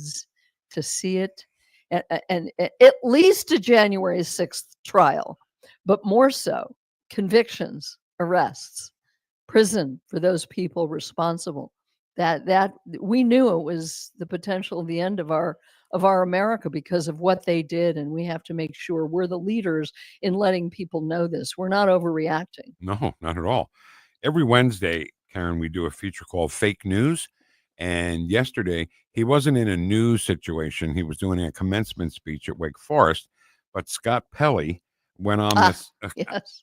needs to see it, and at least a January 6th trial, but more so convictions, arrests, prison for those people responsible. That we knew it was the potential of the end of our America because of what they did, and we have to make sure we're the leaders in letting people know this. We're not overreacting. No, not at all. Every Wednesday, Karen, we do a feature called Fake News. And yesterday, he wasn't in a news situation. He was doing a commencement speech at Wake Forest. But Scott Pelley went on this, yes.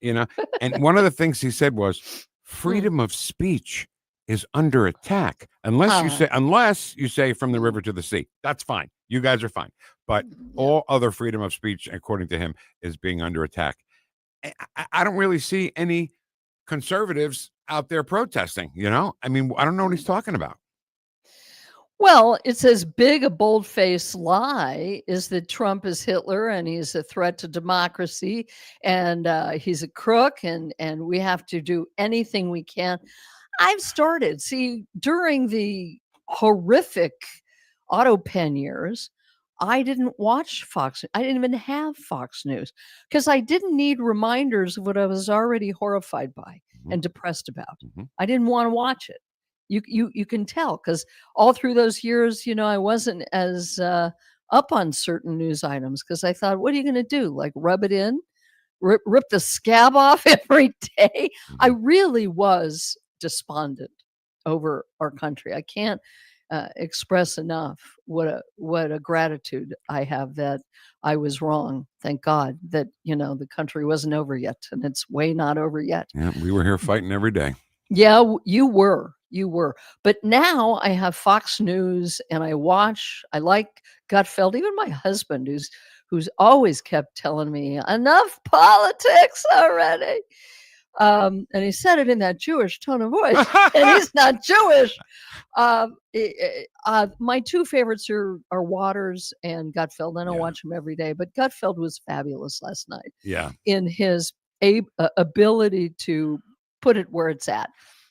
And one of the things he said was freedom of speech is under attack. Unless you say from the river to the sea. That's fine. You guys are fine. But all other freedom of speech, according to him, is being under attack. I don't really see any conservatives out there protesting, I mean, I don't know what he's talking about. Well, it's as big a bold-faced lie is that Trump is Hitler and he's a threat to democracy and he's a crook and we have to do anything we can. I've started, during the horrific auto pen years, I didn't watch Fox. I didn't even have Fox News because I didn't need reminders of what I was already horrified by and depressed about. I didn't want to watch it. You can tell because all through those years, I wasn't as up on certain news items because I thought, what are you going to do? Like rub it in, rip the scab off every day? I really was despondent over our country. I can't express enough what a gratitude I have that I was wrong. Thank God that the country wasn't over yet, and it's way not over yet. Yeah, we were here fighting every day. Yeah, you were. But now I have Fox News and I like Gutfeld. Even my husband, who's always kept telling me, enough politics already. And he said it in that Jewish tone of voice, and he's not Jewish. My two favorites are Waters and Gutfeld. I don't watch him every day, but Gutfeld was fabulous last night. Yeah, in his ability to put it where it's at.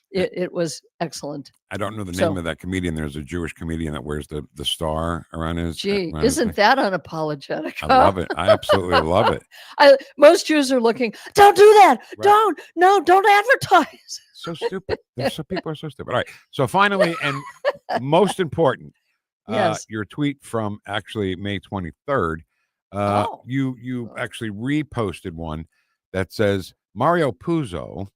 It was excellent. I don't know the name of that comedian. There's a Jewish comedian that wears the star around his. Isn't that unapologetic? I love it. I absolutely love it. Most Jews are looking. Don't do that. Right. Don't advertise. So stupid. People are so stupid. All right. So finally, and most important, your tweet from actually May 23rd. You actually reposted one that says Mario Puzo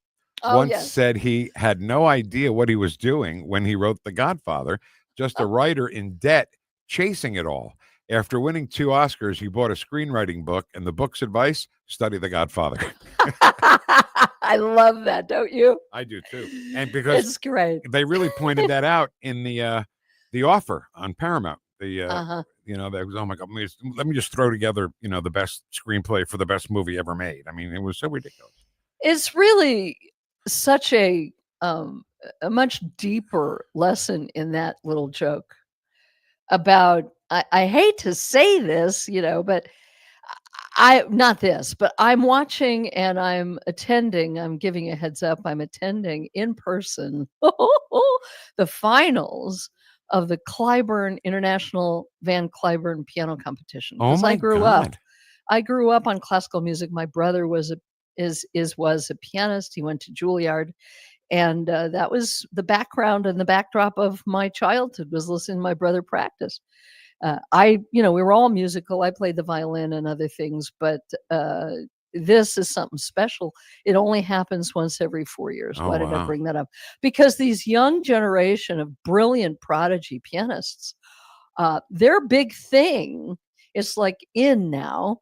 said he had no idea what he was doing when he wrote The Godfather, just a writer in debt chasing it all. After winning 2 Oscars, he bought a screenwriting book, and the book's advice, study The Godfather. I love that, don't you? I do too. And because it's great. They really pointed that out in the offer on Paramount. They was, oh my God, let me just throw together, the best screenplay for the best movie ever made. I mean, it was so ridiculous. It's really such a much deeper lesson in that little joke about, I hate to say this, but I'm watching and I'm giving a heads up, I'm attending in person the finals of the Cliburn International Van Cliburn Piano Competition. Oh my God. I grew up on classical music. My brother was a pianist. He went to Juilliard, and that was the background and the backdrop of my childhood, was listening to my brother practice. We were all musical. I played the violin and other things, but this is something special. It only happens once every 4 years. Why did I bring that up? Because these young generation of brilliant prodigy pianists, their big thing is like in now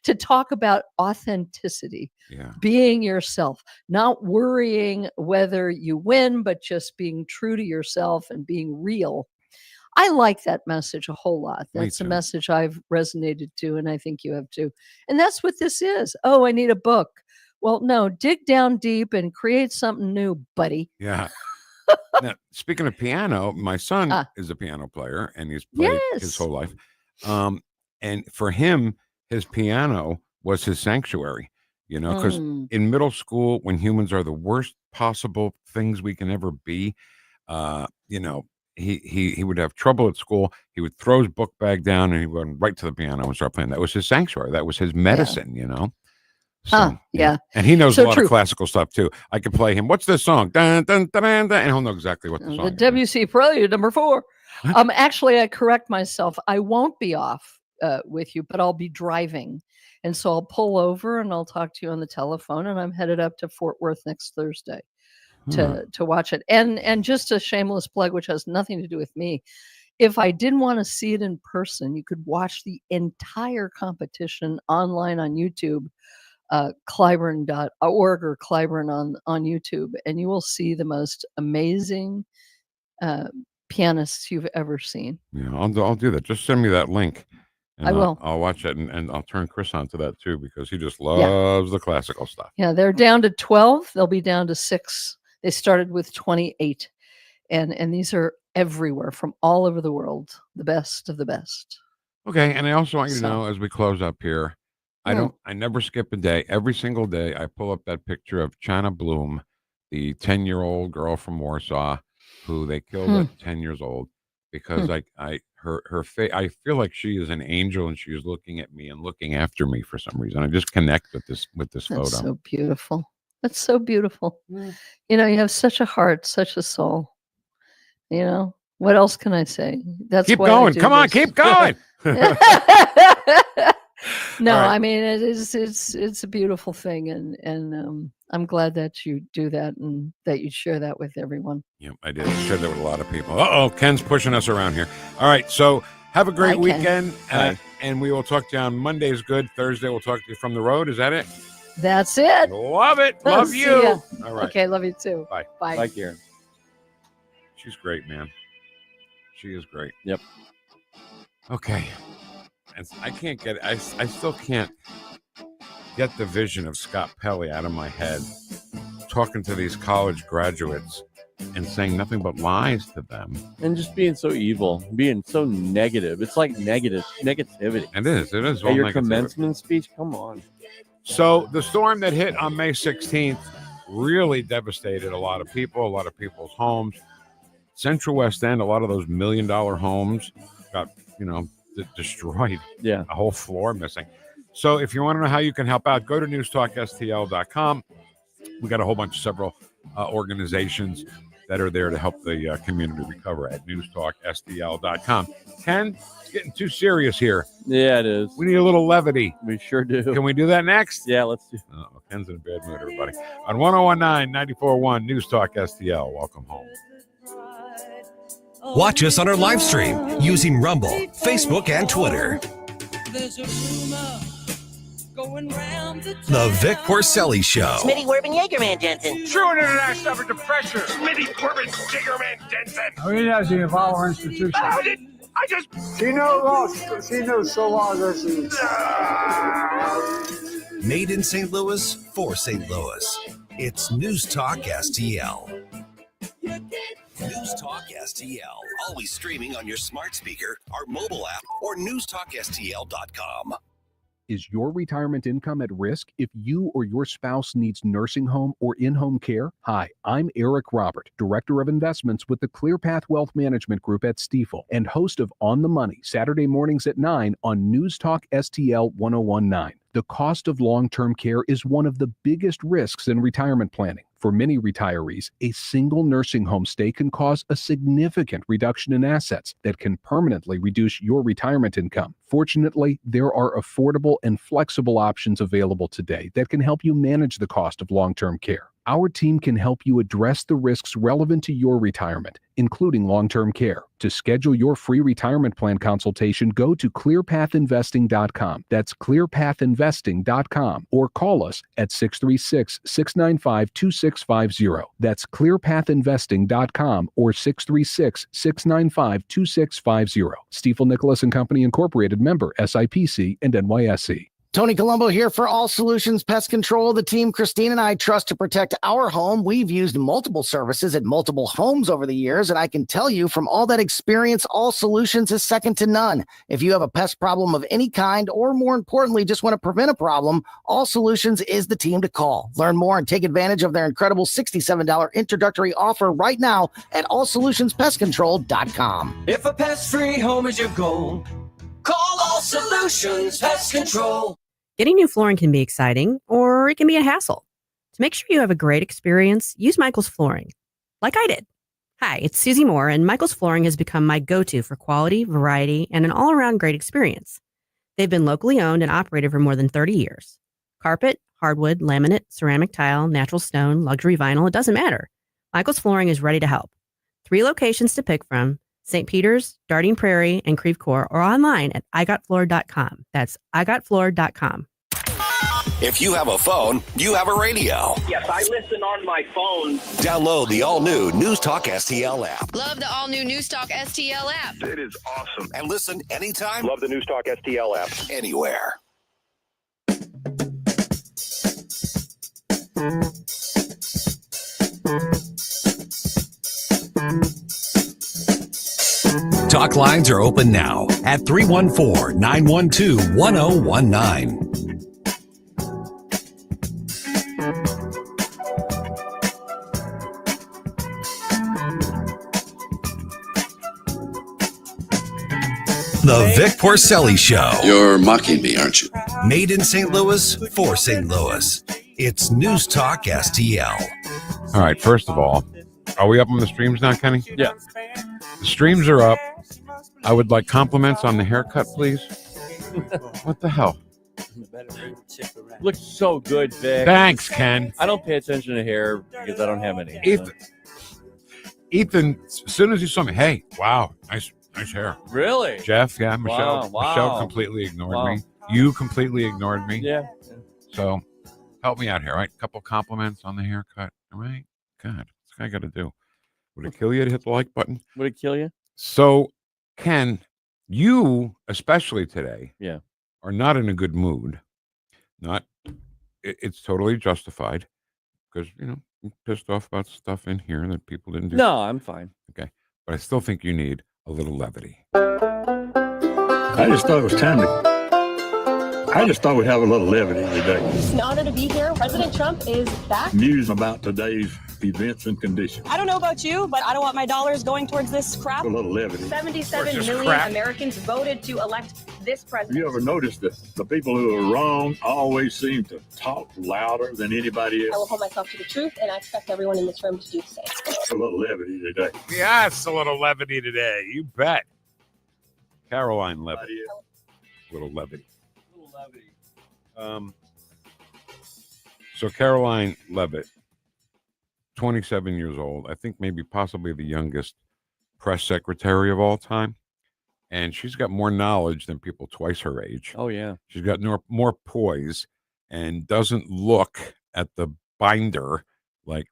to talk about authenticity, being yourself, not worrying whether you win, but just being true to yourself and being real. I like that message a whole lot. That's a message I've resonated to, and I think you have too. And that's what this is. Oh, I need a book. Well, no, dig down deep and create something new, buddy. Yeah. Now, speaking of piano, my son is a piano player, and he's played his whole life. And for him, his piano was his sanctuary, because in middle school, when humans are the worst possible things we can ever be, he would have trouble at school. He would throw his book bag down and he would go right to the piano and start playing. That was his sanctuary. That was his medicine, you know. So, yeah. And he knows So a lot true. of classical stuff too. I could play him. What's this song? Dun, dun, dun, dun, dun, and he'll know exactly what the song The is. Debussy Prelude number 4. Actually, I correct myself. I won't be off with you, but I'll be driving. And so I'll pull over and I'll talk to you on the telephone, and I'm headed up to Fort Worth next Thursday to watch it. And just a shameless plug, which has nothing to do with me. If I didn't want to see it in person, you could watch the entire competition online on YouTube, Clyburn.org or Clyburn on YouTube, and you will see the most amazing pianists you've ever seen. Yeah, I'll do that. Just send me that link. And I will. I'll watch it, and I'll turn Chris onto that too, because he just loves the classical stuff. Yeah, they're down to 12. They'll be down to 6. They started with 28. And these are everywhere from all over the world. The best of the best. Okay, and I also want you to know, as we close up here, Hmm. I never skip a day. Every single day I pull up that picture of Chana Bloom, the 10-year-old girl from Warsaw who they killed at 10 years old, because her face, I feel like she is an angel and she is looking at me and looking after me for some reason. I just connect with this photo. That's so beautiful. That's so beautiful. You know, you have such a heart, such a soul. You know, what else can I say? That's keep why going. Come on, keep going. No, right. I mean, it's a beautiful thing, and I'm glad that you do that and that you share that with everyone. Yep, I did. I shared that with a lot of people. Ken's pushing us around here. All right, so have a great weekend, and we will talk to you on Monday's good. Thursday we'll talk to you from the road. Is that it? That's it. Love it. Love you. All right. Okay, love you too. Bye. Bye. Bye, Karen. She's great, man. She is great. Yep. Okay. I can't get it. I still can't get the vision of Scott Pelley out of my head, talking to these college graduates and saying nothing but lies to them. And just being so evil, being so negative. It's like negativity. It is. It is. At your commencement speech? Come on. So the storm that hit on May 16th really devastated a lot of people, a lot of people's homes. Central West End, a lot of those $1 million homes got, destroyed. Yeah. A whole floor missing. So if you want to know how you can help out, go to NewstalkSTL.com. We got a whole bunch of several organizations that are there to help the community recover at NewstalkSTL.com. Ken, it's getting too serious here. Yeah, it is. We need a little levity. We sure do. Can we do that next? Yeah, let's do. Oh, Ken's in a bad mood, everybody. On 1019 94.1 News Talk STL. Welcome home. Watch us on our live stream using Rumble, Facebook, and Twitter. The Vic Porcelli Show. Smitty Werben Jagerman Jensen. True international effort to pressure. Smitty Werben Jagerman Jensen. Oh, he doesn't involve our institution. How did I just? She knows so long as Made in St. Louis for St. Louis. It's News Talk STL. News Talk STL. Always streaming on your smart speaker, our mobile app, or newstalkstl.com. Is your retirement income at risk if you or your spouse needs nursing home or in-home care? Hi, I'm Eric Robert, Director of Investments with the ClearPath Wealth Management Group at Stifel and host of On the Money, Saturday mornings at 9 on News Talk STL 1019. The cost of long-term care is one of the biggest risks in retirement planning. For many retirees, a single nursing home stay can cause a significant reduction in assets that can permanently reduce your retirement income. Fortunately, there are affordable and flexible options available today that can help you manage the cost of long-term care. Our team can help you address the risks relevant to your retirement, including long-term care. To schedule your free retirement plan consultation, go to clearpathinvesting.com. That's clearpathinvesting.com, or call us at 636-695-2650. That's clearpathinvesting.com or 636-695-2650. Stifel Nicholas and Company Incorporated, member SIPC and NYSE. Tony Colombo here for All Solutions Pest Control, the team Christine and I trust to protect our home. We've used multiple services at multiple homes over the years, and I can tell you from all that experience, All Solutions is second to none. If you have a pest problem of any kind, or more importantly, just want to prevent a problem, All Solutions is the team to call. Learn more and take advantage of their incredible $67 introductory offer right now at allsolutionspestcontrol.com. If a pest-free home is your goal, call All Solutions Pest Control. Getting new flooring can be exciting, or it can be a hassle. To make sure you have a great experience, use Michael's Flooring, like I did. Hi, it's Susie Moore, and Michael's Flooring has become my go-to for quality, variety, and an all-around great experience. They've been locally owned and operated for more than 30 years. Carpet, hardwood, laminate, ceramic tile, natural stone, luxury vinyl, it doesn't matter. Michael's Flooring is ready to help. 3 locations to pick from: St. Peter's, Darting Prairie, and Creve Coeur, or online at igotfloor.com. That's igotfloor.com. If you have a phone, you have a radio. Yes, I listen on my phone. Download the all-new Newstalk STL app. Love the all-new Newstalk STL app. It is awesome. And listen anytime. Love the Newstalk STL app. Anywhere. Talk lines are open now at 314-912-1019. The Vic Porcelli Show. You're mocking me, aren't you? Made in St. Louis for St. Louis. It's Newstalk STL. All right, first of all, are we up on the streams now, Kenny? Yeah. The streams are up. I would like compliments on the haircut, please. What the hell? Looks so good, Vic. Thanks, Ken. I don't pay attention to hair because I don't have any. Ethan, as soon as you saw me, hey, wow, nice hair. Really? Jeff, yeah, Michelle. Wow. Michelle completely ignored me. You completely ignored me. Yeah. So help me out here, all right? A couple compliments on the haircut, all right? God, what's I got to do? Would it kill you to hit the like button? Would it kill you? So, Ken, you, especially today, yeah, are not in a good mood. It's totally justified because, I'm pissed off about stuff in here that people didn't do. No, I'm fine. Okay. But I still think you need a little levity. I just thought it was time I just thought we'd have a little levity today. It's an honor to be here. President Trump is back. News about today's events and conditions. I don't know about you, but I don't want my dollars going towards this crap. A little levity. 77 million Americans voted to elect this president. You ever noticed that the people who are wrong always seem to talk louder than anybody else? I will hold myself to the truth, and I expect everyone in this room to do the same. A little levity today. Yes, a little levity today. You bet. Caroline Levitt. Little levity. So Caroline Levitt, 27 years old, I think maybe possibly the youngest press secretary of all time. And she's got more knowledge than people twice her age. Oh, yeah. She's got more poise and doesn't look at the binder like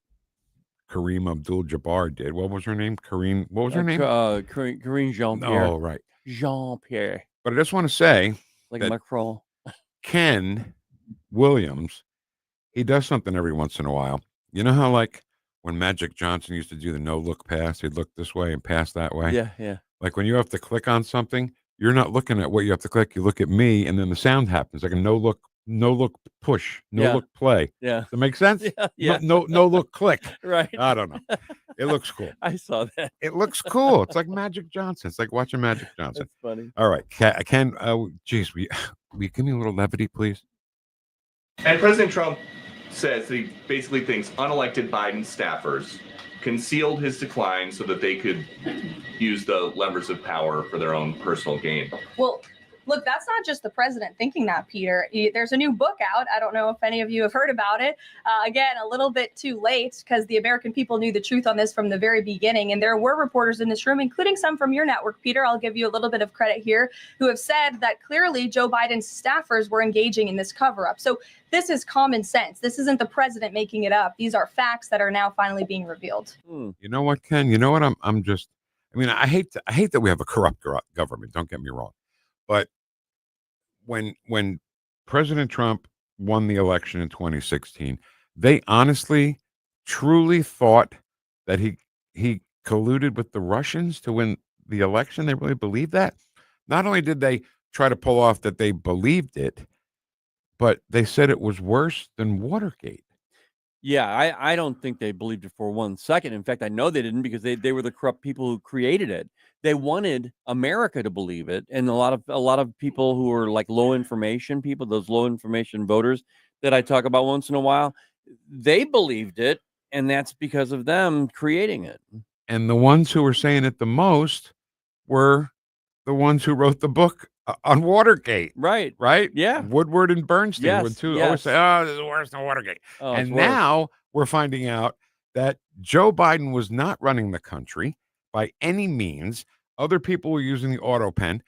Kareem Abdul-Jabbar did. What was her name? What was her name? Karine Jean-Pierre. Oh, right. Jean-Pierre. But I just want to say like that Macron. Ken Williams, he does something every once in a while. You know how, like, when Magic Johnson used to do the no-look pass, he'd look this way and pass that way? Yeah, yeah. Like, when you have to click on something, you're not looking at what you have to click. You look at me, and then the sound happens. Like a no-look push, no-look play. Yeah. Does that make sense? Yeah. No-look click. Right. I don't know. It looks cool. I saw that. It looks cool. It's like Magic Johnson. It's like watching Magic Johnson. That's funny. All right. Ken, geez, will you give me a little levity, please? And President Trump says that he basically thinks unelected Biden staffers concealed his decline so that they could use the levers of power for their own personal gain. Well, look, that's not just the president thinking that, Peter. There's a new book out. I don't know if any of you have heard about it. Again, a little bit too late because the American people knew the truth on this from the very beginning. And there were reporters in this room, including some from your network, Peter. I'll give you a little bit of credit here, who have said that clearly Joe Biden's staffers were engaging in this cover up. So this is common sense. This isn't the president making it up. These are facts that are now finally being revealed. You know what, Ken? You know what? I'm just, I mean, I hate that we have a corrupt government. Don't get me wrong. But when President Trump won the election in 2016, they honestly, truly thought that he colluded with the Russians to win the election? They really believed that? Not only did they try to pull off that they believed it, but they said it was worse than Watergate. Yeah, I don't think they believed it for 1 second. In fact, I know they didn't, because they were the corrupt people who created it. They wanted America to believe it, and a lot of people who are like low information people, those low information voters that I talk about once in a while, they believed it, and that's because of them creating it. And the ones who were saying it the most were the ones who wrote the book on Watergate. Right. Yeah. Woodward and Bernstein. Yes, Would always yes. say, oh, this is worse than Watergate. Oh, and it's worse. now we're finding out that Joe Biden was not running the country by any means. Other people were using the auto pen.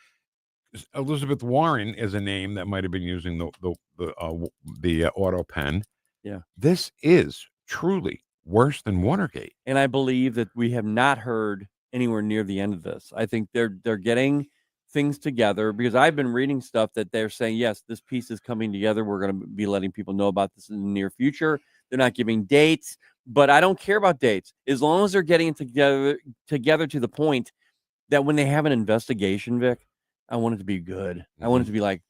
Elizabeth Warren is a name that might have been using the auto pen. Yeah. This is truly worse than Watergate. And I believe that we have not heard anywhere near the end of this. I think they're getting things together, because I've been reading stuff that they're saying, yes, this piece is coming together. We're going to be letting people know about this in the near future. They're not giving dates, but I don't care about dates. As long as they're getting together to the point that when they have an investigation, Vic, I want it to be good. I want it to be like,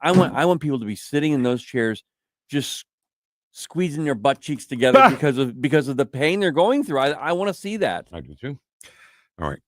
I want people to be sitting in those chairs just squeezing their butt cheeks together because of the pain they're going through. I want to see that. I do too. All right.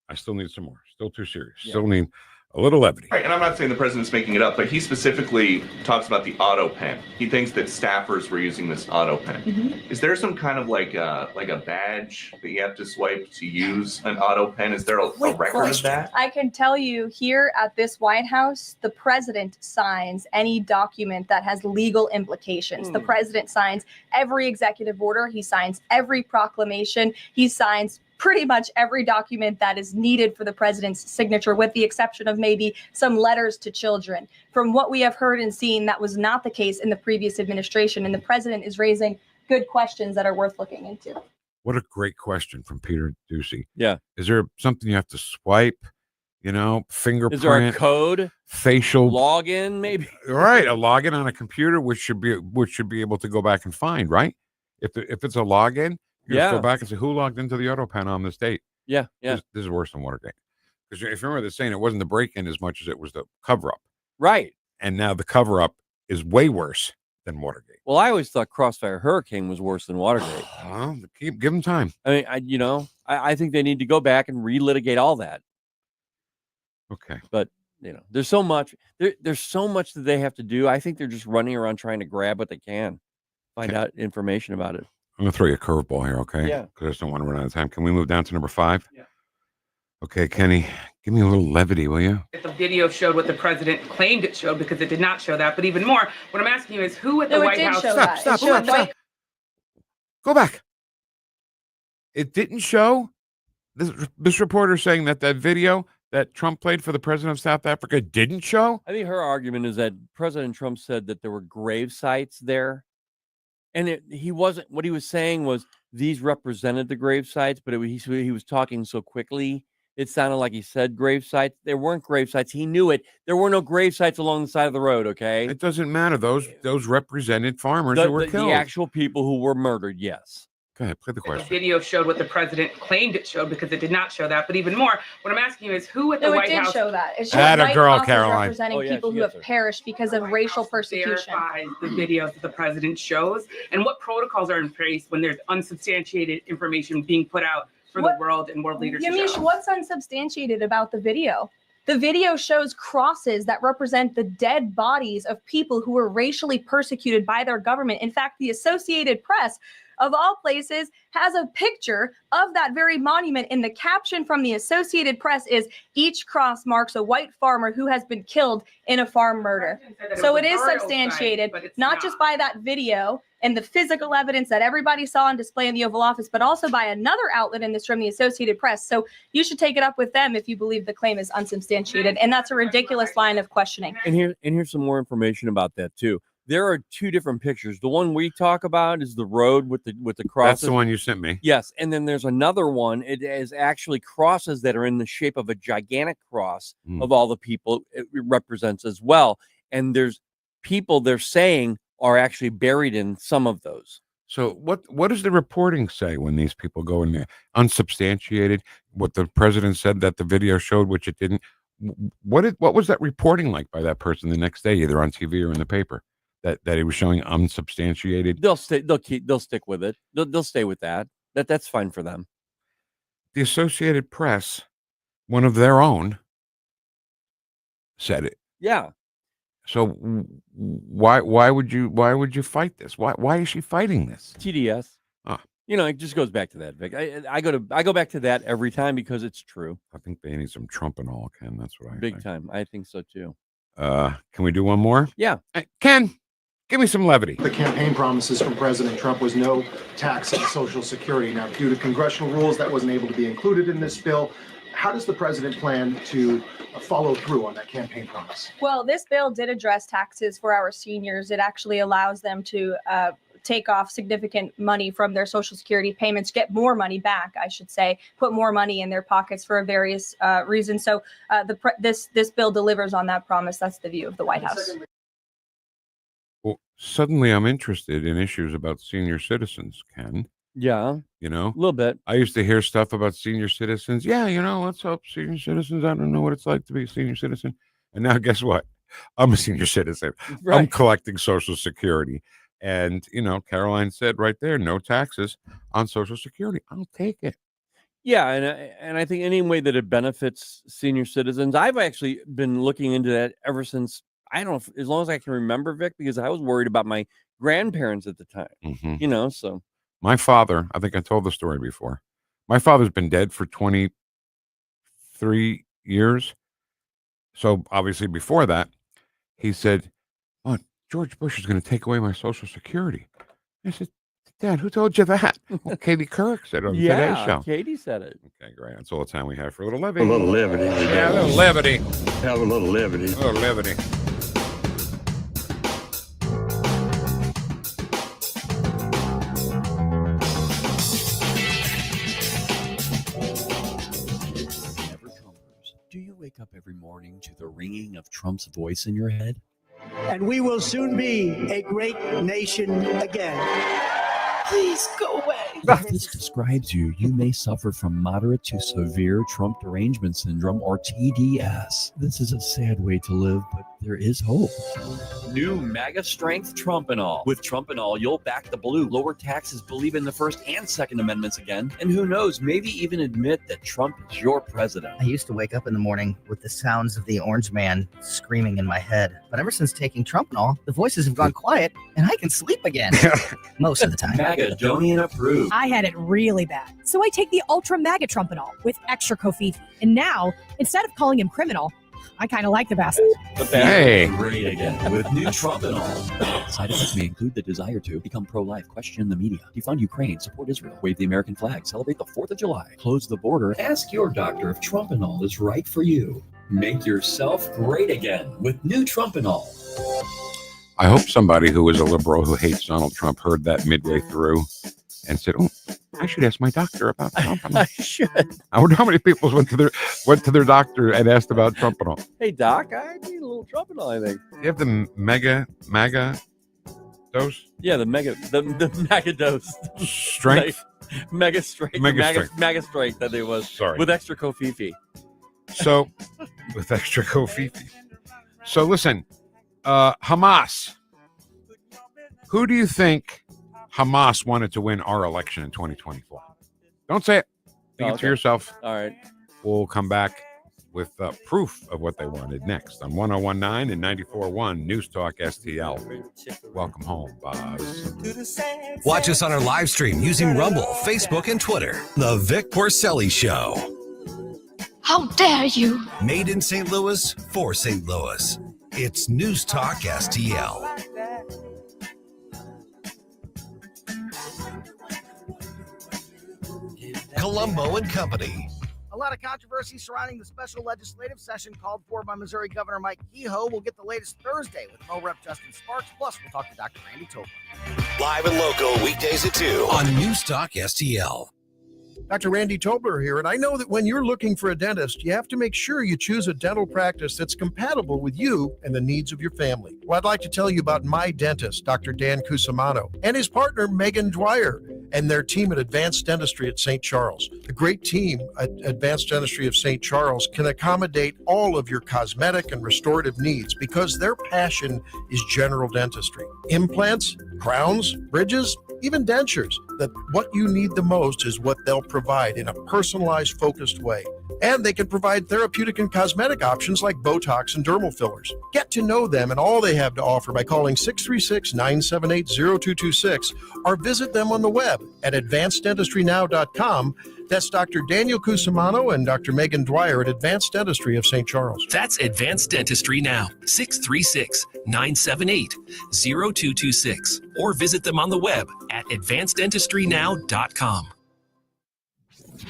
I still need some more. Still too serious. Yeah. Still need a little levity. Right, and I'm not saying the president's making it up, but he specifically talks about the auto pen. He thinks that staffers were using this auto pen. Mm-hmm. Is there some kind of like a badge that you have to swipe to use an auto pen? Is there a record of that? I can tell you here at this White House, the president signs any document that has legal implications. The president signs every executive order. He signs every proclamation. He signs pretty much every document that is needed for the president's signature, with the exception of maybe some letters to children. From what we have heard and seen, that was not the case in the previous administration, and the president is raising good questions that are worth looking into. What a great question from Peter Ducey. Yeah. Is there something you have to swipe? Fingerprint? Is there a code? Facial login, maybe? Right, a login on a computer, which should be able to go back and find, right? If it's a login, you just go back and say, who logged into the auto pen on this date? Yeah. This is worse than Watergate. Because if you remember, they're saying it wasn't the break-in as much as it was the cover-up. Right. And now the cover-up is way worse than Watergate. Well, I always thought Crossfire Hurricane was worse than Watergate. Well, give them time. I mean, I think they need to go back and relitigate all that. Okay. But, there's so much. There's so much that they have to do. I think they're just running around trying to grab what they can, find out information about it. I'm going to throw you a curveball here, okay? Yeah. Because I just don't want to run out of time. Can we move down to number 5? Yeah. Okay, Kenny, give me a little levity, will you? The video showed what the president claimed it showed, because it did not show that. But even more, what I'm asking you is who at the White House... Stop. Go back. It didn't show? This reporter saying that video that Trump played for the president of South Africa didn't show? I think her argument is that President Trump said that there were grave sites there. And he wasn't, what he was saying was these represented the grave sites, but he was talking so quickly, it sounded like he said grave sites. There weren't grave sites. He knew it. There were no grave sites along the side of the road, okay? It doesn't matter. Those represented farmers who were killed. The actual people who were murdered, yes. Go ahead, play the question. The video showed what the president claimed it showed, because it did not show that. But even more, what I'm asking you is who at the White House... it did show that. It showed Atta White girl, House Caroline. representing people who have perished because of racial persecution. Verifies the videos that the president shows, and what protocols are in place when there's unsubstantiated information being put out for the world and world leaders to Yamish, show. what's unsubstantiated about the video? The video shows crosses that represent the dead bodies of people who were racially persecuted by their government. In fact, the Associated Press, of all places, has a picture of that very monument. And the caption from the Associated Press is, "Each cross marks a white farmer who has been killed in a farm murder." So it is substantiated, not just by that video and the physical evidence that everybody saw on display in the Oval Office, but also by another outlet in this room, the Associated Press. So you should take it up with them if you believe the claim is unsubstantiated. And that's a ridiculous line of questioning. And here's some more information about that too. There are 2 different pictures. The one we talk about is the road with the crosses. That's the one you sent me. Yes, and then there's another one. It is actually crosses that are in the shape of a gigantic cross of all the people it represents as well. And there's people they're saying are actually buried in some of those. So what does the reporting say when these people go in there? Unsubstantiated, what the president said that the video showed, which it didn't. What was that reporting like by that person the next day, either on TV or in the paper, that he was showing unsubstantiated? They'll stick with it. They'll stay with that. That's fine for them. The Associated Press, one of their own, said it. Yeah. So why would you fight this? Why is she fighting this? TDS. It just goes back to that, Vic. I go back to that every time because it's true. I think they need some Trump and all, Ken. That's what I Big think. time. I think so too. Can we do one more? Yeah. Ken, give me some levity. The campaign promises from President Trump was no tax on Social Security. Now, due to congressional rules, that wasn't able to be included in this bill. How does the president plan to follow through on that campaign promise? Well, this bill did address taxes for our seniors. It actually allows them to take off significant money from their Social Security payments, get more money back, I should say, put more money in their pockets for various reasons. So this bill delivers on that promise. That's the view of the White House. Well, suddenly I'm interested in issues about senior citizens, Ken. Yeah. A little bit. I used to hear stuff about senior citizens. Yeah, let's help senior citizens. I don't know what it's like to be a senior citizen. And now guess what? I'm a senior citizen. Right. I'm collecting Social Security. And, Kataline said right there, no taxes on Social Security. I'll take it. Yeah, and I think any way that it benefits senior citizens, I've actually been looking into that ever since, I don't know, as long as I can remember, Vic, because I was worried about my grandparents at the time, so. My father, I think I told the story before. My father's been dead for 23 years. So obviously before that, he said, "Oh, George Bush is going to take away my Social Security." I said, "Dad, who told you that?" Well, Katie Couric said it on the Today Show. Katie said it. Okay, great. That's all the time we have for a little levity. A little levity. Yeah, a little levity. Have a little levity. A little levity. Do you wake up every morning to the ringing of Trump's voice in your head? And we will soon be a great nation again. Please go away. If this describes you, you may suffer from moderate to severe Trump derangement syndrome, or TDS. This is a sad way to live, but there is hope. New MAGA strength Trumpanol. With Trumpanol, you'll back the blue, lower taxes, believe in the First and Second Amendments again, and who knows, maybe even admit that Trump is your president. I used to wake up in the morning with the sounds of the orange man screaming in my head. But ever since taking Trumpanol, the voices have gone quiet and I can sleep again. Most of the time. Magadonian approved. I had it really bad. So I take the Ultra Maga Trumpanol with extra Kofifi. And now, instead of calling him criminal, I kind of like the bastard. Hey. Great again with new Trumpanol. Side effects may include the desire to become pro-life, question the media, defund Ukraine, support Israel, wave the American flag, celebrate the 4th of July, close the border. Ask your doctor if Trumpanol is right for you. Make yourself great again with new Trumpanol. I hope somebody who is a liberal who hates Donald Trump heard that midway through and said, "Oh, I should ask my doctor about Trumpanol." I should. I wonder how many people went to their doctor and asked about Trumpanol. Hey, Doc, I need a little Trumpanol, I think. You have the MAGA dose? Yeah, the mega dose. Strength? Mega strength. Mega strength, that it was. Sorry. With extra Kofifi. So, with extra Kofifi. So, listen, Hamas. Who do you think Hamas wanted to win our election in 2024? Don't say it. Think it to yourself. All right. We'll come back with proof of what they wanted next on 101.9 and 94.1 News Talk STL. Welcome home, Buzz. Watch us on our live stream using Rumble, Facebook, and Twitter. The Vic Porcelli Show. How dare you? Made in St. Louis for St. Louis. It's News Talk STL. Colombo and Company. A lot of controversy surrounding the special legislative session called for by Missouri Governor Mike Kehoe. We'll get the latest Thursday with Mo Rep Justin Sparks. Plus, we'll talk to Dr. Randy Tobler. Live and local weekdays at 2 on News Talk STL. Dr. Randy Tobler here, and I know that when you're looking for a dentist, you have to make sure you choose a dental practice that's compatible with you and the needs of your family. Well, I'd like to tell you about my dentist, Dr. Dan Cusimano, and his partner, Megan Dwyer, and their team at Advanced Dentistry at St. Charles. The great team at Advanced Dentistry of St. Charles can accommodate all of your cosmetic and restorative needs because their passion is general dentistry. Implants, crowns, bridges, even dentures. That what you need the most is what they'll provide in a personalized, focused way. And they can provide therapeutic and cosmetic options like Botox and dermal fillers. Get to know them and all they have to offer by calling 636-978-0226 or visit them on the web at advanceddentistrynow.com. That's Dr. Daniel Cusimano and Dr. Megan Dwyer at Advanced Dentistry of St. Charles. That's Advanced Dentistry Now, 636-978-0226. Or visit them on the web at advanceddentistrynow.com.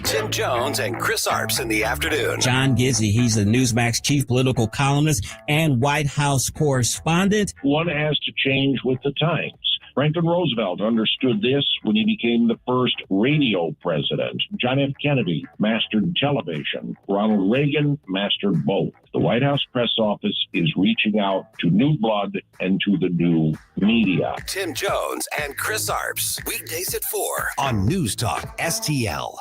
Tim Jones and Chris Arps in the afternoon. John Gizzi, he's the Newsmax chief political columnist and White House correspondent. One has to change with the times. Franklin Roosevelt understood this when he became the first radio president. John F. Kennedy mastered television. Ronald Reagan mastered both. The White House press office is reaching out to new blood and to the new media. Tim Jones and Chris Arps, weekdays at 4 on News Talk STL.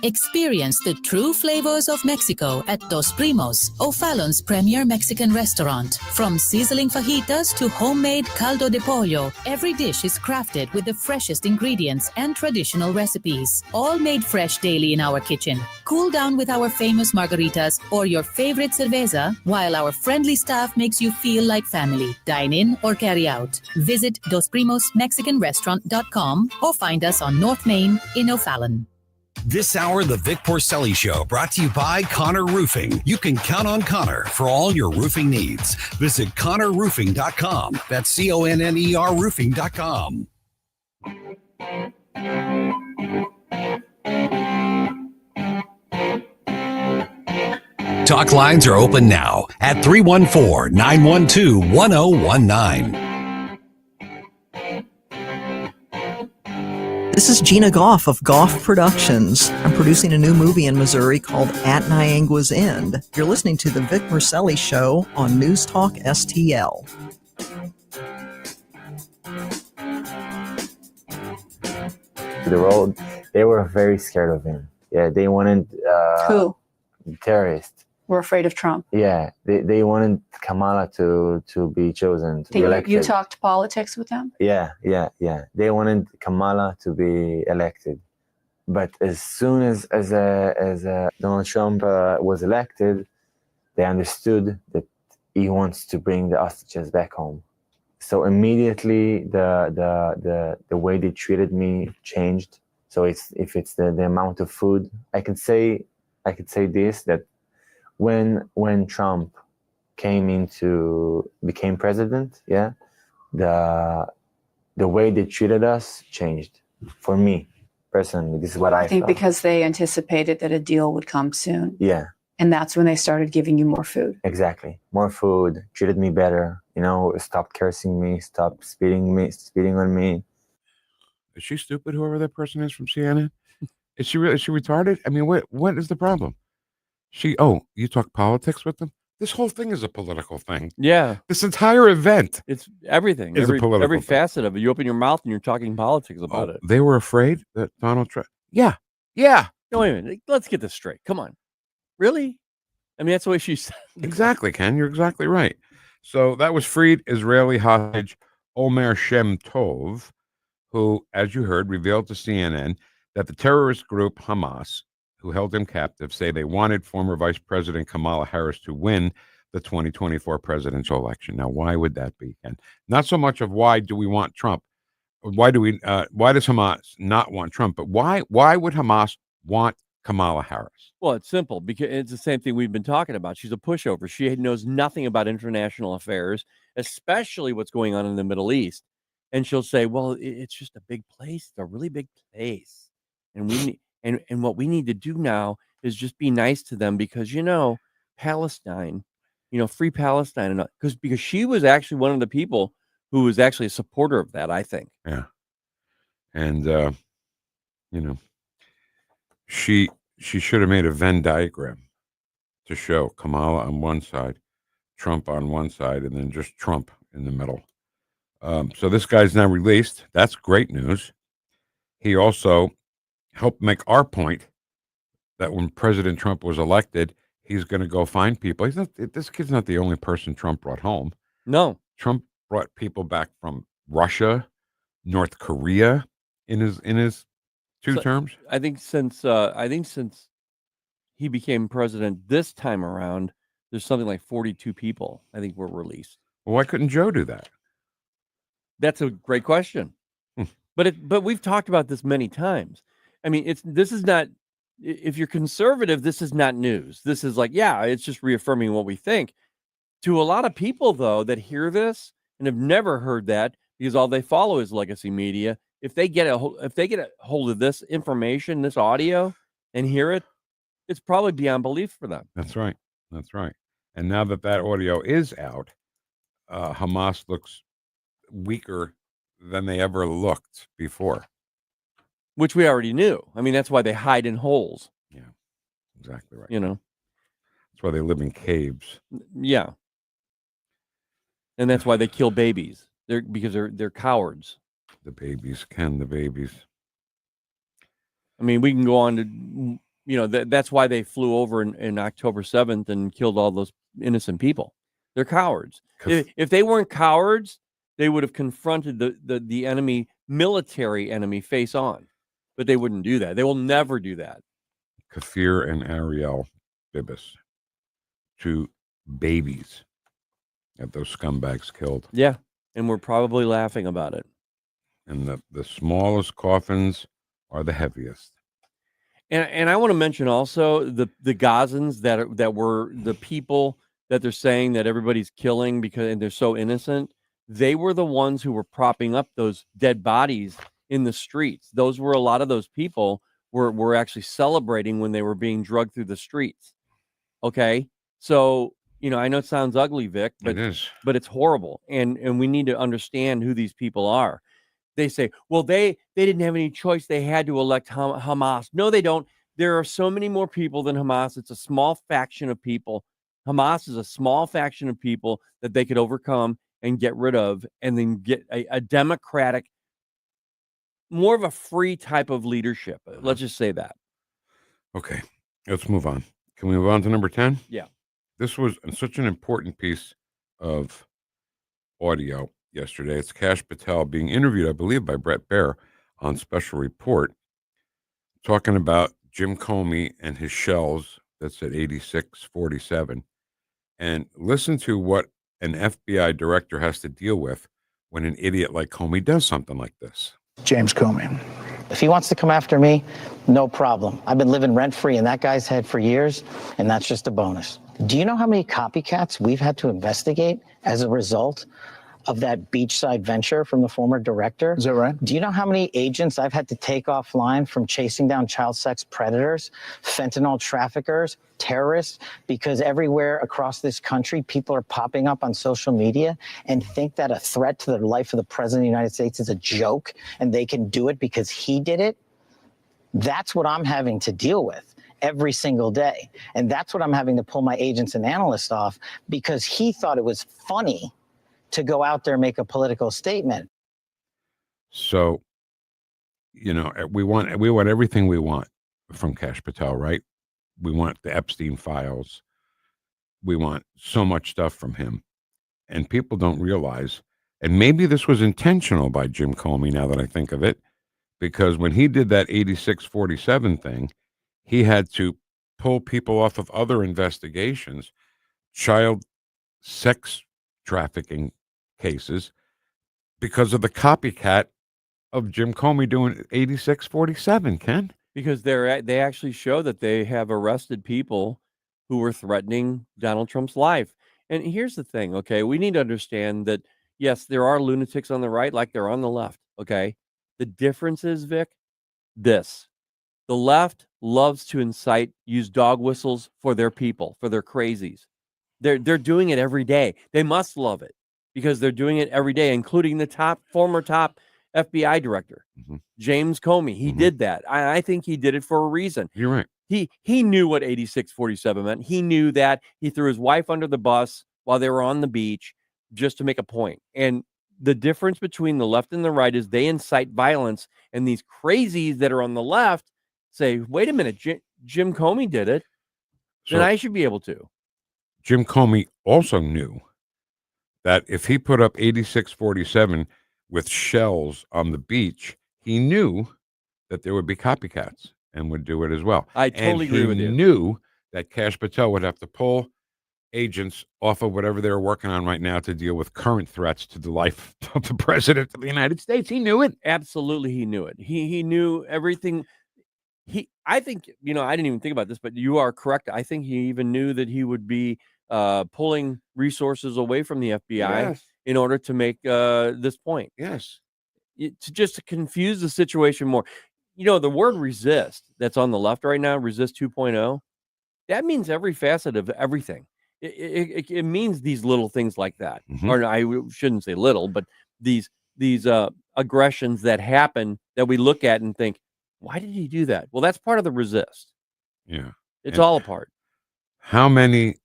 Experience the true flavors of Mexico at Dos Primos, O'Fallon's premier Mexican restaurant. From sizzling fajitas to homemade caldo de pollo, every dish is crafted with the freshest ingredients and traditional recipes, all made fresh daily in our kitchen. Cool down with our famous margaritas or your favorite cerveza, while our friendly staff makes you feel like family. Dine in or carry out. Visit DosPrimosMexicanRestaurant.com or find us on North Main in O'Fallon. This hour, the Vic Porcelli Show, brought to you by Connor Roofing. You can count on Connor for all your roofing needs. Visit ConnorRoofing.com. That's CONNER Roofing.com. Talk lines are open now at 314-912-1019. This is Gina Goff of Goff Productions. I'm producing a new movie in Missouri called At Niangua's End. You're listening to The Vic Porcelli Show on News Talk STL. The road, they were very scared of him. Yeah, they wanted Who? Terrorists. We're afraid of Trump. Yeah, they wanted Kamala to be chosen, to be elected. You talked politics with them? Yeah. They wanted Kamala to be elected. But as soon as Donald Trump was elected, they understood that he wants to bring the hostages back home. So immediately the way they treated me changed. So if it's the amount of food, I could say this, that when Trump became president, yeah, the way they treated us changed. For me personally, this is what I think felt. because they anticipated that a deal would come soon. Yeah. And that's when they started giving you more food. Exactly. More food, treated me better, stopped cursing me, stopped spitting on me. Is she stupid, whoever that person is from CNN? Is she retarded? I mean, what is the problem? You talk politics with them? This whole thing is a political thing. Yeah. This entire event. It's everything. Is a political every thing. facet of it. You open your mouth and you're talking politics about it. They were afraid that Donald Trump. Yeah. No, wait a minute. Let's get this straight. Come on. Really? I mean, that's the way she said. Exactly, Ken. You're exactly right. So that was freed Israeli hostage Omer Shem Tov, who, as you heard, revealed to CNN that the terrorist group Hamas, who held him captive, say they wanted former Vice President Kamala Harris to win the 2024 presidential election. Now, why would that be, Ken? Not so much of why do we want Trump? Why does Hamas not want Trump? But why would Hamas want Kamala Harris? Well, it's simple because it's the same thing we've been talking about. She's a pushover. She knows nothing about international affairs, especially what's going on in the Middle East. And she'll say, well, it's just a big place. It's a really big place. And and what we need to do now is just be nice to them because, Palestine, free Palestine. And because she was actually one of the people who was actually a supporter of that, I think. Yeah. And, she should have made a Venn diagram to show Kamala on one side, Trump on one side, and then just Trump in the middle. So this guy's now released. That's great news. He also helped make our point that when President Trump was elected, he's going to go find people. This kid's not the only person Trump brought home. No. Trump brought people back from Russia, North Korea in his two terms. I think since he became president this time around, there's something like 42 people I think were released. Well, why couldn't Joe do that? That's a great question. But we've talked about this many times. I mean, this is not, if you're conservative, this is not news. This is like, yeah, it's just reaffirming what we think. To a lot of people, though, that hear this and have never heard that, because all they follow is legacy media, if they get a hold of this information, this audio, and hear it, it's probably beyond belief for them. That's right. That's right. And now that audio is out, Hamas looks weaker than they ever looked before. Which we already knew. I mean, that's why they hide in holes. Yeah, exactly right. You know, that's why they live in caves. Yeah, and that's why they kill babies. Because they're cowards. The babies, the babies. I mean, we can go on to, you know, that's why they flew over in October 7th and killed all those innocent people. They're cowards. If they weren't cowards, they would have confronted the enemy, military enemy, face on. But they wouldn't do that. They will never do that. Kafir and Ariel Bibas, two babies that those scumbags killed. Yeah, and we're probably laughing about it. And the smallest coffins are the heaviest. And I want to mention also the Gazans that were the people that they're saying that everybody's killing because they're so innocent. They were the ones who were propping up those dead bodies in the streets. Those were a lot of those people were actually celebrating when they were being drugged through the streets. Okay, so you know, I know it sounds ugly, Vic, but but it's horrible, and we need to understand who these people are. They say, well, they didn't have any choice; they had to elect Hamas. No, they don't. There are so many more people than Hamas. It's a small faction of people. Hamas is a small faction of people that they could overcome and get rid of, and then get a democratic, more of a free type of leadership. Let's just say that. Okay, let's move on. Can we move on to number 10? Yeah. This was such an important piece of audio yesterday. It's Kash Patel being interviewed, I believe, by Brett Baer on Special Report, talking about Jim Comey and his shells that's at 8647. And listen to what an FBI director has to deal with when an idiot like Comey does something like this. James Comey. If he wants to come after me, no problem. I've been living rent-free in that guy's head for years, and that's just a bonus. Do you know how many copycats we've had to investigate as a result of that beachside venture from the former director? Is that right? Do you know how many agents I've had to take offline from chasing down child sex predators, fentanyl traffickers, terrorists? Because everywhere across this country, people are popping up on social media and think that a threat to the life of the president of the United States is a joke and they can do it because he did it. That's what I'm having to deal with every single day. And that's what I'm having to pull my agents and analysts off because he thought it was funny to go out there and make a political statement. So, you know, we want everything we want from Kash Patel, right? We want the Epstein files. We want so much stuff from him. And people don't realize, and maybe this was intentional by Jim Comey, now that I think of it, because when he did that 8647 thing, he had to pull people off of other investigations, child sex trafficking cases, because of the copycat of Jim Comey doing 8647, Ken. Because they actually show that they have arrested people who were threatening Donald Trump's life. And here's the thing, okay? We need to understand that, yes, there are lunatics on the right like there are on the left, okay? The difference is, Vic, this. The left loves to use dog whistles for their people, for their crazies. They're doing it every day. They must love it because they're doing it every day, including the former top FBI director, James Comey. He did that. I think he did it for a reason. You're right. He knew what 8647 meant. He knew that. He threw his wife under the bus while they were on the beach just to make a point. And the difference between the left and the right is they incite violence, and these crazies that are on the left say, wait a minute, Jim Comey did it, then I should be able to. Jim Comey also knew that if he put up 8647 with shells on the beach, he knew that there would be copycats and would do it as well. I totally agree with you. He knew that Kash Patel would have to pull agents off of whatever they're working on right now to deal with current threats to the life of the president of the United States. He knew it. Absolutely, he knew it. He knew everything. I think, I didn't even think about this, but you are correct. I think he even knew that he would be pulling resources away from the FBI in order to make this point. Yes. To confuse the situation more. The word resist that's on the left right now, resist 2.0, that means every facet of everything. It means these little things like that. Or I shouldn't say little, but these aggressions that happen that we look at and think, why did he do that? Well, that's part of the resist. Yeah. It's all a part. How many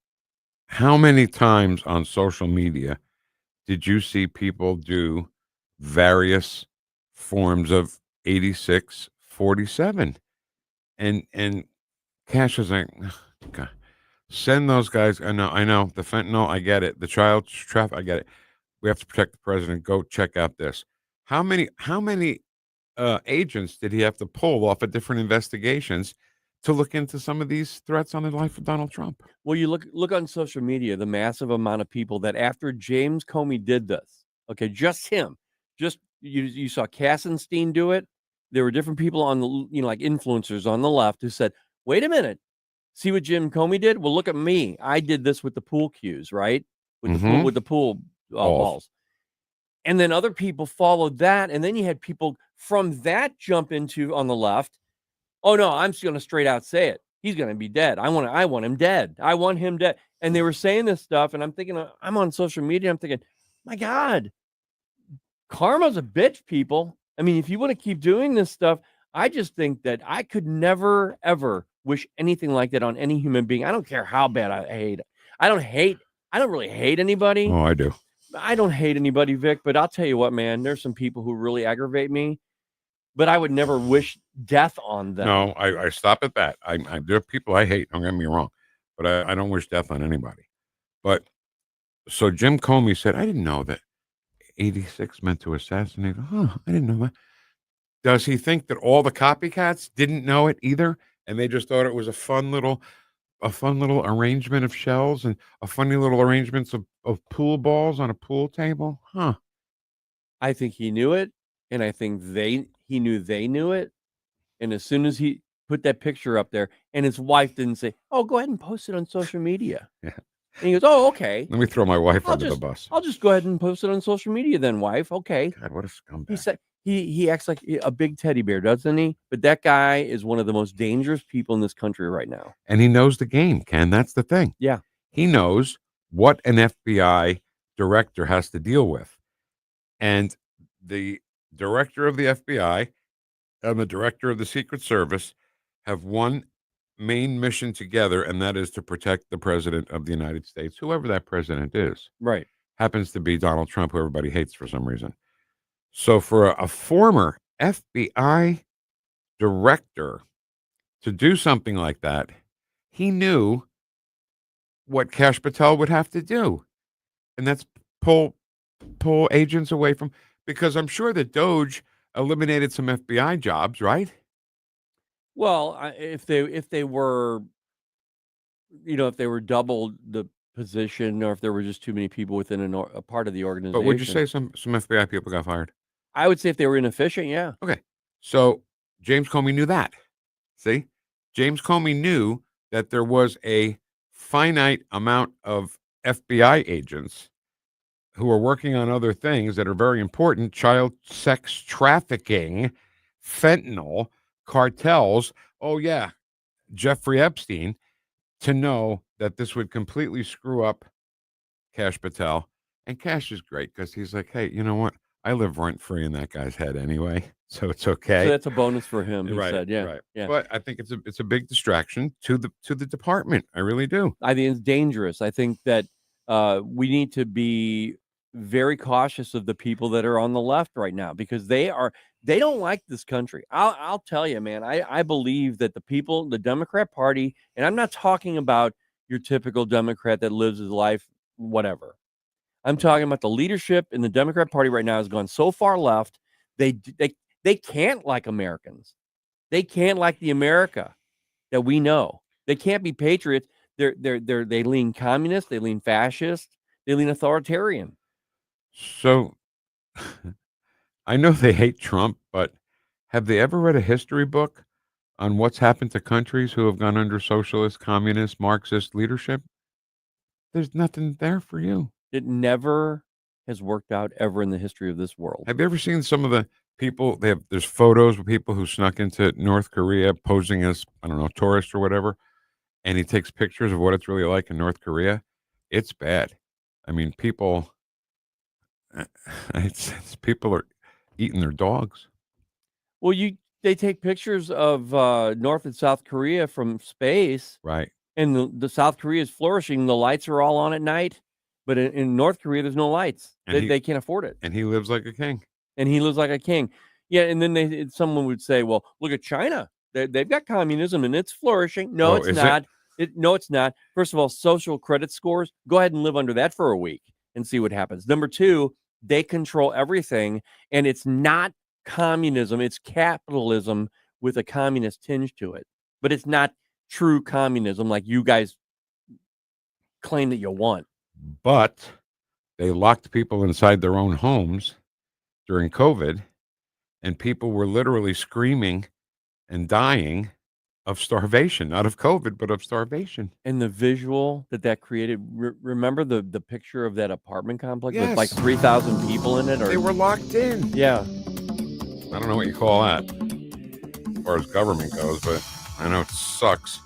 times on social media did you see people do various forms of 8647? And Kash is like, God, send those guys. I know the fentanyl, I get it. The child traffic, I get it. We have to protect the president. Go check out this. How many agents did he have to pull off of different investigations to look into some of these threats on the life of Donald Trump? Well, you look on social media, the massive amount of people that after James Comey did this, okay, just him, you saw Kassenstein do it. There were different people on the, like influencers on the left who said, wait a minute, see what Jim Comey did? Well, look at me. I did this with the pool cues, right? With the pool balls. And then other people followed that. And then you had people from that jump into on the left. Oh no, I'm just going to straight out say it. He's going to be dead. I want him dead. I want him dead. And they were saying this stuff. And I'm thinking, I'm on social media. I'm thinking, my God, karma's a bitch, people. I mean, if you want to keep doing this stuff, I just think that I could never, ever wish anything like that on any human being. I don't care how bad I hate. I don't really hate anybody. Oh, I do. I don't hate anybody, Vic, but I'll tell you what, man, there's some people who really aggravate me, but I would never wish death on them. No, I stop at that. There are people I hate, don't get me wrong, but I don't wish death on anybody. But so Jim Comey said, I didn't know that 86 meant to assassinate. Oh, I didn't know that. Does he think that all the copycats didn't know it either? And they just thought it was a fun little arrangement of shells and a funny little arrangements of pool balls on a pool table? Huh. I think he knew it, and I think he knew they knew it. And as soon as he put that picture up there, and his wife didn't say, oh, go ahead and post it on social media. Yeah. And he goes, oh, okay. Let me throw my wife under the bus. I'll just go ahead and post it on social media then, wife. Okay. God, what a scumbag. He said he acts like a big teddy bear, doesn't he? But that guy is one of the most dangerous people in this country right now. And he knows the game, Ken. That's the thing. Yeah. He knows what an FBI director has to deal with. And the director of the FBI and the director of the Secret Service have one main mission together, and that is to protect the president of the United States, whoever that president is. Right. Happens to be Donald Trump, who everybody hates for some reason. So for a former FBI director to do something like that, he knew what Kash Patel would have to do. And that's pull agents away from, because I'm sure that Doge eliminated some FBI jobs, right? Well, if they were, if they were double the position, or if there were just too many people within a part of the organization. But would you say some FBI people got fired? I would say if they were inefficient, yeah. Okay. So James Comey knew that. See? James Comey knew that there was a finite amount of FBI agents who are working on other things that are very important: child sex trafficking, fentanyl, cartels. Oh, yeah, Jeffrey Epstein, to know that this would completely screw up Kash Patel. And Kash is great because he's like, hey, you know what? I live rent free in that guy's head anyway, so it's okay. So that's a bonus for him. He Right, said, yeah, right. yeah. But I think it's a big distraction to the department. I really do. I think it's dangerous. I think that we need to be very cautious of the people that are on the left right now, because they don't like this country. I'll tell you, man, I believe that the Democrat Party, and I'm not talking about your typical Democrat that lives his life, whatever. I'm talking about the leadership in the Democrat Party right now has gone so far left. They can't like Americans. They can't like the America that we know. They can't be patriots. They lean communist. They lean fascist. They lean authoritarian. So I know they hate Trump, but have they ever read a history book on what's happened to countries who have gone under socialist, communist, Marxist leadership? There's nothing there for you. It never has worked out ever in the history of this world. Have you ever seen some of the people? There's photos of people who snuck into North Korea posing as, I don't know, tourists or whatever, and he takes pictures of what it's really like in North Korea. It's bad. I mean, people are eating their dogs. Well, they take pictures of North and South Korea from space, right? And the South Korea is flourishing. The lights are all on at night, but in North Korea, there's no lights. They can't afford it. And he lives like a king. Yeah, and then someone would say, "Well, look at China. They've got communism and it's flourishing." No, it's not. No, it's not. First of all, social credit scores. Go ahead and live under that for a week and see what happens. Number two, they control everything, and it's not communism. It's capitalism with a communist tinge to it, but it's not true communism like you guys claim that you want. But they locked people inside their own homes during COVID, and people were literally screaming and dying of starvation, not of COVID, but of starvation. And the visual that created, remember the picture of that apartment complex Yes. with like 3,000 people in it? They were locked in. Yeah. I don't know what you call that as far as government goes, but I know it sucks.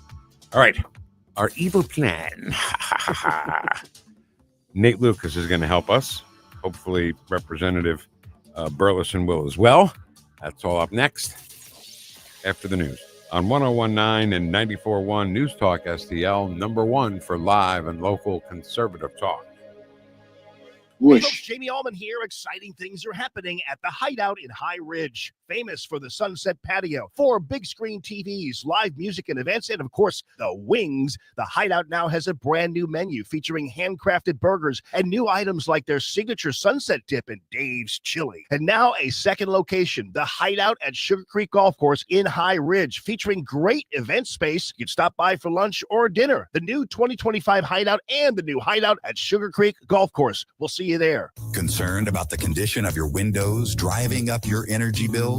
All right. Our evil plan. Nate Lucas is going to help us. Hopefully, Representative Burlison will as well. That's all up next after the news on 101.9 and 94.1 News Talk STL, number one for live and local conservative talk. Hey folks, Jamie Allman here. Exciting things are happening at the Hideout in High Ridge. Famous for the Sunset Patio, 4 big screen TVs, live music and events, and of course, the wings. The Hideout now has a brand new menu featuring handcrafted burgers and new items like their signature sunset dip and Dave's Chili. And now a second location, the Hideout at Sugar Creek Golf Course in High Ridge, featuring great event space. You can stop by for lunch or dinner. The new 2025 Hideout and the new Hideout at Sugar Creek Golf Course. We'll see you there. Concerned about the condition of your windows driving up your energy bills?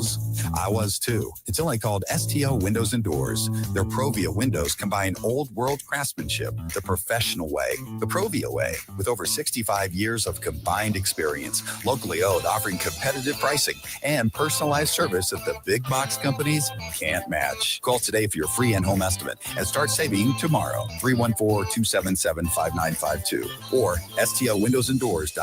I was too. It's only called STL Windows and Doors. Their Provia windows combine old world craftsmanship the professional way, the Provia way, with over 65 years of combined experience, locally owned, offering competitive pricing and personalized service that the big box companies can't match. Call today for your free in-home estimate and start saving tomorrow. 314-277-5952 or stlwindowsanddoors.com.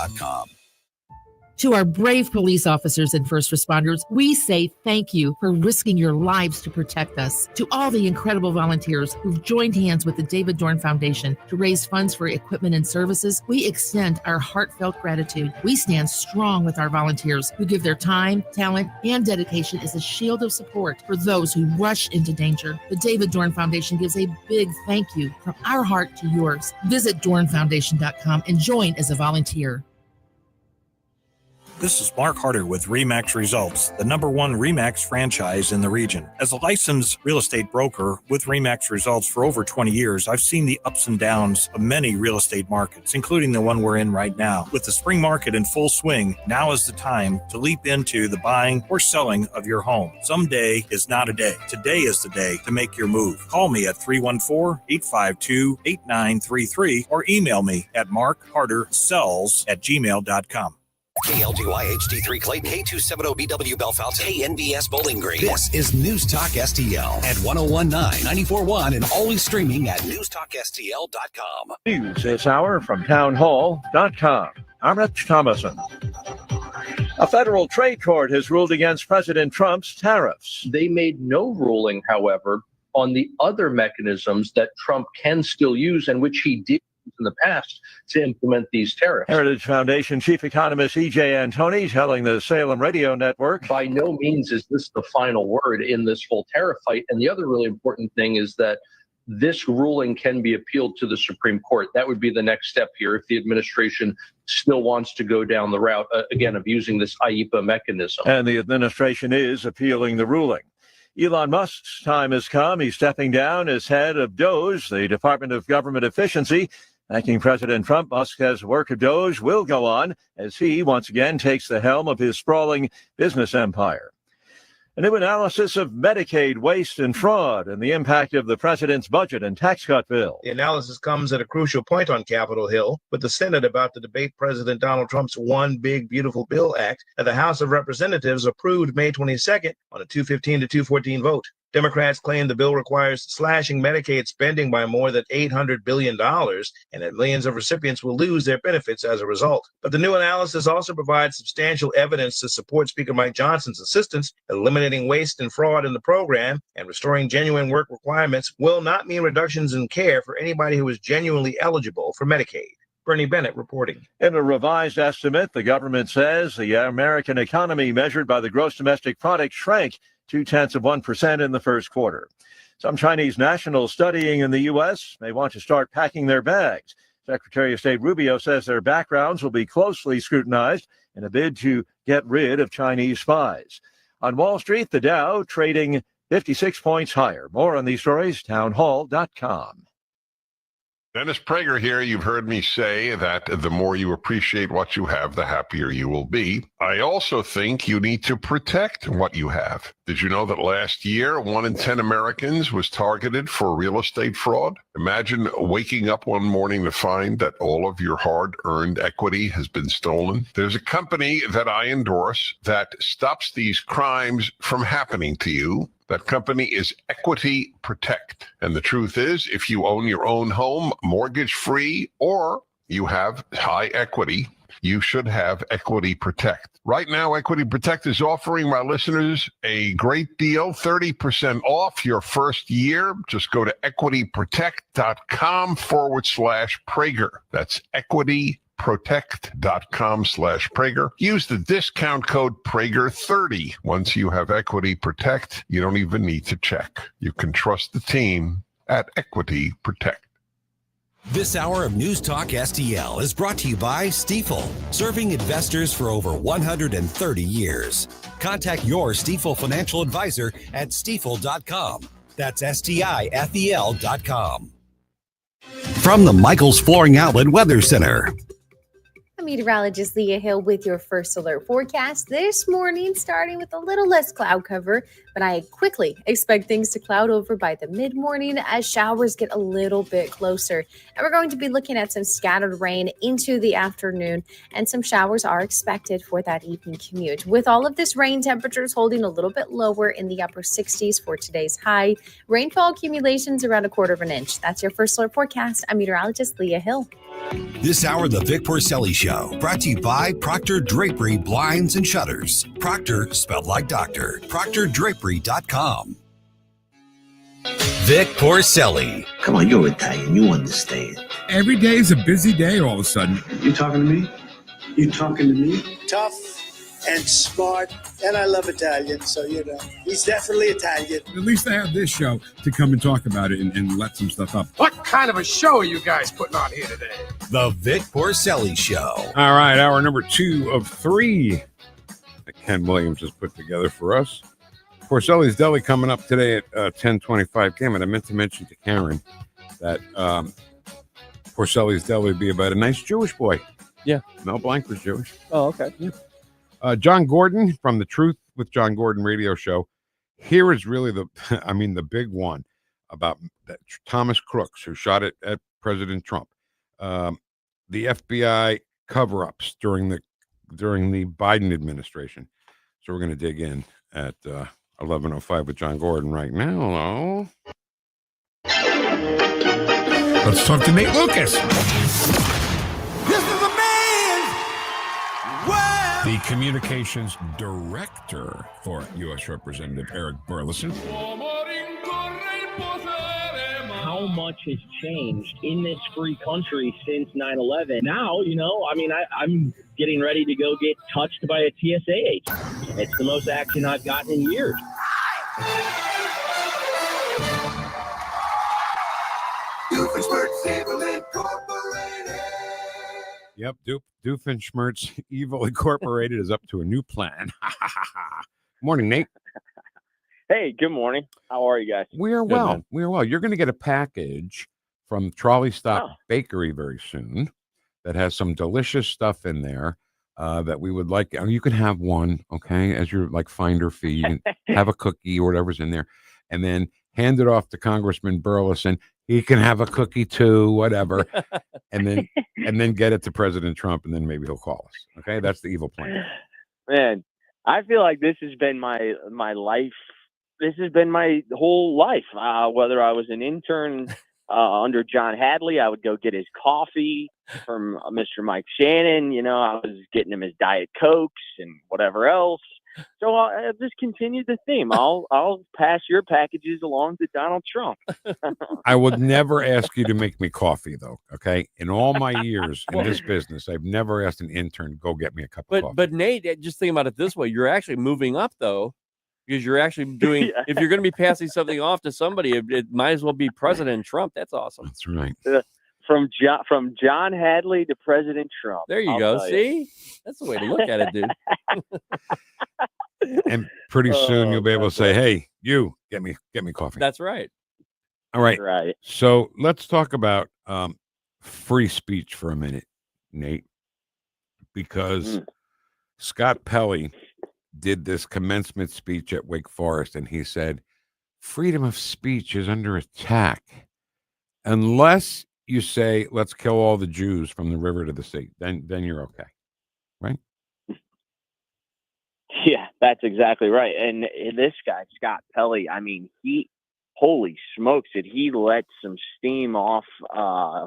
To our brave police officers and first responders, we say thank you for risking your lives to protect us. To all the incredible volunteers who've joined hands with the David Dorn Foundation to raise funds for equipment and services, we extend our heartfelt gratitude. We stand strong with our volunteers who give their time, talent, and dedication as a shield of support for those who rush into danger. The David Dorn Foundation gives a big thank you from our heart to yours. Visit dornfoundation.com and join as a volunteer. This is Mark Harder with RE/MAX Results, the #1 RE/MAX franchise in the region. As a licensed real estate broker with RE/MAX Results for over 20 years, I've seen the ups and downs of many real estate markets, including the one we're in right now. With the spring market in full swing, now is the time to leap into the buying or selling of your home. Someday is not a day. Today is the day to make your move. Call me at 314-852-8933 or email me at markhardersells@gmail.com. KLGY HD3 Clayton, K270BW Bellefonte, KNBS Bowling Green. This is News Talk STL at 101.9, 94.1, and always streaming at NewstalkSTL.com. News this hour from townhall.com. I'm Rich Thomason. A federal trade court has ruled against President Trump's tariffs. They made no ruling, however, on the other mechanisms that Trump can still use and which he did in the past to implement these tariffs. Heritage Foundation chief economist E.J. Antoni telling the Salem Radio Network. By no means is this the final word in this whole tariff fight. And the other really important thing is that this ruling can be appealed to the Supreme Court. That would be the next step here if the administration still wants to go down the route, again, of using this IEEPA mechanism. And the administration is appealing the ruling. Elon Musk's time has come. He's stepping down as head of DOGE, the Department of Government Efficiency. Thanking President Trump, Musk says work of DOGE will go on as he once again takes the helm of his sprawling business empire. A new analysis of Medicaid waste and fraud and the impact of the president's budget and tax cut bill. The analysis comes at a crucial point on Capitol Hill, with the Senate about to debate President Donald Trump's One Big Beautiful Bill Act that the House of Representatives approved May 22nd on a 215 to 214 vote. Democrats claim the bill requires slashing Medicaid spending by more than $800 billion and that millions of recipients will lose their benefits as a result. But the new analysis also provides substantial evidence to support Speaker Mike Johnson's insistence that eliminating waste and fraud in the program and restoring genuine work requirements will not mean reductions in care for anybody who is genuinely eligible for Medicaid. Bernie Bennett reporting. In a revised estimate, the government says the American economy measured by the gross domestic product shrank 0.2% in the first quarter. Some Chinese nationals studying in the U.S. may want to start packing their bags. Secretary of State Rubio says their backgrounds will be closely scrutinized in a bid to get rid of Chinese spies. On Wall Street, the Dow trading 56 points higher. More on these stories, townhall.com. Dennis Prager here. You've heard me say that the more you appreciate what you have, the happier you will be. I also think you need to protect what you have. Did you know that last year, 1 in 10 Americans was targeted for real estate fraud? Imagine waking up one morning to find that all of your hard-earned equity has been stolen. There's a company that I endorse that stops these crimes from happening to you. That company is Equity Protect. And the truth is, if you own your own home, mortgage-free, or you have high equity, you should have Equity Protect. Right now, Equity Protect is offering my listeners a great deal, 30% off your first year. Just go to equityprotect.com/Prager. That's equityprotect.com/Prager. Use the discount code Prager30. Once you have Equity Protect, you don't even need to check. You can trust the team at Equity Protect. This hour of News Talk STL is brought to you by Stifel, serving investors for over 130 years. Contact your Stifel financial advisor at stifel.com. That's STIFEL.com. From the Michaels Flooring Outlet Weather Center. I'm meteorologist Leah Hill with your first alert forecast this morning, starting with a little less cloud cover, but I quickly expect things to cloud over by the mid-morning as showers get a little bit closer. And we're going to be looking at some scattered rain into the afternoon, and some showers are expected for that evening commute. With all of this rain, temperatures holding a little bit lower in the upper 60s for today's high. Rainfall accumulations around 1/4 inch. That's your first alert forecast. I'm meteorologist Leah Hill. This hour, the Vic Porcelli Show, brought to you by Proctor Drapery Blinds and Shutters. Proctor, spelled like doctor. ProctorDrapery.com. Vic Porcelli. Come on, you're Italian. You understand. Every day is a busy day all of a sudden. You talking to me? You talking to me? Tough and smart, and I love Italian, so he's definitely Italian. At least I have this show to come and talk about it and let some stuff up. What kind of a show are you guys putting on here today? The Vic Porcelli Show. All right, hour number 2 of 3 that Ken Williams has put together for us. Porcelli's Deli coming up today at 10:25 p.m. And I meant to mention to Karen that Porcelli's Deli would be about a nice Jewish boy. Yeah. Mel Blanc was Jewish. Oh, okay. Yeah. John Gordon from the Truth with John Gordon radio show. Here is really the big one about that Thomas Crooks, who shot at President Trump. The FBI cover-ups during the Biden administration. So we're going to dig in at 11:05 with John Gordon right now. Hello. Let's talk to Nate Lucas. This is a man's world. The communications director for U.S. Representative Eric Burlison. How much has changed in this free country since 9/11? Now, I'm getting ready to go get touched by a TSA agent. It's the most action I've gotten in years. Yep, Doofenshmirtz Evil Incorporated is up to a new plan. Morning, Nate. Hey, good morning. How are you guys? We are well. We are well. You're going to get a package from Trolley Stop Bakery very soon that has some delicious stuff in there that we would like. You can have one, okay, as your finder fee. You can have a cookie or whatever's in there, and then hand it off to Congressman Burlison. He can have a cookie too, whatever, and then get it to President Trump, and then maybe he'll call us. Okay, that's the evil plan. Man, I feel like this has been my life. This has been my whole life. Whether I was an intern under John Hadley, I would go get his coffee from Mr. Mike Shannon. I was getting him his Diet Cokes and whatever else. So I'll just continue the theme. I'll pass your packages along to Donald Trump. I would never ask you to make me coffee, though. Okay, in all my years in this business, I've never asked an intern to go get me a cup of coffee. But Nate, just think about it this way: you're actually moving up, though. Because you're actually doing, if you're going to be passing something off to somebody, it might as well be President Trump. That's awesome. That's right. From John Hadley to President Trump. There you go. See, that's the way to look at it, dude. And pretty soon you'll be able to say, "Hey, you get me coffee." That's right. All right. That's right. So let's talk about free speech for a minute, Nate, because Scott Pelley did this commencement speech at Wake Forest, and he said, freedom of speech is under attack. Unless you say, let's kill all the Jews from the river to the sea, then you're okay, right? Yeah, that's exactly right. And this guy, Scott Pelley, holy smokes, did he let some steam off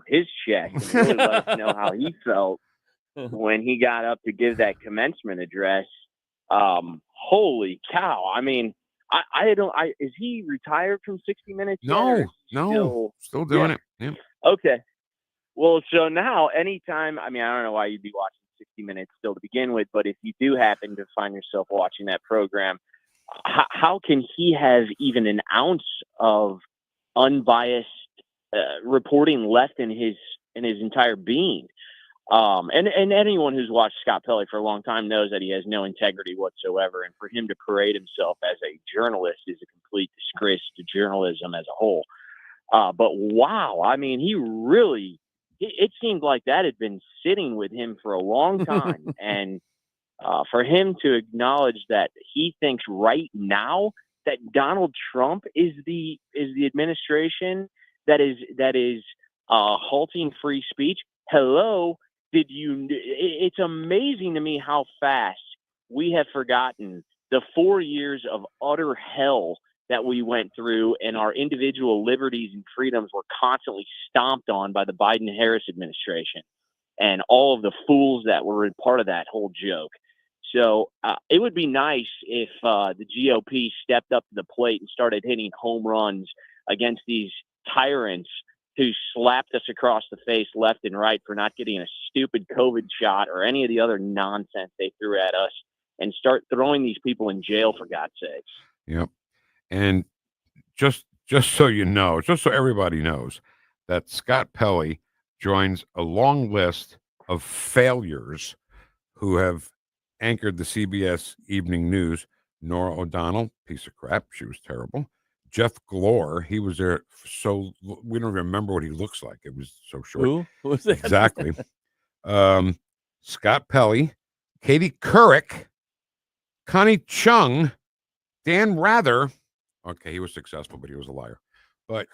his chest and really let us know how he felt when he got up to give that commencement address. Holy cow. Is he retired from 60 Minutes? No, still doing it. Yeah. Okay. Well, so now anytime, I don't know why you'd be watching 60 Minutes still to begin with, but if you do happen to find yourself watching that program, how can he have even an ounce of unbiased reporting left in his entire being? And anyone who's watched Scott Pelley for a long time knows that he has no integrity whatsoever. And for him to parade himself as a journalist is a complete disgrace to journalism as a whole. But wow, it seemed like that had been sitting with him for a long time. And for him to acknowledge that he thinks right now that Donald Trump is the administration that is halting free speech. Hello. It's amazing to me how fast we have forgotten the 4 years of utter hell that we went through, and our individual liberties and freedoms were constantly stomped on by the Biden-Harris administration and all of the fools that were part of that whole joke. So it would be nice if the GOP stepped up to the plate and started hitting home runs against these tyrants who slapped us across the face left and right for not getting a stupid COVID shot or any of the other nonsense they threw at us, and start throwing these people in jail, for God's sakes. Yep. And just so you know, just so everybody knows, that Scott Pelley joins a long list of failures who have anchored the CBS Evening News. Nora O'Donnell, piece of crap. She was terrible. Jeff Glor, he was there, so we don't remember what he looks like. It was so short. Who was that? Exactly. Scott Pelley, Katie Couric, Connie Chung, Dan Rather. Okay, he was successful, but he was a liar. But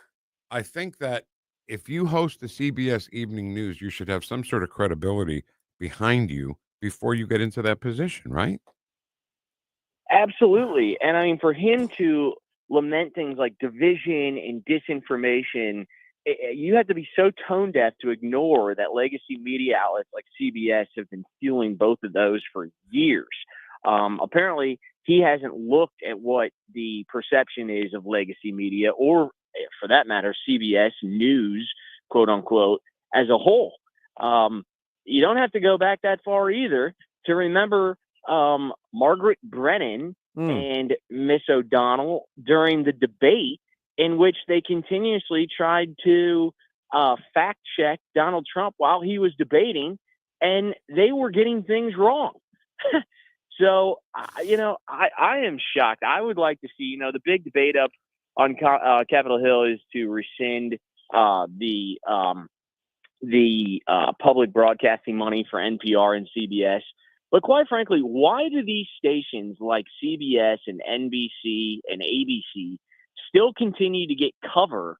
I think that if you host the CBS Evening News, you should have some sort of credibility behind you before you get into that position, right? Absolutely. And for him to lament things like division and disinformation you have to be so tone deaf to ignore that legacy media outlets like CBS have been fueling both of those for years. Apparently, he hasn't looked at what the perception is of legacy media, or for that matter, CBS News, quote unquote, as a whole. You don't have to go back that far either to remember Margaret Brennan and Miss O'Donnell during the debate in which they continuously tried to fact check Donald Trump while he was debating, and they were getting things wrong. So, I am shocked. I would like to see, the big debate up on Capitol Hill is to rescind the public broadcasting money for NPR and CBS. But quite frankly, why do these stations like CBS and NBC and ABC still continue to get cover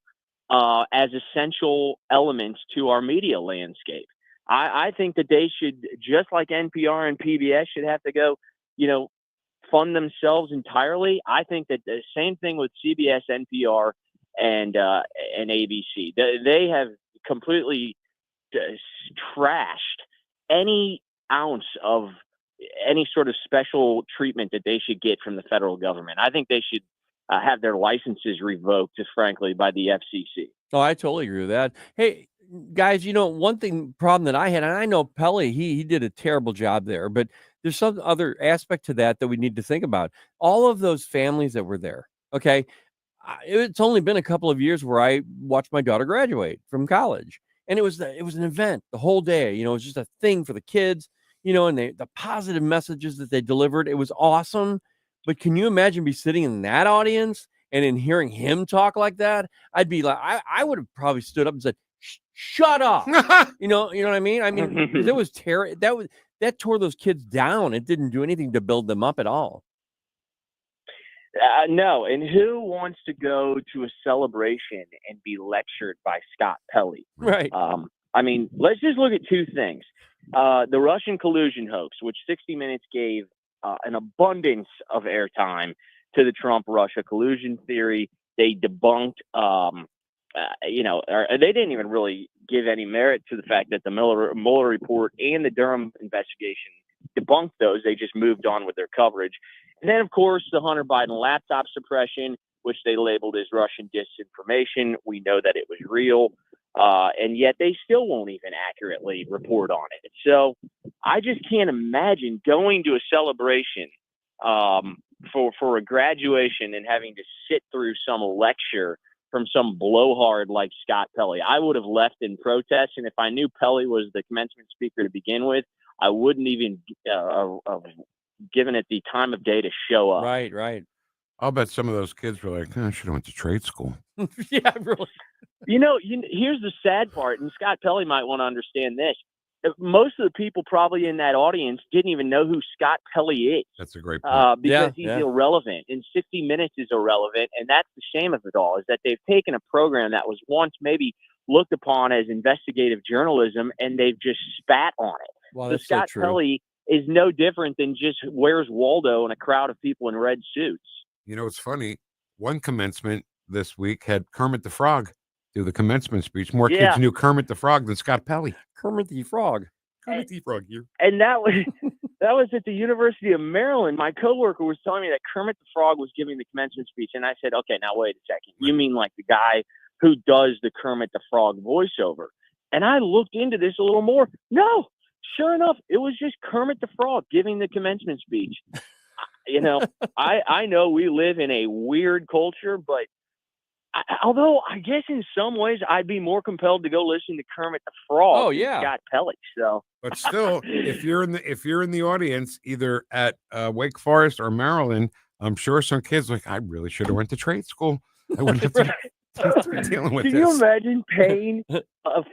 as essential elements to our media landscape? I think that they should, just like NPR and PBS, should have to go, fund themselves entirely. I think that the same thing with CBS, NPR, and ABC. They have completely trashed any ounce of any sort of special treatment that they should get from the federal government. I think they should have their licenses revoked, just frankly, by the FCC. Oh, I totally agree with that. Hey, guys, one problem that I had, and I know Pelly, he did a terrible job there, but there's some other aspect to that we need to think about. All of those families that were there, okay, it's only been a couple of years where I watched my daughter graduate from college, and it was an event the whole day. It was just a thing for the kids, and the positive messages that they delivered. It was awesome. But can you imagine be sitting in that audience and in hearing him talk like that? I'd be like, I would have probably stood up and said, "Shut up!" You know what I mean? It was terrible. That tore those kids down. It didn't do anything to build them up at all. No, and who wants to go to a celebration and be lectured by Scott Pelley? Right. Let's just look at two things. The Russian collusion hoax, which 60 Minutes gave an abundance of airtime to the Trump-Russia collusion theory. They debunked, they didn't even really give any merit to the fact that the Mueller report and the Durham investigation debunked those. They just moved on with their coverage. And then, of course, the Hunter Biden laptop suppression, which they labeled as Russian disinformation. We know that it was real, and yet they still won't even accurately report on it. So I just can't imagine going to a celebration for a graduation and having to sit through some lecture from some blowhard like Scott Pelley. I would have left in protest, and if I knew Pelley was the commencement speaker to begin with, I wouldn't even given it the time of day to show up. Right. I'll bet some of those kids were like, I should have went to trade school. Yeah, really. Here's the sad part, and Scott Pelley might want to understand this. Most of the people probably in that audience didn't even know who Scott Pelley is. That's a great point. Because he's irrelevant, and 60 Minutes is irrelevant, and that's the shame of it all, is that they've taken a program that was once maybe looked upon as investigative journalism, and they've just spat on it. Well, so Scott Pelley is no different than just Where's Waldo and a crowd of people in red suits. It's funny. One commencement this week had Kermit the Frog do the commencement speech. More kids knew Kermit the Frog than Scott Pelley. Kermit the Frog. Kermit the Frog here. And that was at the University of Maryland. My coworker was telling me that Kermit the Frog was giving the commencement speech, and I said, "Okay, now wait a second. You mean like the guy who does the Kermit the Frog voiceover?" And I looked into this a little more. No, sure enough, it was just Kermit the Frog giving the commencement speech. I know we live in a weird culture, but although I guess in some ways I'd be more compelled to go listen to Kermit the Frog than Scott Pelley. So, but still, if you're in the audience, either at Wake Forest or Maryland, I'm sure some kids like, I really should have went to trade school. I wouldn't have to dealing with Can this. you imagine paying,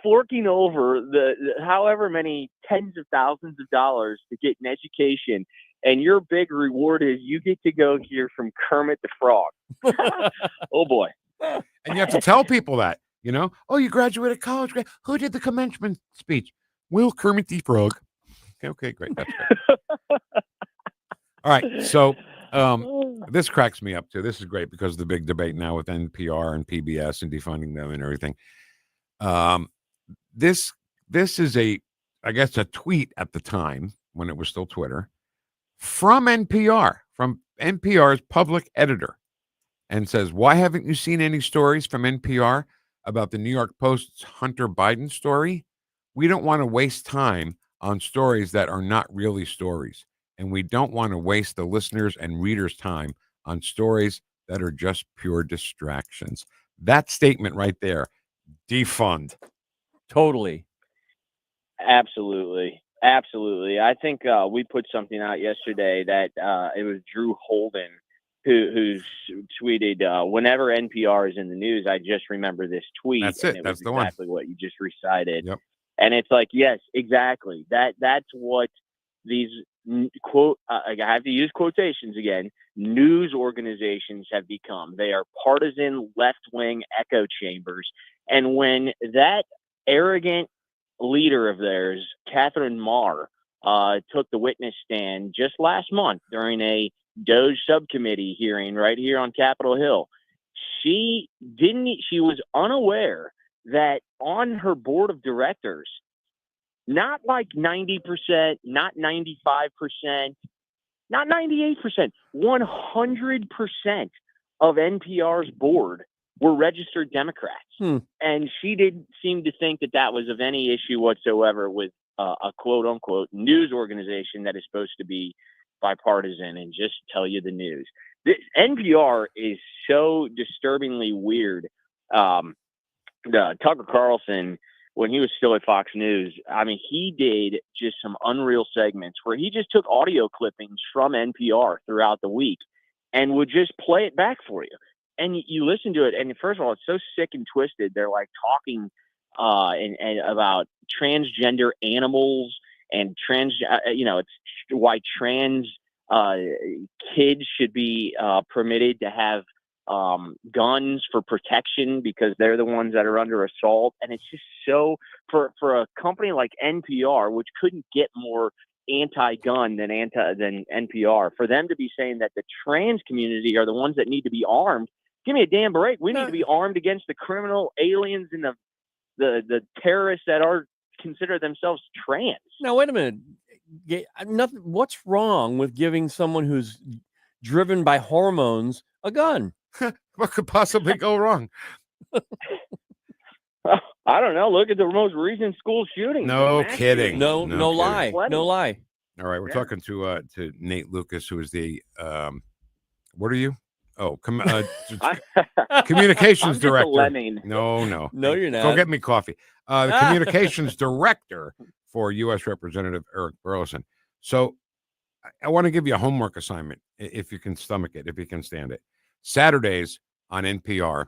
forking over the however many tens of thousands of dollars to get an education, and your big reward is you get to go hear from Kermit the Frog? Oh boy. And you have to tell people that, oh, you graduated college. Who did the commencement speech? Will Kermit the Frog. Okay, great. That's great. All right. So this cracks me up too. This is great because of the big debate now with NPR and PBS and defunding them and everything. This is I guess a tweet at the time when it was still Twitter from NPR's public editor, and says, "Why haven't you seen any stories from NPR about the New York Post's Hunter Biden story? We don't want to waste time on stories that are not really stories, and we don't want to waste the listeners' and readers' time on stories that are just pure distractions." That statement right there, defund. Totally. Absolutely. I think we put something out yesterday that it was Drew Holden who tweeted, "Whenever NPR is in the news, I just remember this tweet." That's and it. it That's was the one. exactly what you just recited. Yep. And it's like, yes, exactly. That's what these quote, I have to use quotations again, news organizations have become. They are partisan left-wing echo chambers. And when that arrogant leader of theirs, Catherine Marr, took the witness stand just last month during a DOJ subcommittee hearing right here on Capitol Hill, she was unaware that on her board of directors, not like 90%, not 95%, not 98%, 100% of NPR's board were registered Democrats. And she didn't seem to think that was of any issue whatsoever with a quote unquote news organization that is supposed to be bipartisan and just tell you the news. NPR is so disturbingly weird. Tucker Carlson, when he was still at Fox News, I mean, he did just some unreal segments where he just took audio clippings from NPR throughout the week and would just play it back for you. And you listen to it, and first of all, it's so sick and twisted. They're like talking and about transgender animals and it's why trans kids should be permitted to have guns for protection because they're the ones that are under assault. And it's just so for a company like NPR, which couldn't get more anti-gun than NPR, for them to be saying that the trans community are the ones that need to be armed. Give me a damn break. We need to be armed against the criminal aliens and the terrorists that are consider themselves trans. Now, wait a minute. What's wrong with giving someone who's driven by hormones a gun? What could possibly go wrong? I don't know. Look at the most recent school shooting. No kidding. No lie. No lie. All right, we're talking to Nate Lucas, who is the what are you? Oh, communications director. No, you're not. Go get me coffee. The communications director for U.S. Representative Eric Burlison. So I want to give you a homework assignment, if you can stomach it, if you can stand it. Saturdays on NPR,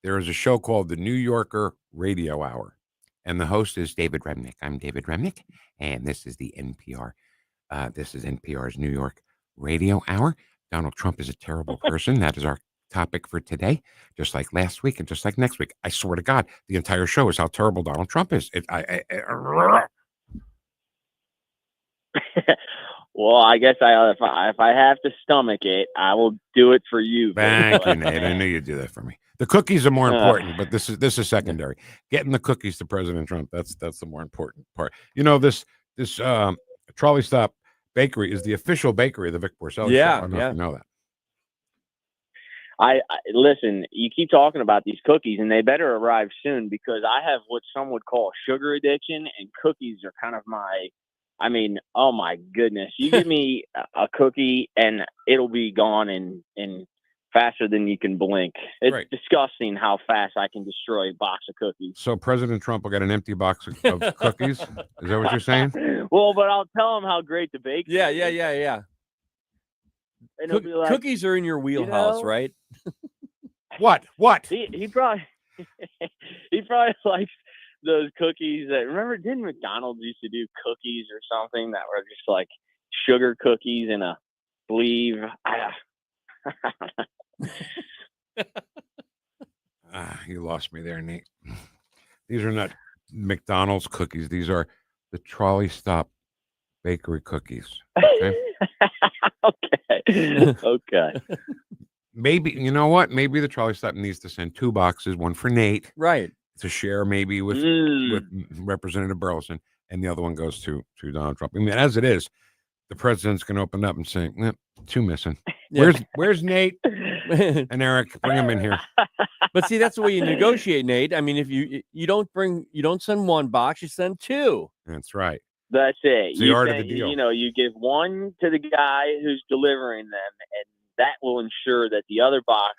there is a show called The New Yorker Radio Hour, and the host is David Remnick. I'm David Remnick, and this is the NPR. This is NPR's New York Radio Hour. Donald Trump is a terrible person. That is our topic for today, just like last week and just like next week. I swear to God, the entire show is how terrible Donald Trump is. Well, I guess if I have to stomach it, I will do it for you. Thank you, Nate. I knew you'd do that for me. The cookies are more important, but this is secondary. Getting the cookies to President Trump, that's the more important part. You know, this Trolley Stop Bakery is the official bakery of the Vic Porcelli Show. I don't know if you know that. I listen, you keep talking about these cookies, and they better arrive soon because I have what some would call sugar addiction, and cookies are kind of oh my goodness. You give me a cookie and it'll be gone in faster than you can blink. It's disgusting how fast I can destroy a box of cookies. So President Trump will get an empty box of cookies? Is that what you're saying? Well, but I'll tell him how great the bakery is. Yeah. And he'll be like, cookies are in your wheelhouse, right? What? He probably likes those cookies that, remember, didn't McDonald's used to do cookies or something that were just like sugar cookies in a sleeve? You lost me there, Nate. These are not McDonald's cookies. These are the Trolley Stop Bakery cookies. Okay. Okay. Maybe, you know what? Maybe the Trolley Stop needs to send 2 boxes, one for Nate. Right. to share maybe with Representative Burlison, and the other one goes to Donald Trump. I mean, as it is, the president's going to open up and say, 2 missing. Yeah. Where's Nate and Eric? Bring them in here. But see, that's the way you negotiate, Nate. I mean, if you don't send 1 box, you send 2. That's right. That's it. It's the art of the deal. You know, you give 1 to the guy who's delivering them, and that will ensure that the other box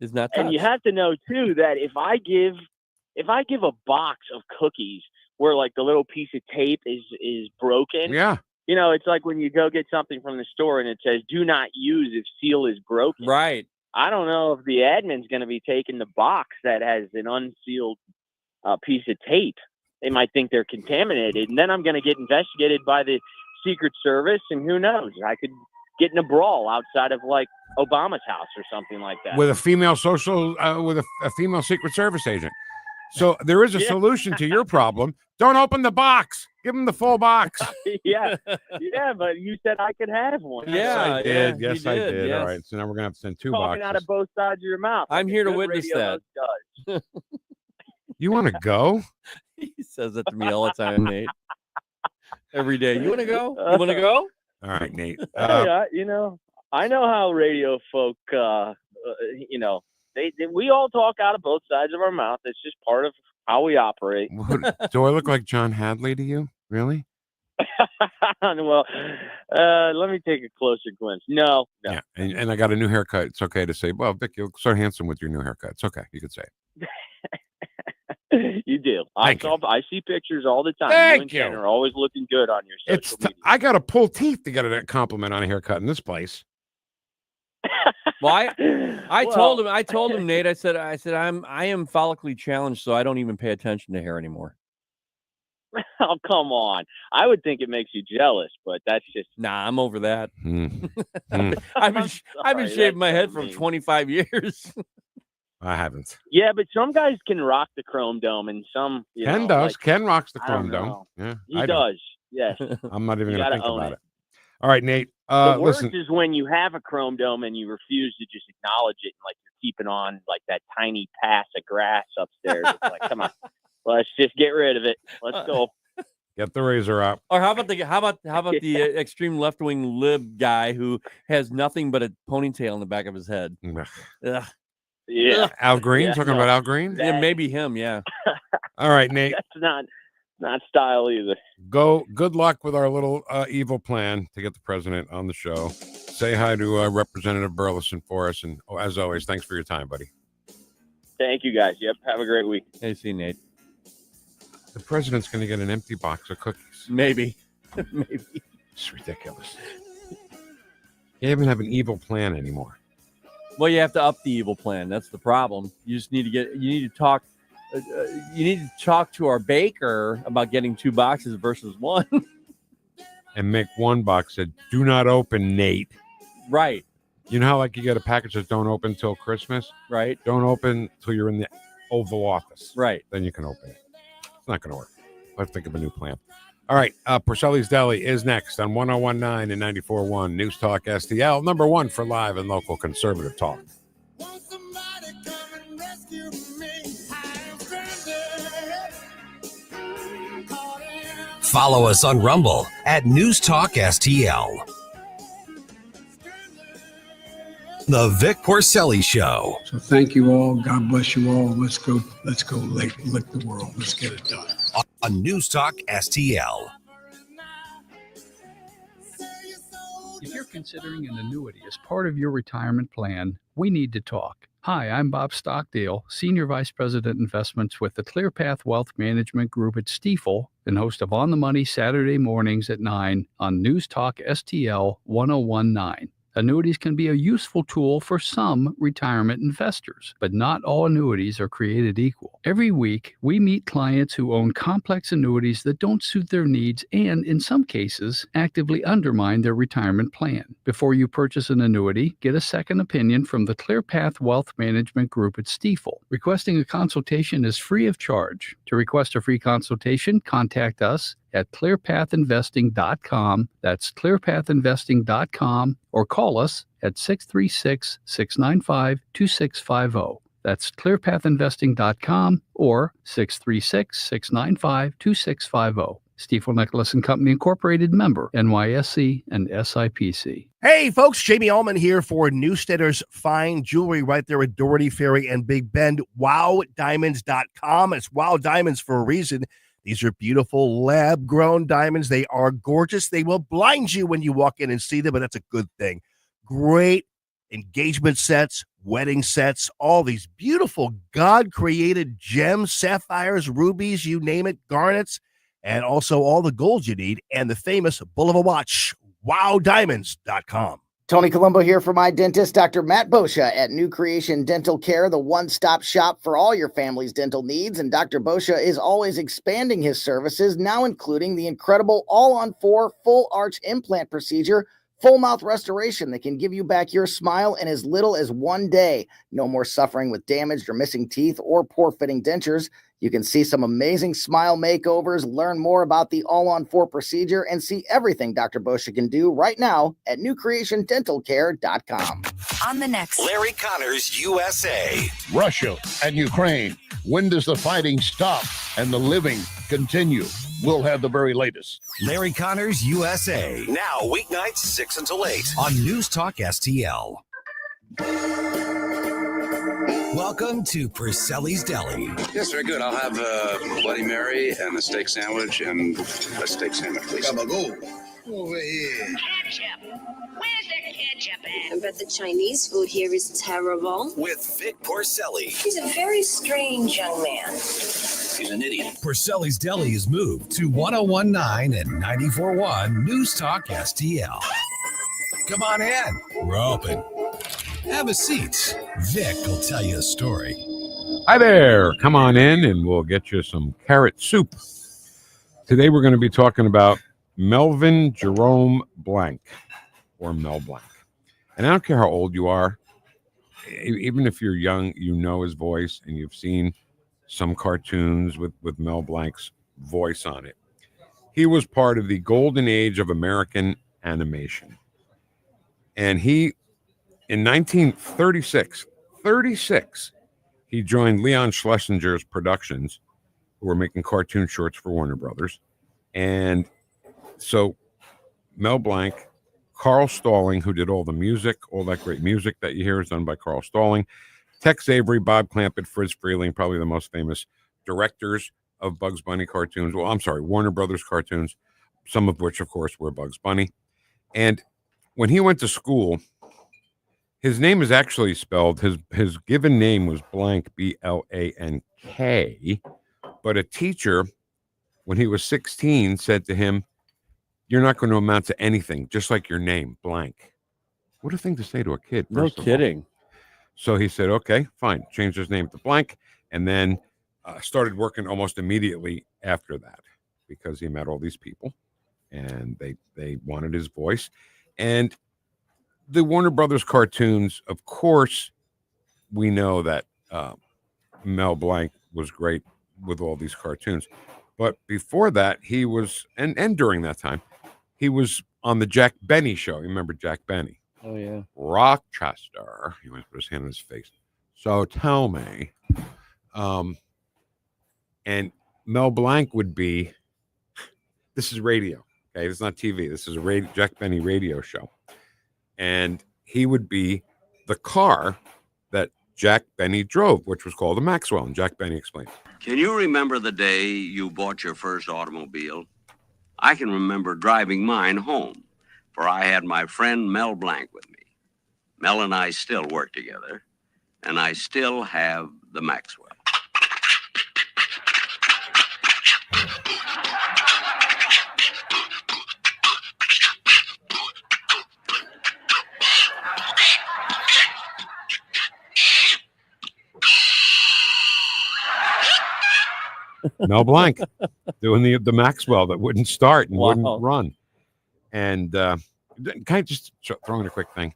is not touched. And you have to know too that if I give a box of cookies where like the little piece of tape is broken, yeah. You know, it's like when you go get something from the store and it says "Do not use if seal is broken." Right. I don't know if the admin's going to be taking the box that has an unsealed piece of tape. They might think they're contaminated, and then I'm going to get investigated by the Secret Service, and who knows? I could get in a brawl outside of like Obama's house or something like that with a female with a female Secret Service agent. So there is a solution to your problem. Don't open the box. Give them the full box. yeah, but you said I could have one. Yes, I did. Yes, I did. yes. All right, so now we're gonna have to send 2 Talking boxes. out of both sides of your mouth. I'm here to witness that. You want to go? He says that to me all the time, Nate. Every day. You want to go? You want to go? All right, Nate. Yeah, you know, I know how radio folk, you know, we all talk out of both sides of our mouth. It's just part of how we operate. Do I look like John Hadley to you? Really? Well, let me take a closer glimpse. No. Yeah, and I got a new haircut. It's okay to say, well, Vic, you look so handsome with your new haircut. It's okay. You could say it. You do. I see pictures all the time. Thank you. And Ken are always looking good on your social media. I got to pull teeth to get a compliment on a haircut in this place. Well, I told him, Nate. I said, I am follically challenged, so I don't even pay attention to hair anymore. Oh, come on! I would think it makes you jealous, but that's just I'm over that. I've been shaving my head for 25 years. I haven't. Yeah, but some guys can rock the chrome dome, and some Ken does. Like, Ken rocks the chrome dome. Yeah, he does. Yes. I'm not even going to think about it. All right, Nate. The worst listen. is when you have a chrome dome and you refuse to just acknowledge it, and like you're keeping on like that tiny pass of grass upstairs. It's like, come on, let's just get rid of it. Let's go. Get the razor up. Or how about the extreme left wing lib guy who has nothing but a ponytail in the back of his head? Ugh. Yeah. Al Green? Talking about Al Green? Yeah, maybe him, yeah. All right, Nate. That's not style either. Good luck with our little evil plan to get the president on the show. Say hi to Representative Burlison for us. And as always, thanks for your time, buddy. Thank you, guys. Yep. Have a great week. Hey, see you, Nate. The president's going to get an empty box of cookies. Maybe. Maybe. It's ridiculous. You even have an evil plan anymore. Well, you have to up the evil plan. That's the problem. You just need to talk to our baker about getting 2 boxes versus 1. And make 1 box that do not open, Nate. Right. You know how like you get a package that don't open until Christmas? Right. Don't open until you're in the Oval Office. Right. Then you can open it. It's not going to work. Let's think of a new plan. All right. Porcelli's Deli is next on 101.9 and 94.1 News Talk STL. Number 1 for live and local conservative talk. Follow us on Rumble at NewstalkSTL. The Vic Porcelli Show. So thank you all. God bless you all. Let's go lick the world. Let's get it done. On NewstalkSTL. If you're considering an annuity as part of your retirement plan, we need to talk. Hi, I'm Bob Stockdale, Senior Vice President Investments with the ClearPath Wealth Management Group at Stifel and host of On the Money Saturday mornings at 9 on News Talk STL 101.9. Annuities can be a useful tool for some retirement investors, but not all annuities are created equal. Every week, we meet clients who own complex annuities that don't suit their needs and, in some cases, actively undermine their retirement plan. Before you purchase an annuity, get a second opinion from the ClearPath Wealth Management Group at Stifel. Requesting a consultation is free of charge. To request a free consultation, contact us at clearpathinvesting.com. That's clearpathinvesting.com, or call us at 636-695-2650. That's clearpathinvesting.com or 636-695-2650. Stifel Nicholas and Company Incorporated, member NYSE and SIPC. Hey, folks, Jamie Allman here for Newsteader's Fine Jewelry right there at Doherty Ferry and Big Bend. WowDiamonds.com. It's Wow Diamonds for a reason. These are beautiful lab-grown diamonds. They are gorgeous. They will blind you when you walk in and see them, but that's a good thing. Great engagement sets, wedding sets, all these beautiful God-created gems, sapphires, rubies, you name it, garnets, and also all the gold you need, and the famous bull of a watch, WowDiamonds.com. Tony Colombo here for my dentist, Dr. Matt Boscia at New Creation Dental Care, the one-stop shop for all your family's dental needs. And Dr. Boscia is always expanding his services, now including the incredible all-on-4 full arch implant procedure, full mouth restoration that can give you back your smile in as little as 1 day. No more suffering with damaged or missing teeth or poor fitting dentures. You can see some amazing smile makeovers, learn more about the all-on-4 procedure, and see everything Dr. Boscia can do right now at newcreationdentalcare.com. On the next Larry Connors USA. Russia and Ukraine. When does the fighting stop and the living continue? We'll have the very latest. Larry Connors USA. Now, weeknights 6 until 8 on News Talk STL. Welcome to Porcelli's Deli. Yes, very good. I'll have a Bloody Mary and a steak sandwich and a steak sandwich, please. Over here. Ketchup. Where's the ketchup at? But the Chinese food here is terrible. With Vic Porcelli. He's a very strange young man. He's an idiot. Porcelli's Deli is moved to 1019 and 941 News Talk STL. Come on in. We're open. Have a seat. Vic will tell you a story. Hi there. Come on in and we'll get you some carrot soup. Today we're going to be talking about Melvin Jerome Blanc, or Mel Blanc. And I don't care how old you are, even if you're young, you know his voice and you've seen some cartoons with Mel Blanc's voice on it. He was part of the golden age of American animation. And he, in 1936, he joined Leon Schlesinger's Productions, who were making cartoon shorts for Warner Brothers. And so Mel Blanc, Carl Stalling, who did all the music, all that great music that you hear is done by Carl Stalling, Tex Avery, Bob Clampett, Fritz Freeling, probably the most famous directors of Bugs Bunny cartoons. Well, I'm sorry, Warner Brothers cartoons, some of which, of course, were Bugs Bunny. And when he went to school, his name is actually spelled, his given name was Blank, B-L-A-N-K, but a teacher, when he was 16, said to him, "You're not going to amount to anything, just like your name, Blank." What a thing to say to a kid. No kidding. So he said, okay, fine, changed his name to Blank, and then started working almost immediately after that because he met all these people, and they wanted his voice. And the Warner Brothers cartoons, of course, we know that Mel Blanc was great with all these cartoons. But before that, he was, and during that time, he was on the Jack Benny show. You remember Jack Benny? Oh, yeah. Rochester. He went to put his hand on his face. So tell me. And Mel Blanc would be, this is radio. Okay, it's not TV. This is a Jack Benny radio show. And he would be the car that Jack Benny drove, which was called a Maxwell. And Jack Benny explained. Can you remember the day you bought your first automobile? I can remember driving mine home, for I had my friend Mel Blanc with me. Mel and I still work together, and I still have the Maxwell. Mel Blanc doing the Maxwell that wouldn't start and wouldn't run. And can I just throw in a quick thing?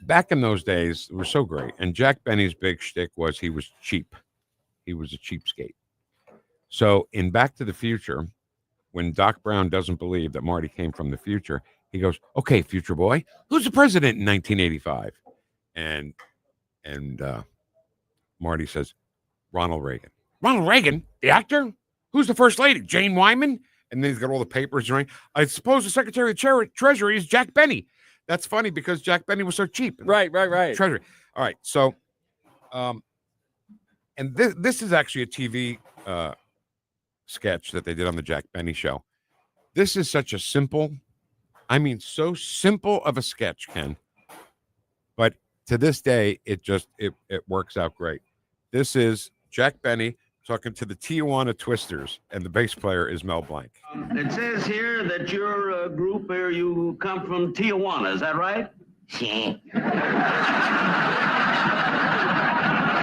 Back in those days, it was so great. And Jack Benny's big shtick was he was cheap. He was a cheapskate. So in Back to the Future, when Doc Brown doesn't believe that Marty came from the future, he goes, "Okay, future boy, who's the president in 1985?" And Marty says, Ronald Reagan. Ronald Reagan, the actor? Who's the first lady? Jane Wyman? And then he's got all the papers right. I suppose the Secretary of Treasury is Jack Benny. That's funny because Jack Benny was so cheap. Right. Treasury. All right. So, and this is actually a TV sketch that they did on the Jack Benny show. This is such a simple, so simple of a sketch, Ken. But to this day, it works out great. This is Jack Benny talking to the Tijuana Twisters, and the bass player is Mel Blanc. It says here that your group here, you come from Tijuana, is that right? Yeah.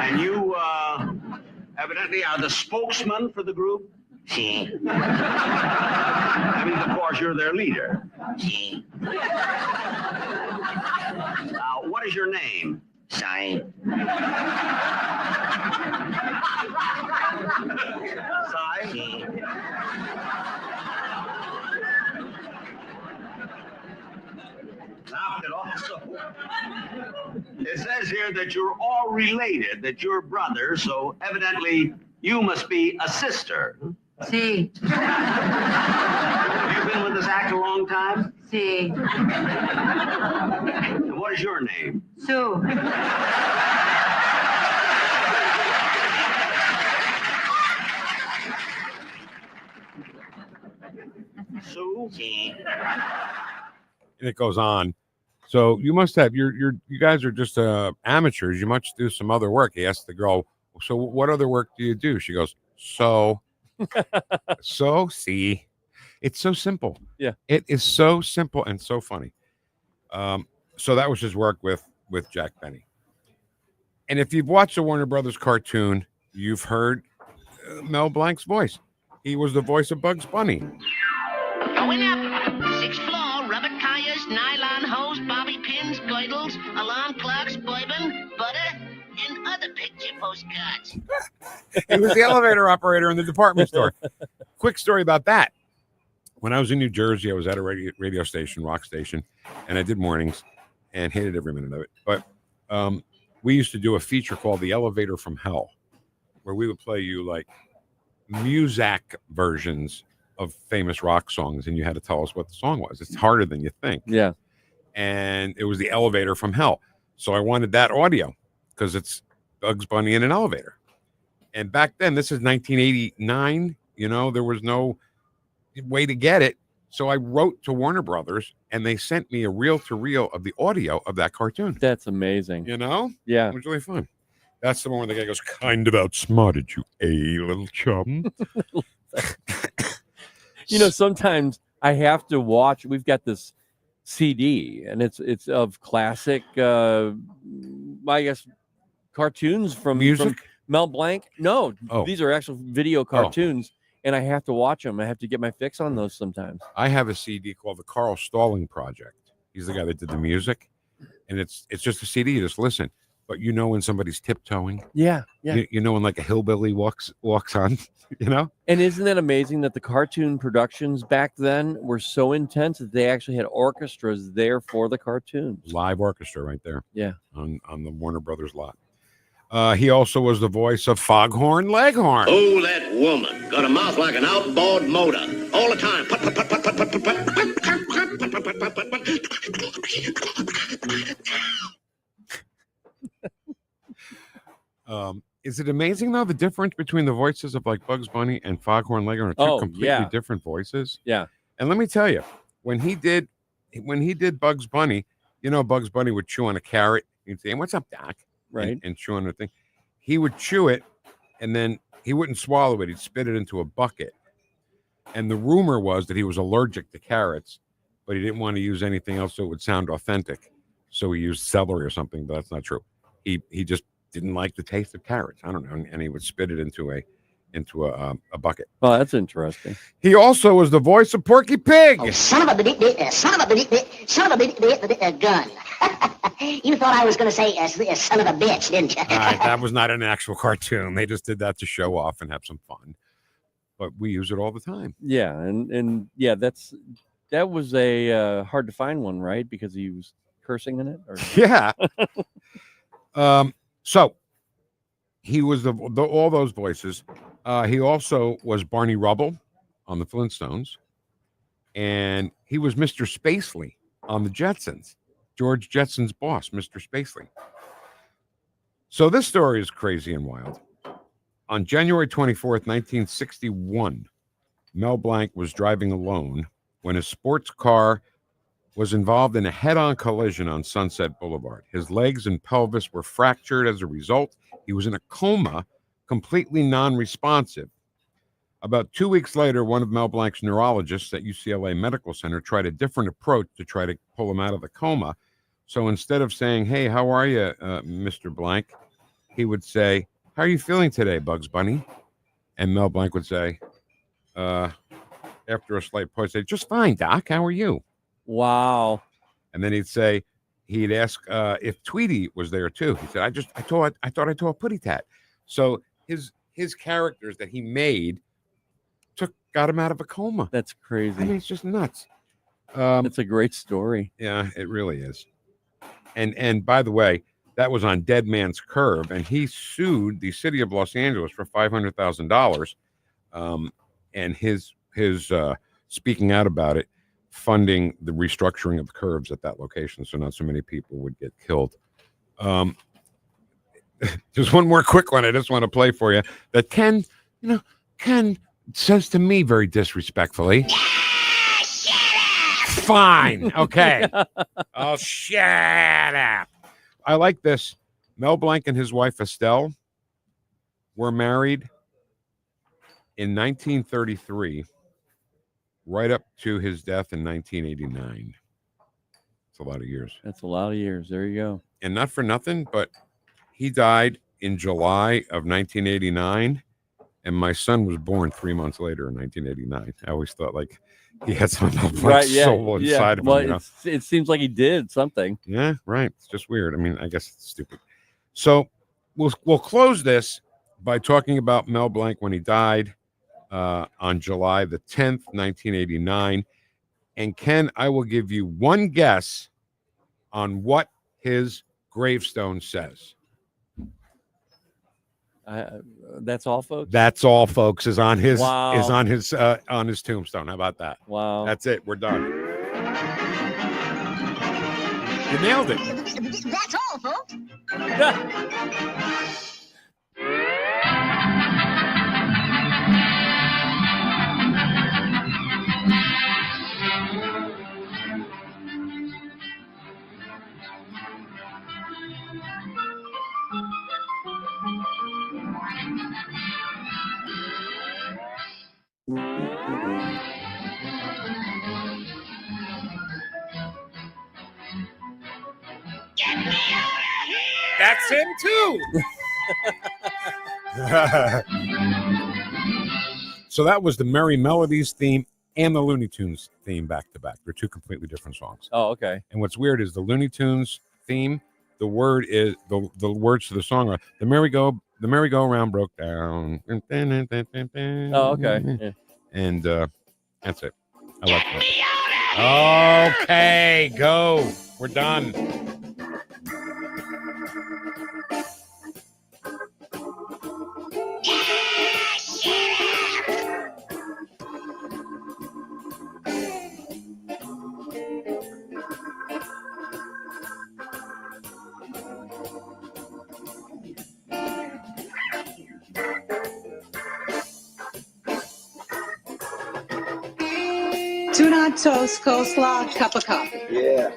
And you evidently are the spokesman for the group? Yeah. That means, of course, you're their leader. Yeah. Now, what is your name? Sai. Sai? Now, it says here that you're all related, that you're brothers, so evidently you must be a sister. Sí. You've been with this act a long time? Sí. And what is your name? Sue. Sue? And it goes on. So you must have you guys are just amateurs. You must do some other work. He asked the girl, so what other work do you do? She goes, so see. It's so simple. Yeah. It is so simple and so funny. So that was his work with Jack Benny. And if you've watched a Warner Brothers cartoon, you've heard Mel Blanc's voice. He was the voice of Bugs Bunny. Going up, 6th floor, rubber tires, nylon hose, bobby pins, girdles, alarm clocks, bourbon, butter, and other picture postcards. He was the elevator operator in the department store. Quick story about that. When I was in New Jersey, I was at a radio station, rock station, and I did mornings and hated every minute of it. But we used to do a feature called The Elevator from Hell, where we would play you like Muzak versions of famous rock songs, and you had to tell us what the song was. It's harder than you think. Yeah. And it was The Elevator from Hell. So I wanted that audio because it's Bugs Bunny in an elevator. And back then, this is 1989, there was no way to get it. So I wrote to Warner Brothers, and they sent me a reel-to-reel of the audio of that cartoon. That's amazing. Yeah. It was really fun. That's the one where the guy goes, kind of outsmarted you, little chum. Sometimes I have to watch. We've got this CD, and it's of classic, I guess, cartoons from Mel Blanc. No, these are actual video cartoons, and I have to watch them. I have to get my fix on those sometimes. I have a CD called the Carl Stalling Project. He's the guy that did the music, and it's just a CD. You just listen. But when somebody's tiptoeing. Yeah. When like a hillbilly walks on, And isn't that amazing that the cartoon productions back then were so intense that they actually had orchestras there for the cartoons? Live orchestra right there. Yeah. On the Warner Brothers lot. He also was the voice of Foghorn Leghorn. Oh, that woman got a mouth like an outboard motor all the time. Is it amazing though the difference between the voices of like Bugs Bunny and Foghorn Leghorn are two completely different voices? Yeah. And let me tell you, when he did Bugs Bunny, Bugs Bunny would chew on a carrot. He'd say, "What's up, Doc?" Right. And chew on the thing. He would chew it, and then he wouldn't swallow it. He'd spit it into a bucket. And the rumor was that he was allergic to carrots, but he didn't want to use anything else so it would sound authentic. So he used celery or something, but that's not true. He just didn't like the taste of carrots. I don't know, and he would spit it into a bucket. Oh, that's interesting. He also was the voice of Porky Pig. Oh, son of a gun. You thought I was going to say son of a bitch, didn't you? All right, that was not an actual cartoon. They just did that to show off and have some fun. But we use it all the time. Yeah, and yeah, that was a hard to find one, right? Because he was cursing in it. Or... Yeah. So he was all those voices. He also was Barney Rubble on the Flintstones, and he was Mr. Spacely on the Jetsons. George Jetson's boss, Mr. Spacely. So this story is crazy and wild. On January 24th, 1961, Mel Blanc was driving alone when his sports car was involved in a head-on collision on Sunset Boulevard. His legs and pelvis were fractured as a result. He was in a coma, completely non-responsive. About 2 weeks later, one of Mel Blanc's neurologists at UCLA Medical Center tried a different approach to try to pull him out of the coma. So instead of saying, "Hey, how are you, Mr. Blanc?" he would say, "How are you feeling today, Bugs Bunny?" And Mel Blanc would say, after a slight pause, say, "Just fine, Doc. How are you?" Wow. And then he'd ask if Tweety was there too. He said, I thought I saw a putty tat. So his characters that he made got him out of a coma. That's crazy. I mean, it's just nuts. It's a great story. Yeah, it really is. And by the way, that was on Dead Man's Curve, and he sued the city of Los Angeles for $500,000. And his speaking out about it, funding the restructuring of the curves at that location, so not so many people would get killed. Just one more quick one I just want to play for you. That Ken says to me very disrespectfully, "Fine, okay, I'll shut up." I like this. Mel Blanc and his wife Estelle were married in 1933, right up to his death in 1989. It's a lot of years. That's a lot of years. There you go. And not for nothing, but he died in July of 1989, and my son was born 3 months later in 1989. I always thought like he had some soul inside of him. You know? It seems like he did something. Yeah, right. It's just weird. I mean, I guess it's stupid. So we'll close this by talking about Mel Blanc when he died on July the 10th, 1989. And Ken, I will give you one guess on what his gravestone says. That's all, folks. That's all, folks. Is on his Wow. on his tombstone. How about that? Wow. That's it. We're done. You nailed it. That's all, folks. That's him too. So that was the Merry Melodies theme and the Looney Tunes theme back to back. They're two completely different songs. Oh, okay. And what's weird is the Looney Tunes theme, the word is the words to the song are the merry-go-round broke down. Oh, okay. Yeah. And that's it. I like that. Okay, go. We're done. Tuna on toast, coleslaw, cup of coffee. Yeah.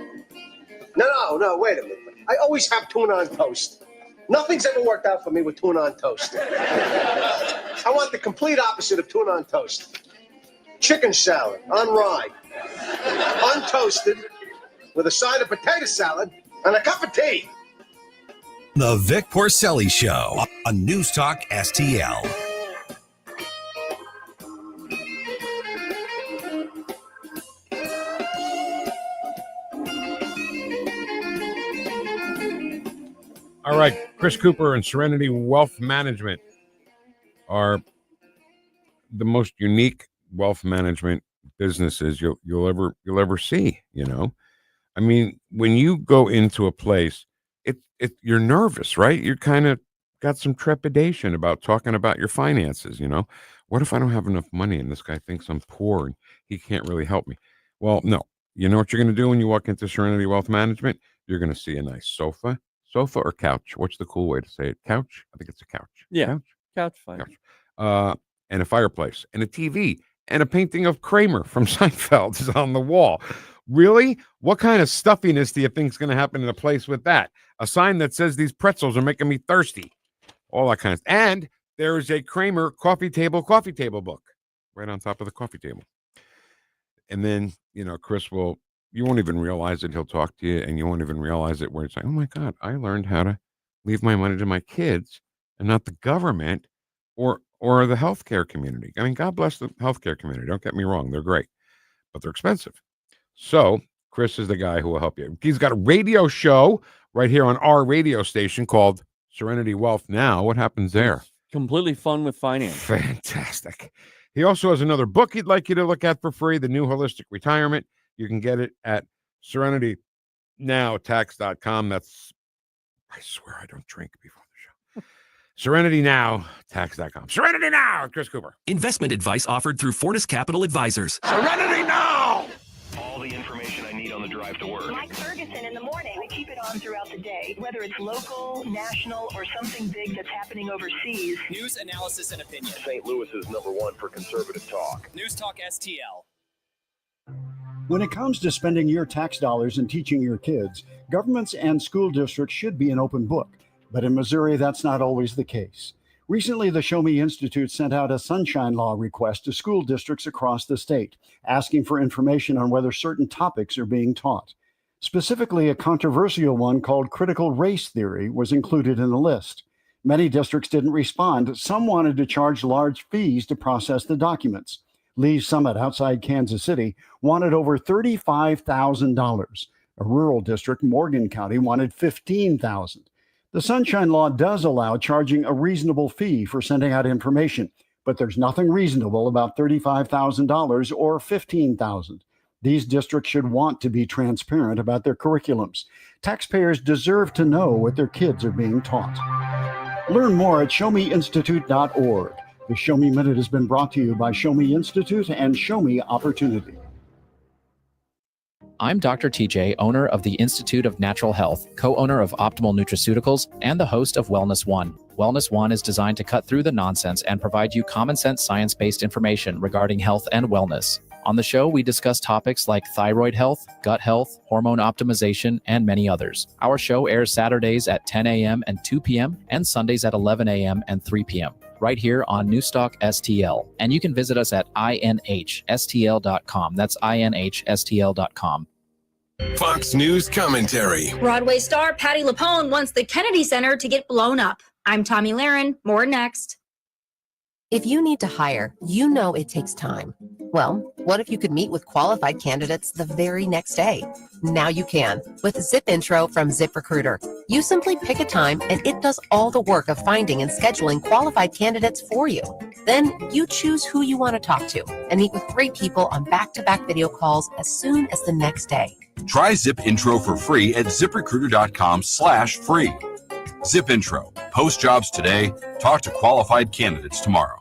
No, wait a minute. I always have tuna on toast. Nothing's ever worked out for me with tuna on toast. I want the complete opposite of tuna on toast. Chicken salad on rye, untoasted, with a side of potato salad and a cup of tea. The Vic Porcelli Show on Newstalk STL. All right, Chris Cooper and Serenity Wealth Management are the most unique wealth management businesses you'll ever see. You know, I mean, when you go into a place, you're nervous, right? You're kind of got some trepidation about talking about your finances. What if I don't have enough money and this guy thinks I'm poor and he can't really help me? Well, no. You know what you're going to do when you walk into Serenity Wealth Management? You're going to see a nice sofa or couch. What's the cool way to say it? Couch? I think it's a couch. Yeah. Couch fine. Couch. And a fireplace and a TV and a painting of Kramer from Seinfeld is on the wall. Really? What kind of stuffiness do you think is going to happen in a place with that? A sign that says these pretzels are making me thirsty. All that kind of stuff. And there is a Kramer coffee table book right on top of the coffee table. And then, Chris you won't even realize it. He'll talk to you and you won't even realize it where it's like, oh my God, I learned how to leave my money to my kids and not the government or the healthcare community. I mean, God bless the healthcare community. Don't get me wrong. They're great, but they're expensive. So Chris is the guy who will help you. He's got a radio show right here on our radio station called Serenity Wealth Now. What happens there? Completely fun with finance. Fantastic. He also has another book he'd like you to look at for free, The New Holistic Retirement. You can get it at serenitynowtax.com. I swear I don't drink before the show. serenitynowtax.com. Serenity Now, Chris Cooper. Investment advice offered through Fortis Capital Advisors. Serenity Now! All the information I need on the drive to work. Like Ferguson in the morning, we keep it on throughout the day, whether it's local, national, or something big that's happening overseas. News, analysis, and opinion. St. Louis is #1 for conservative talk. NewstalkSTL. When it comes to spending your tax dollars and teaching your kids, governments and school districts should be an open book. But in Missouri, that's not always the case. Recently, the Show Me Institute sent out a sunshine law request to school districts across the state, asking for information on whether certain topics are being taught. Specifically, a controversial one called critical race theory was included in the list. Many districts didn't respond. Some wanted to charge large fees to process the documents. Lee's Summit outside Kansas City wanted over $35,000. A rural district, Morgan County, wanted $15,000. The Sunshine Law does allow charging a reasonable fee for sending out information, but there's nothing reasonable about $35,000 or $15,000. These districts should want to be transparent about their curriculums. Taxpayers deserve to know what their kids are being taught. Learn more at showmeinstitute.org. The Show Me Minute has been brought to you by Show Me Institute and Show Me Opportunity. I'm Dr. TJ, owner of the Institute of Natural Health, co-owner of Optimal Nutraceuticals, and the host of Wellness One. Wellness One is designed to cut through the nonsense and provide you common sense science-based information regarding health and wellness. On the show, we discuss topics like thyroid health, gut health, hormone optimization, and many others. Our show airs Saturdays at 10 a.m. and 2 p.m. and Sundays at 11 a.m. and 3 p.m. right here on NewstalkSTL. And you can visit us at inhstl.com. That's inhstl.com. Fox News commentary. Broadway star Patti LuPone wants the Kennedy Center to get blown up. I'm Tommy Lahren. More next. If you need to hire, you know it takes time. Well, what if you could meet with qualified candidates the very next day? Now you can with Zip Intro from ZipRecruiter. You simply pick a time and it does all the work of finding and scheduling qualified candidates for you. Then you choose who you want to talk to and meet with great people on back-to-back video calls as soon as the next day. Try Zip Intro for free at ZipRecruiter.com/free. Zip Intro. Post jobs today. Talk to qualified candidates tomorrow.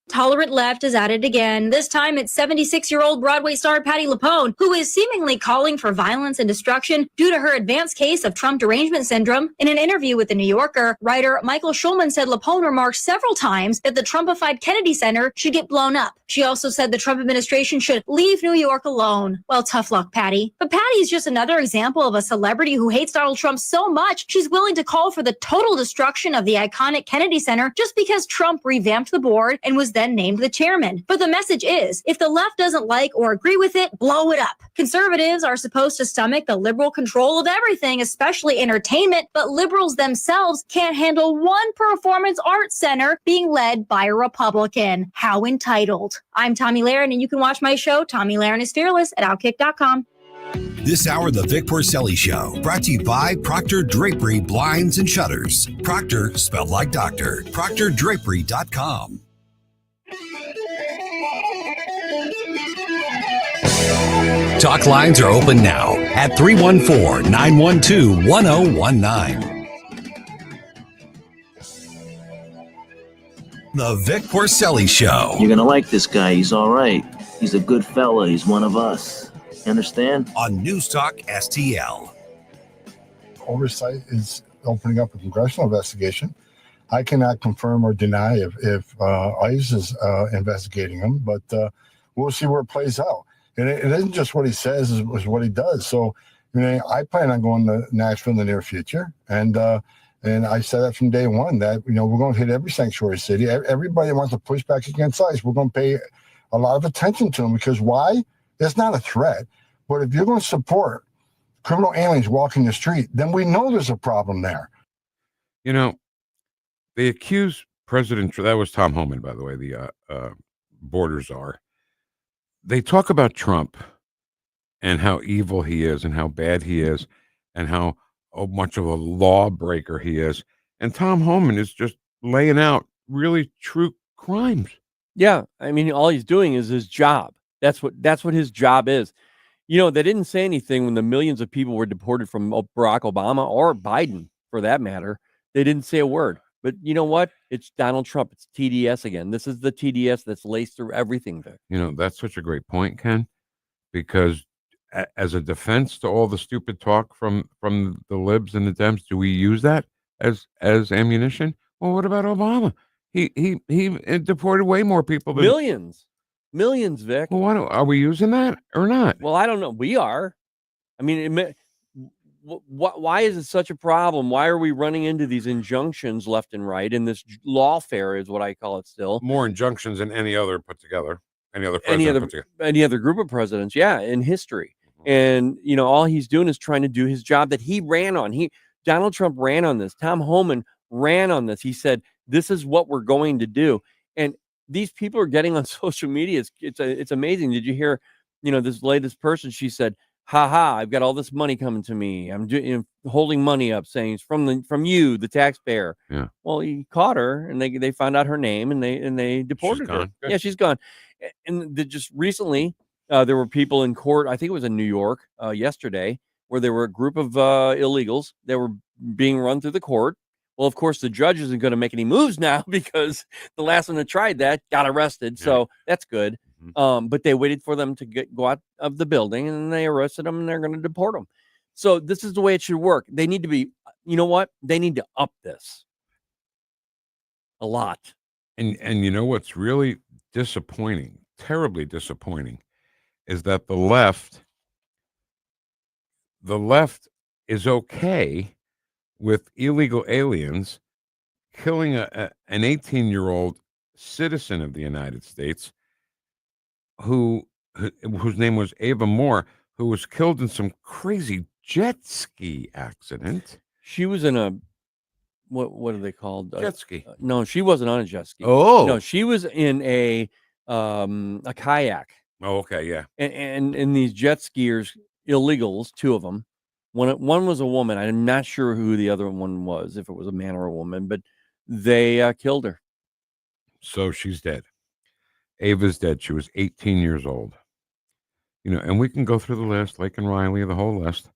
Tolerant left is at it again. This time it's 76-year-old Broadway star Patti LuPone, who is seemingly calling for violence and destruction due to her advanced case of Trump derangement syndrome. In an interview with The New Yorker, writer Michael Schulman said LuPone remarked several times that the Trumpified Kennedy Center should get blown up. She also said the Trump administration should leave New York alone. Well, tough luck, Patti. But Patti is just another example of a celebrity who hates Donald Trump so much she's willing to call for the total destruction of the iconic Kennedy Center just because Trump revamped the board and was then named the chairman. But the message is, if the left doesn't like or agree with it, blow it up. Conservatives are supposed to stomach the liberal control of everything, especially entertainment, but liberals themselves can't handle one performance arts center being led by a Republican. How entitled. I'm Tommy Lahren, and you can watch my show, Tommy Lahren is Fearless, at Outkick.com. This hour of the Vic Porcelli Show, brought to you by Proctor Drapery Blinds and Shutters. Proctor, spelled like doctor. ProctorDrapery.com. Talk lines are open now at 314-912-1019. The Vic Porcelli Show. You're going to like this guy. He's all right. He's a good fella. He's one of us. You understand? On NewstalkSTL. Oversight is opening up a congressional investigation. I cannot confirm or deny if ICE is investigating him, but we'll see where it plays out. And it isn't just what he says, it's what he does. So, I plan on going to Nashville in the near future. And I said that from day one, that, we're going to hit every sanctuary city. Everybody wants to push back against ICE. We're going to pay a lot of attention to them, because why? It's not a threat. But if you're going to support criminal aliens walking the street, then we know there's a problem there. They accuse President Trump. That was Tom Homan, by the way, the border czar. They talk about Trump and how evil he is and how bad he is and how much of a lawbreaker he is. And Tom Homan is just laying out really true crimes. Yeah. I mean, all he's doing is his job. That's what his job is. They didn't say anything when the millions of people were deported from Barack Obama or Biden, for that matter. They didn't say a word. But you know what? It's Donald Trump. It's TDS again. This is the TDS that's laced through everything there. That's such a great point, Ken, because as a defense to all the stupid talk from the libs and the Dems, do we use that as ammunition? Well, what about Obama? He deported way more people than millions, Vic. Well, are we using that or not? Well, I don't know. We are. I mean, why is it such a problem? Why are we running into these injunctions left and right? And this lawfare is what I call it still. More injunctions than any other put together. Any other group of presidents, in history. And all he's doing is trying to do his job that he ran on. Donald Trump ran on this. Tom Homan ran on this. He said, "This is what we're going to do." And these people are getting on social media. It's amazing. Did you hear? This latest person. She said, "Ha ha! I've got all this money coming to me. I'm holding money up, saying it's from you, the taxpayer." Yeah. Well, he caught her, and they found out her name, and they deported her. Good. Yeah, she's gone. And just recently, there were people in court. I think it was in New York yesterday, where there were a group of illegals that were being run through the court. Well, of course, the judge isn't going to make any moves now, because the last one that tried that got arrested. So that's good. But they waited for them to go out of the building, and they arrested them, and they're going to deport them. So this is the way it should work. They need to be, they need to up this a lot. And what's really disappointing, terribly disappointing, is that the left is okay with illegal aliens killing an 18-year-old citizen of the United States whose name was Ava Moore, who was killed in some crazy jet ski accident. She was in a what are they called? Jet ski. No, she wasn't on a jet ski. Oh, no, she was in a kayak. Oh, okay, yeah. And these jet skiers, illegals, two of them. One was a woman. I'm not sure who the other one was, if it was a man or a woman, but they killed her. So she's dead. Ava's dead. She was 18 years old. And we can go through the list, Lake and Riley, the whole list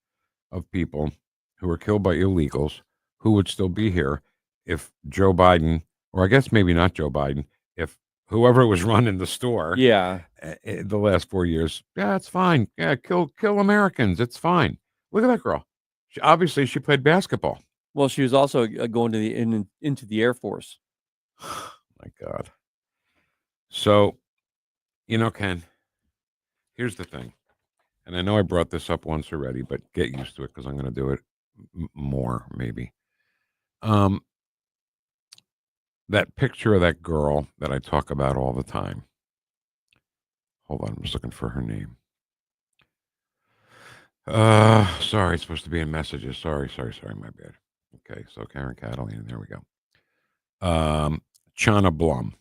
of people who were killed by illegals who would still be here if Joe Biden, or I guess maybe not Joe Biden, if whoever was running the store, the last 4 years, it's fine. Yeah, kill Americans. It's fine. Look at that girl. Obviously, she played basketball. Well, she was also going to into the Air Force. My God. So, Ken, here's the thing. And I know I brought this up once already, but get used to it, because I'm going to do it more, maybe. That picture of that girl that I talk about all the time. Hold on, I'm just looking for her name. Sorry, it's supposed to be in messages. Sorry, my bad. Okay, so Karen Kataline, there we go. Chana Blum.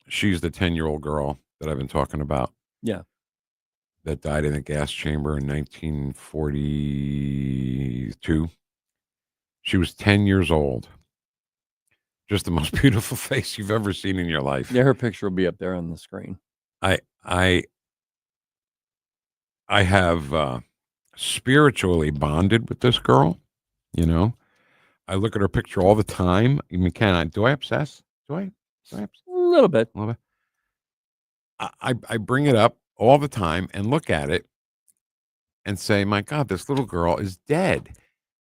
She's the 10-year-old girl that I've been talking about. Yeah. That died in a gas chamber in 1942. She was 10 years old. Just the most beautiful face you've ever seen in your life. Yeah, her picture will be up there on the screen. I have spiritually bonded with this girl. I look at her picture all the time. Do I obsess? Do I? Perhaps. A little bit. A little bit. I bring it up all the time and look at it and say, my God, this little girl is dead.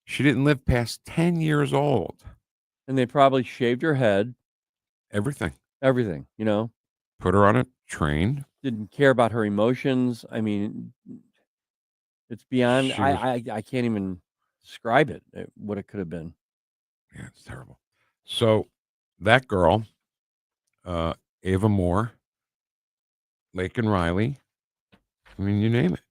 She didn't live past 10 years old. And they probably shaved her head. Everything. Everything, you know. Put her on a train. Didn't care about her emotions. I mean, it's beyond, She was- I can't even describe it, what it could have been. Yeah, it's terrible. So that girl, Ava Moore, Laken Riley, I mean, you name it.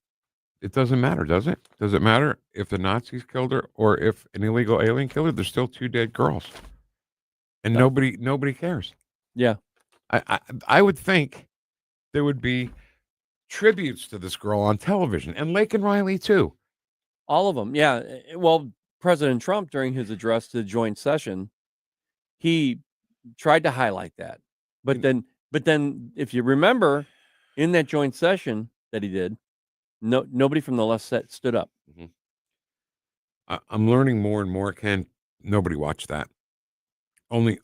It doesn't matter, does it? Does it matter if the Nazis killed her or if an illegal alien killed her? There's still 2 dead girls. And nobody cares. Yeah. I would think there would be tributes to this girl on television, and Laken Riley too. All of them, yeah. Well, President Trump, during his address to the joint session, he tried to highlight that. But then, if you remember, in that joint session that he did, nobody from the left set stood up. I'm learning more and more, Ken. Nobody watched that. Only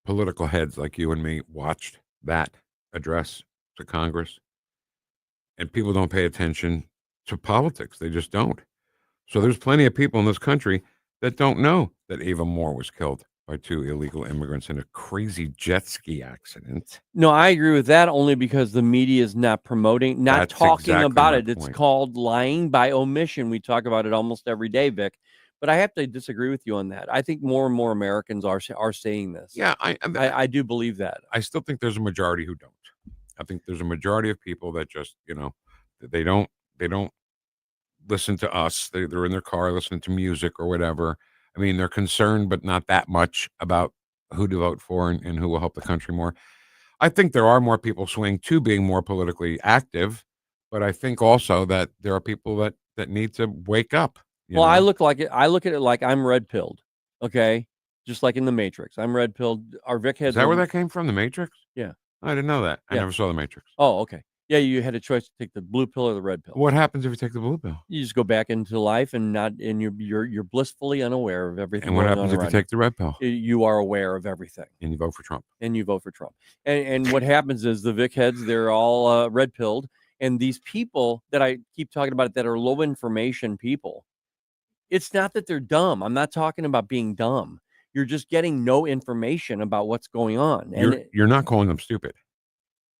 political heads like you and me watched that address to Congress. And people don't pay attention to politics. They just don't. So there's plenty of people in this country that don't know that Ava Moore was killed by 2 illegal immigrants in a crazy jet ski accident. No, I agree with that only because the media is not promoting, not That's talking exactly about my it. It's point. called lying by omission. We talk about it almost every day, Vic. But I have to disagree with you on that. I think more and more Americans are saying this. Yeah, I do believe that. I still think there's a majority who don't. I think there's a majority of people that just, they don't listen to us. They're in their car listening to music or whatever. I mean, they're concerned, but not that much about who to vote for and who will help the country more. I think there are more people swing to being more politically active, but I think also that there are people that need to wake up. Well, I look at it like I'm red pilled. Okay. Just like in the Matrix. I'm red pilled. Our Vic Heads. Is that where that came from? The Matrix? Yeah. I didn't know that. I Yeah. never saw the Matrix. Oh, okay. Yeah, you had a choice to take the blue pill or the red pill. What happens if you take the blue pill? You just go back into life and you're blissfully unaware of everything. And what going happens on if you around take the red pill? You are aware of everything. And you vote for Trump. And what happens is the Vic Heads, they're all red pilled. And these people that I keep talking about that are low information people, it's not that they're dumb. I'm not talking about being dumb. You're just getting no information about what's going on. And You're not calling them stupid.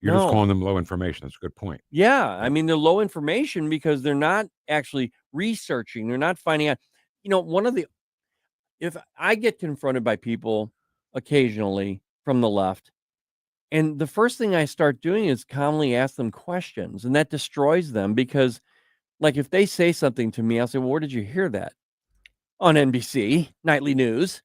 You're just No. calling them low information. That's a good point. yeah, I mean, they're low information because they're not actually researching. They're not finding out. If I get confronted by people occasionally from the left, and the first thing I start doing is calmly ask them questions, and that destroys them because, like, if they say something to me, I'll say, well, where did you hear that? On NBC, nightly news.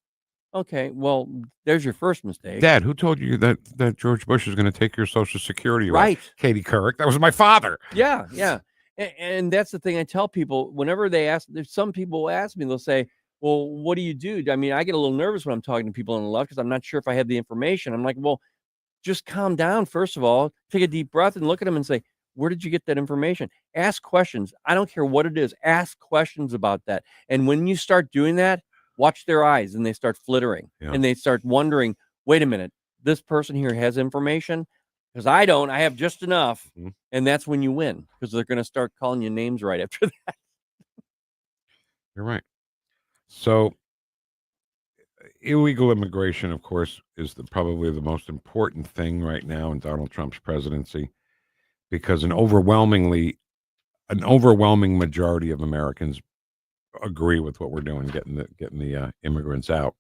Okay, well, there's your first mistake. Dad, who told you that George Bush is going to take your Social Security away? Right. Katie Couric. That was my father. Yeah, yeah. And that's the thing I tell people whenever they ask, there's some people who ask me, they'll say, well, what do you do? I mean, I get a little nervous when I'm talking to people on the left because I'm not sure if I have the information. I'm like, well, just calm down. First of all, take a deep breath and look at them and say, where did you get that information? Ask questions. I don't care what it is. Ask questions about that. And when you start doing that, watch their eyes and they start flittering and they start wondering, wait a minute, this person here has information because I don't. I have just enough. Mm-hmm. And that's when you win because they're going to start calling you names right after that. You're right. So illegal immigration, of course, is probably the most important thing right now in Donald Trump's presidency because an overwhelming majority of Americans agree with what we're doing, getting the immigrants out,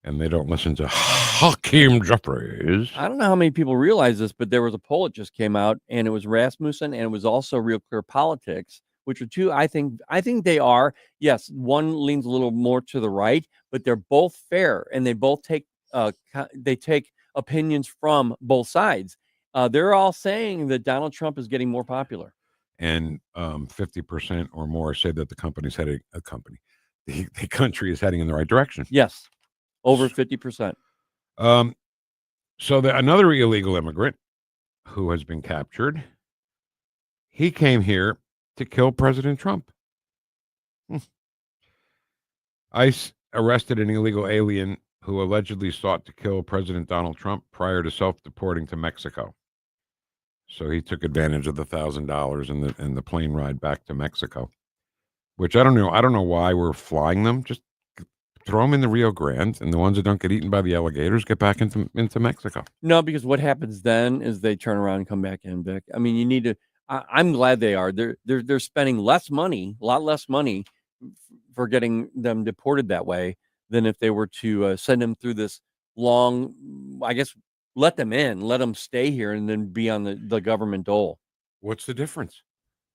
and they don't listen to Hakeem Jeffries. I don't know how many people realize this, but there was a poll that just came out, and it was Rasmussen, and it was also Real Clear Politics, which are two. I think they are. Yes, one leans a little more to the right, but they're both fair, and they both take opinions from both sides. They're all saying that Donald Trump is getting more popular. And 50% or more say that the country is heading in the right direction. Yes, over 50%. So another illegal immigrant who has been captured, he came here to kill President Trump. ICE arrested an illegal alien who allegedly sought to kill President Donald Trump prior to self-deporting to Mexico. So he took advantage of the $1,000 and the plane ride back to Mexico, which I don't know. I don't know why we're flying them. Just throw them in the Rio Grande, and the ones that don't get eaten by the alligators get back into Mexico. No, because what happens then is they turn around and come back in, Vic. I mean, you need to. I'm glad they are. They're spending less money, a lot less money, for getting them deported that way than if they were to send them through this long. I guess let them in, let them stay here, and then be on the government dole. What's the difference?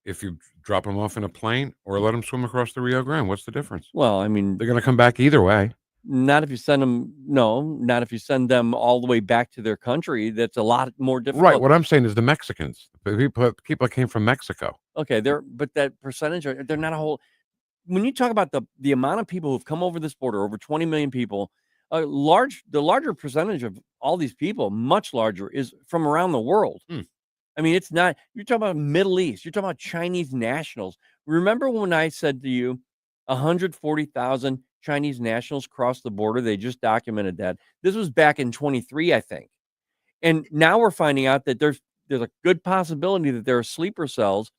If you drop them off in a plane or let them swim across the Rio Grande, what's the difference? Well, I mean, they're going to come back either way. Not if you send them. No, not if you send them all the way back to their country. That's a lot more difficult. Right. What I'm saying is the Mexicans, the people that came from Mexico. Okay, but that percentage, they're not a whole. When you talk about the amount of people who've come over this border, over 20 million people, the larger percentage of all these people, much larger, is from around the world. I mean, it's not. You're talking about Middle East. You're talking about Chinese nationals. Remember when I said to you, 140,000 Chinese nationals crossed the border? They just documented that. This was back in 23, I think. And now we're finding out that there's a good possibility that there are sleeper cells,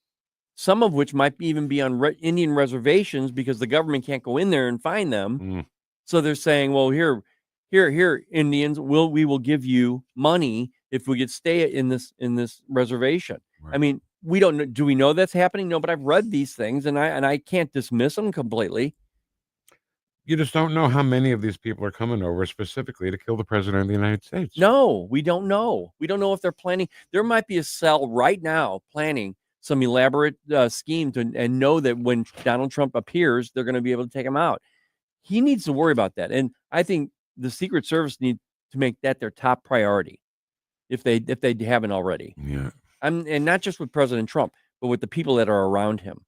some of which might even be on Indian reservations because the government can't go in there and find them. So they're saying, well, here, Indians, we will give you money if we could stay in this reservation. Right. I mean, we don't know. Do we know that's happening? No, but I've read these things, and I can't dismiss them completely. You just don't know how many of these people are coming over specifically to kill the president of the United States. No, we don't know. We don't know if they're planning. There might be a cell right now planning some elaborate scheme and know that when Donald Trump appears, they're going to be able to take him out. He needs to worry about that. And I think the Secret Service needs to make that their top priority if they haven't already. Yeah. And not just with President Trump, but with the people that are around him.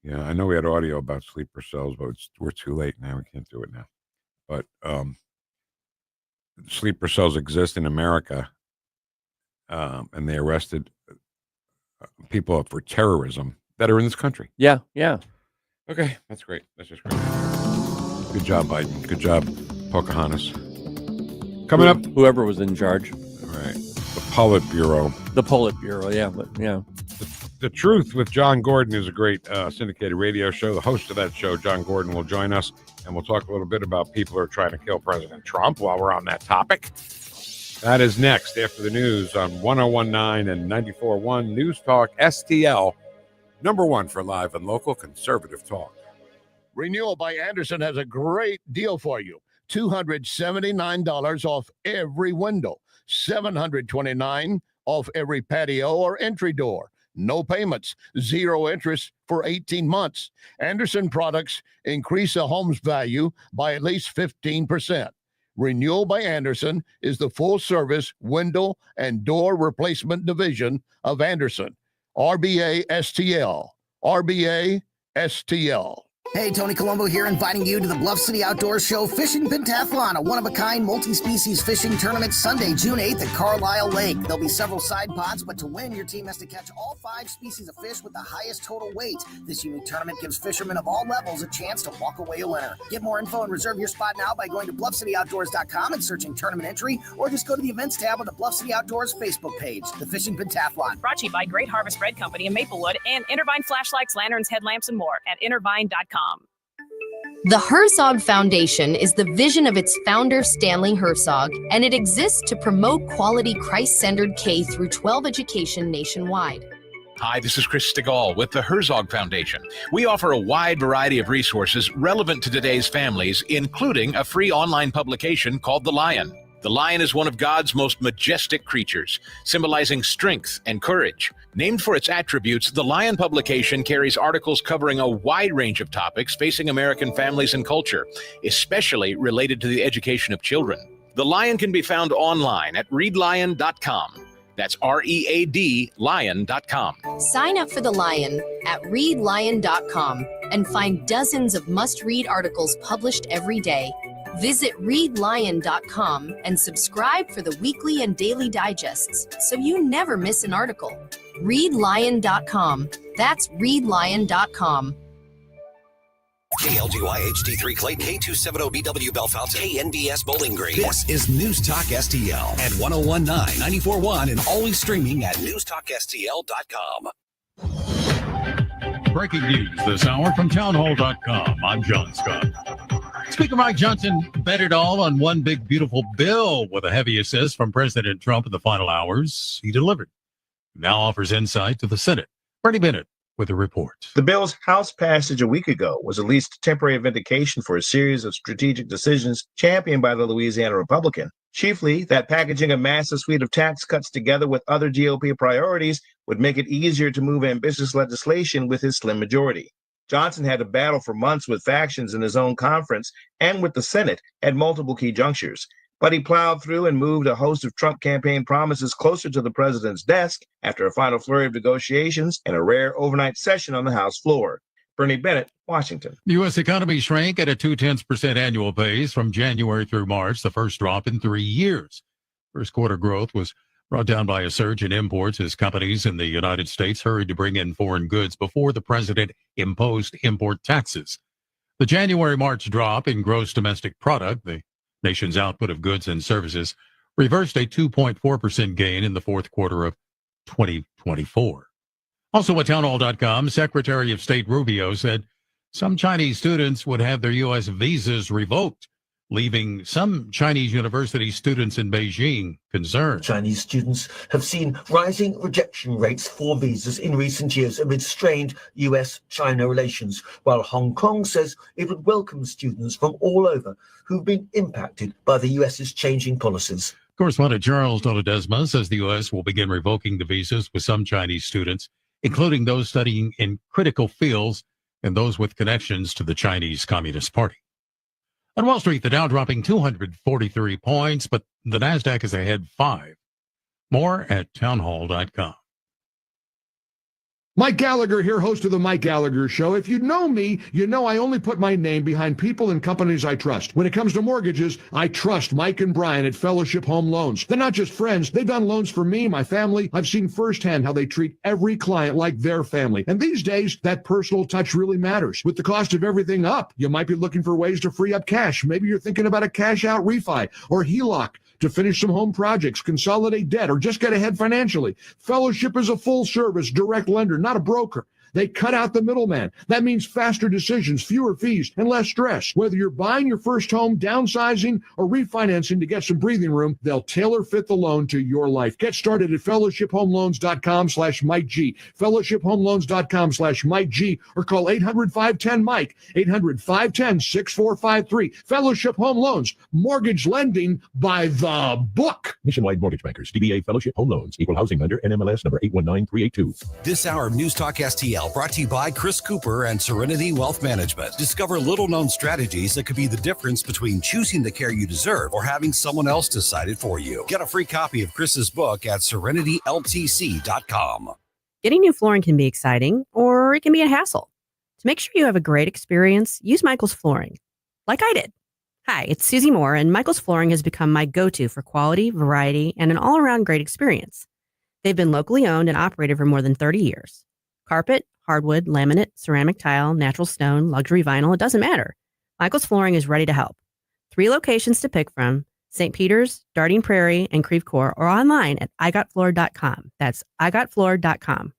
Yeah, I know we had audio about sleeper cells, but we're too late now. We can't do it now. But sleeper cells exist in America, and they arrested people for terrorism that are in this country. Yeah. Okay, that's great. That's just great. Good job, Biden. Good job, Pocahontas. Coming up, whoever was in charge. All right, the Politburo. The Politburo, yeah, but yeah. The Truth with John Gordon is a great syndicated radio show. The host of that show, John Gordon, will join us, and we'll talk a little bit about people who are trying to kill President Trump while we're on that topic. That is next after the news on 101.9 and 94.1 News Talk STL, #1 for live and local conservative talk. Renewal by Anderson has a great deal for you. $279 off every window, $729 off every patio or entry door. No payments, 0 interest for 18 months. Anderson products increase a home's value by at least 15%. Renewal by Anderson is the full-service window and door replacement division of Anderson. RBA STL. RBA STL. Hey, Tony Colombo here, inviting you to the Bluff City Outdoors Show Fishing Pentathlon, a one-of-a-kind multi-species fishing tournament Sunday, June 8th at Carlisle Lake. There'll be several side pods, but to win, your team has to catch all 5 species of fish with the highest total weight. This unique tournament gives fishermen of all levels a chance to walk away a winner. Get more info and reserve your spot now by going to BluffCityOutdoors.com and searching tournament entry, or just go to the events tab on the Bluff City Outdoors Facebook page. The Fishing Pentathlon. Brought to you by Great Harvest Bread Company in Maplewood and Intervine flashlights, lanterns, headlamps, and more at intervine.com. The Herzog Foundation is the vision of its founder, Stanley Herzog, and it exists to promote quality Christ-centered K-12 education nationwide. Hi, this is Chris Stegall with the Herzog Foundation. We offer a wide variety of resources relevant to today's families, including a free online publication called The Lion. The lion is one of God's most majestic creatures, symbolizing strength and courage. Named for its attributes, the Lion publication carries articles covering a wide range of topics facing American families and culture, especially related to the education of children. The Lion can be found online at readlion.com. That's READ lion.com. Sign up for The Lion at readlion.com and find dozens of must-read articles published every day. Visit readlion.com and subscribe for the weekly and daily digests so you never miss an article. Readlion.com. That's readlion.com. KLGY HD3 Clayton, K270BW Bellefonte, KNBS Bowling Green. This is News Talk STL at 1019, 94.1, and always streaming at NewstalkSTL.com. Breaking news this hour from townhall.com. I'm John Scott. Speaker Mike Johnson bet it all on one big, beautiful bill with a heavy assist from President Trump in the final hours. He delivered. Now offers insight to the Senate. Bernie Bennett with a report. The bill's House passage a week ago was at least a temporary vindication for a series of strategic decisions championed by the Louisiana Republican. Chiefly, that packaging a massive suite of tax cuts together with other GOP priorities would make it easier to move ambitious legislation with his slim majority. Johnson had to battle for months with factions in his own conference and with the Senate at multiple key junctures. But he plowed through and moved a host of Trump campaign promises closer to the president's desk after a final flurry of negotiations and a rare overnight session on the House floor. Bernie Bennett, Washington. The U.S. economy shrank at a 0.2% annual pace from January through March, the first drop in 3 years. First quarter growth was brought down by a surge in imports as companies in the United States hurried to bring in foreign goods before the president imposed import taxes. The January-March drop in gross domestic product, the nation's output of goods and services, reversed a 2.4% gain in the fourth quarter of 2024. Also at townhall.com, Secretary of State Rubio said some Chinese students would have their U.S. visas revoked, leaving some Chinese university students in Beijing concerned. Chinese students have seen rising rejection rates for visas in recent years amid strained U.S.-China relations, while Hong Kong says it would welcome students from all over who've been impacted by the U.S.'s changing policies. Correspondent Charles Ledesma says the U.S. will begin revoking the visas with some Chinese students, including those studying in critical fields and those with connections to the Chinese Communist Party. On Wall Street, the Dow dropping 243 points, but the NASDAQ is ahead 5. More at townhall.com. Mike Gallagher here, host of the Mike Gallagher Show. If you know me, you know I only put my name behind people and companies I trust. When it comes to mortgages, I trust Mike and Brian at Fellowship Home Loans. They're not just friends. They've done loans for me, my family. I've seen firsthand how they treat every client like their family. And these days, that personal touch really matters. With the cost of everything up, you might be looking for ways to free up cash. Maybe you're thinking about a cash-out refi or HELOC to finish some home projects, consolidate debt, or just get ahead financially. Fellowship is a full-service direct lender, not a broker. They cut out the middleman. That means faster decisions, fewer fees, and less stress. Whether you're buying your first home, downsizing, or refinancing to get some breathing room, they'll tailor fit the loan to your life. Get started at fellowshiphomeloans.com/MikeG, fellowshiphomeloans.com/MikeG, or call 800-510-MIKE, 800-510-6453. Fellowship Home Loans, mortgage lending by the book. Nationwide Mortgage Bankers, DBA Fellowship Home Loans, Equal Housing Lender, NMLS number 819382. This hour of News Talk STL brought to you by Chris Cooper and Serenity Wealth Management. Discover little-known strategies that could be the difference between choosing the care you deserve or having someone else decide it for you. Get a free copy of Chris's book at serenityltc.com. Getting new flooring can be exciting, or it can be a hassle. To make sure you have a great experience, use Michael's Flooring, like I did. Hi, it's Susie Moore, and Michael's Flooring has become my go-to for quality, variety, and an all-around great experience. They've been locally owned and operated for more than 30 years. Carpet, hardwood, laminate, ceramic tile, natural stone, luxury vinyl, it doesn't matter. Michael's Flooring is ready to help. 3 locations to pick from: St. Peter's, Darting Prairie, and Creve Coeur, or online at igotfloor.com. That's igotfloor.com.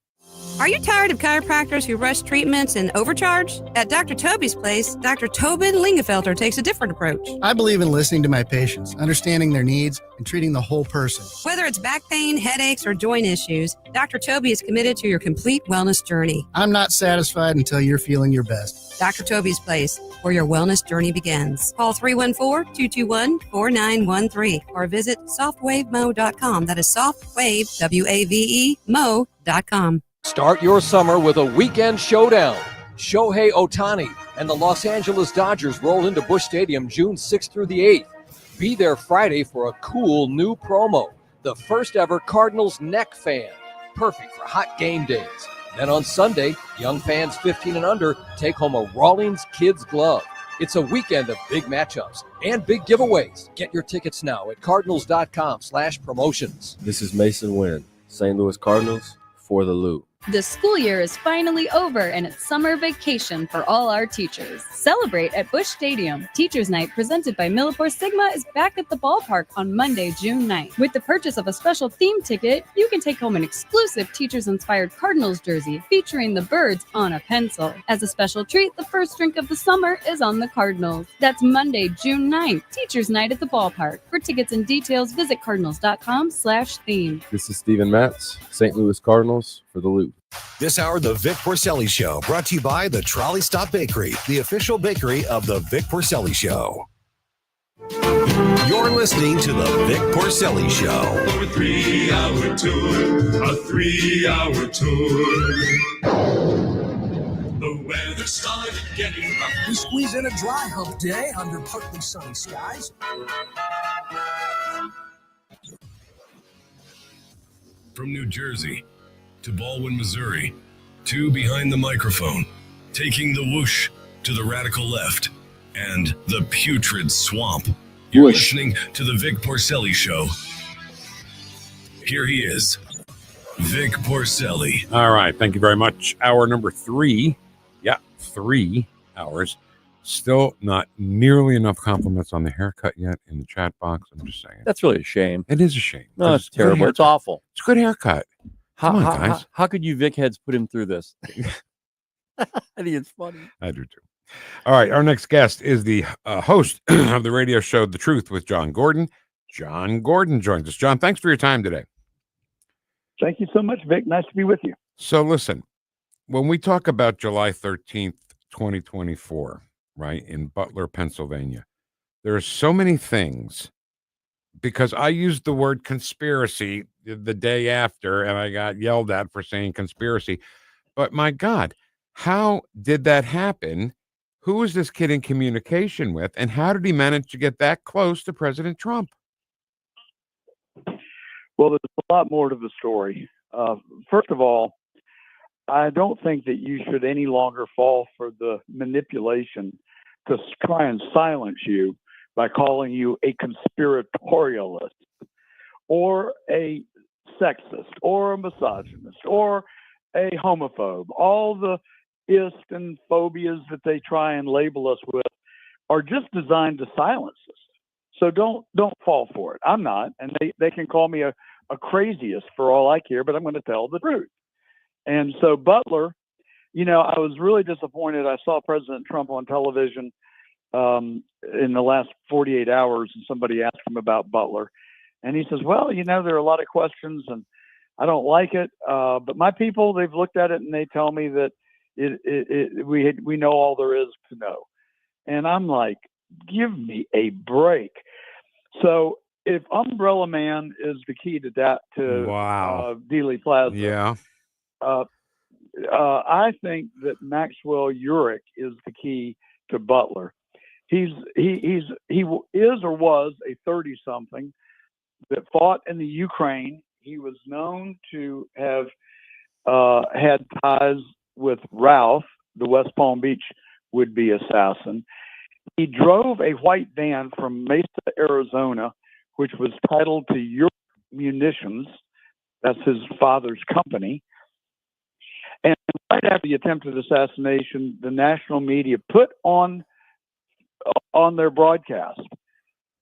Are you tired of chiropractors who rush treatments and overcharge? At Dr. Toby's place, Dr. Tobin Lingenfelter takes a different approach. I believe in listening to my patients, understanding their needs, and treating the whole person. Whether it's back pain, headaches, or joint issues, Dr. Toby is committed to your complete wellness journey. I'm not satisfied until you're feeling your best. Dr. Toby's place, where your wellness journey begins. Call 314-221-4913 or visit softwavemo.com. That is softwave, W-A-V-E, mo.com. Start your summer with a weekend showdown. Shohei Ohtani and the Los Angeles Dodgers roll into Busch Stadium June 6th through the 8th. Be there Friday for a cool new promo, the first ever Cardinals neck fan, perfect for hot game days. Then on Sunday, young fans 15 and under take home a Rawlings Kids glove. It's a weekend of big matchups and big giveaways. Get your tickets now at cardinals.com/promotions. This is Mason Wynn, St. Louis Cardinals for the Loop. The school year is finally over and it's summer vacation for all our teachers. Celebrate at Busch Stadium. Teachers Night presented by Millipore Sigma is back at the ballpark on Monday, June 9th. With the purchase of a special theme ticket, you can take home an exclusive Teachers-inspired Cardinals jersey featuring the birds on a pencil. As a special treat, the first drink of the summer is on the Cardinals. That's Monday, June 9th. Teachers Night at the ballpark. For tickets and details, visit cardinals.com/theme. This is Steven Matz, St. Louis Cardinals for the Loop. This hour, The Vic Porcelli Show, brought to you by the Trolley Stop Bakery, the official bakery of The Vic Porcelli Show. You're listening to The Vic Porcelli Show. For a 3-hour tour, a 3-hour tour. The weather started getting rough. We squeeze in a dry hump day under partly sunny skies. From New Jersey to Baldwin, Missouri, two behind the microphone, taking the whoosh to the radical left and the putrid swamp. You're listening to the Vic Porcelli Show. Here he is, Vic Porcelli. All right. Thank you very much. Hour number 3. Yeah, 3 hours. Still not nearly enough compliments on the haircut yet in the chat box. I'm just saying. That's really a shame. It is a shame. No, it's terrible. It's awful. It's a good haircut. Come on, guys. How could you Vic Heads put him through this? I think it's funny. I do too. All right. Our next guest is the host of the radio show The Truth with John Gordon. John Gordon joins us. John, thanks for your time today. Thank you so much, Vic. Nice to be with you. So listen, when we talk about July 13th, 2024, right, in Butler, Pennsylvania, there are so many things, because I used the word conspiracy the day after and I got yelled at for saying conspiracy. But my God, how did that happen? Who was this kid in communication with? And how did he manage to get that close to President Trump? Well, there's a lot more to the story. First of all, I don't think that you should any longer fall for the manipulation to try and silence you by calling you a conspiratorialist or a sexist or a misogynist or a homophobe. All the ist and phobias that they try and label us with are just designed to silence us. So don't fall for it. I'm not, and they can call me a craziest for all I care, but I'm going to tell the truth. And so Butler, you know, I was really disappointed. I saw President Trump on television in the last 48 hours, and somebody asked him about Butler. And he says, well, you know, there are a lot of questions, and I don't like it. But my people, they've looked at it, and they tell me that we know all there is to know. And I'm like, give me a break. So if Umbrella Man is the key to that, DELI Plaza, yeah. I think that Maxwell Urich is the key to Butler. He is or was a 30-something that fought in the Ukraine. He was known to have had ties with Ralph, the West Palm Beach would-be assassin. He drove a white van from Mesa, Arizona, which was titled to Europe Munitions. That's his father's company. And right after the attempted assassination, the national media put on their broadcast,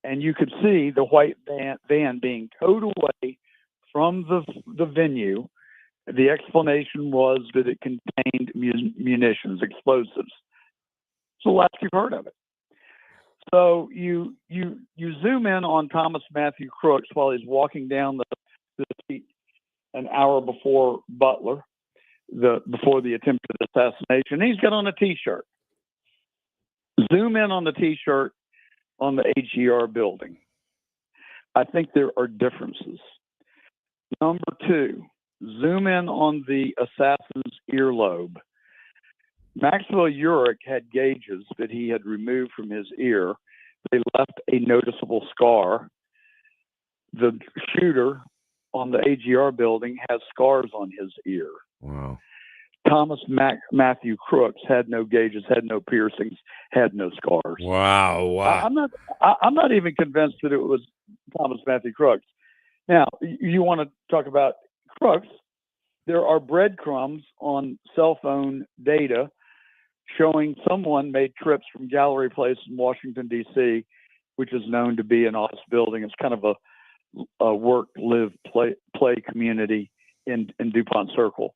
and you could see the white van being towed away from the venue. The explanation was that it contained munitions, explosives. It's the last you've heard of it. So you zoom in on Thomas Matthew Crooks while he's walking down the street an hour before Butler, before the attempted assassination. He's got on a T-shirt. Zoom in on the T-shirt on the HER building. I think there are differences. Number two, zoom in on the assassin's earlobe. Maxwell Urich had gauges that he had removed from his ear. They left a noticeable scar. The shooter on the AGR building has scars on his ear. Wow. Thomas Matthew Crooks had no gauges, had no piercings, had no scars. Wow. I'm not even convinced that it was Thomas Matthew Crooks. Now, you want to talk about Crooks? there are breadcrumbs on cell phone data showing someone made trips from Gallery Place in Washington, D.C., which is known to be an office building. It's kind of a work, live, play community in DuPont Circle,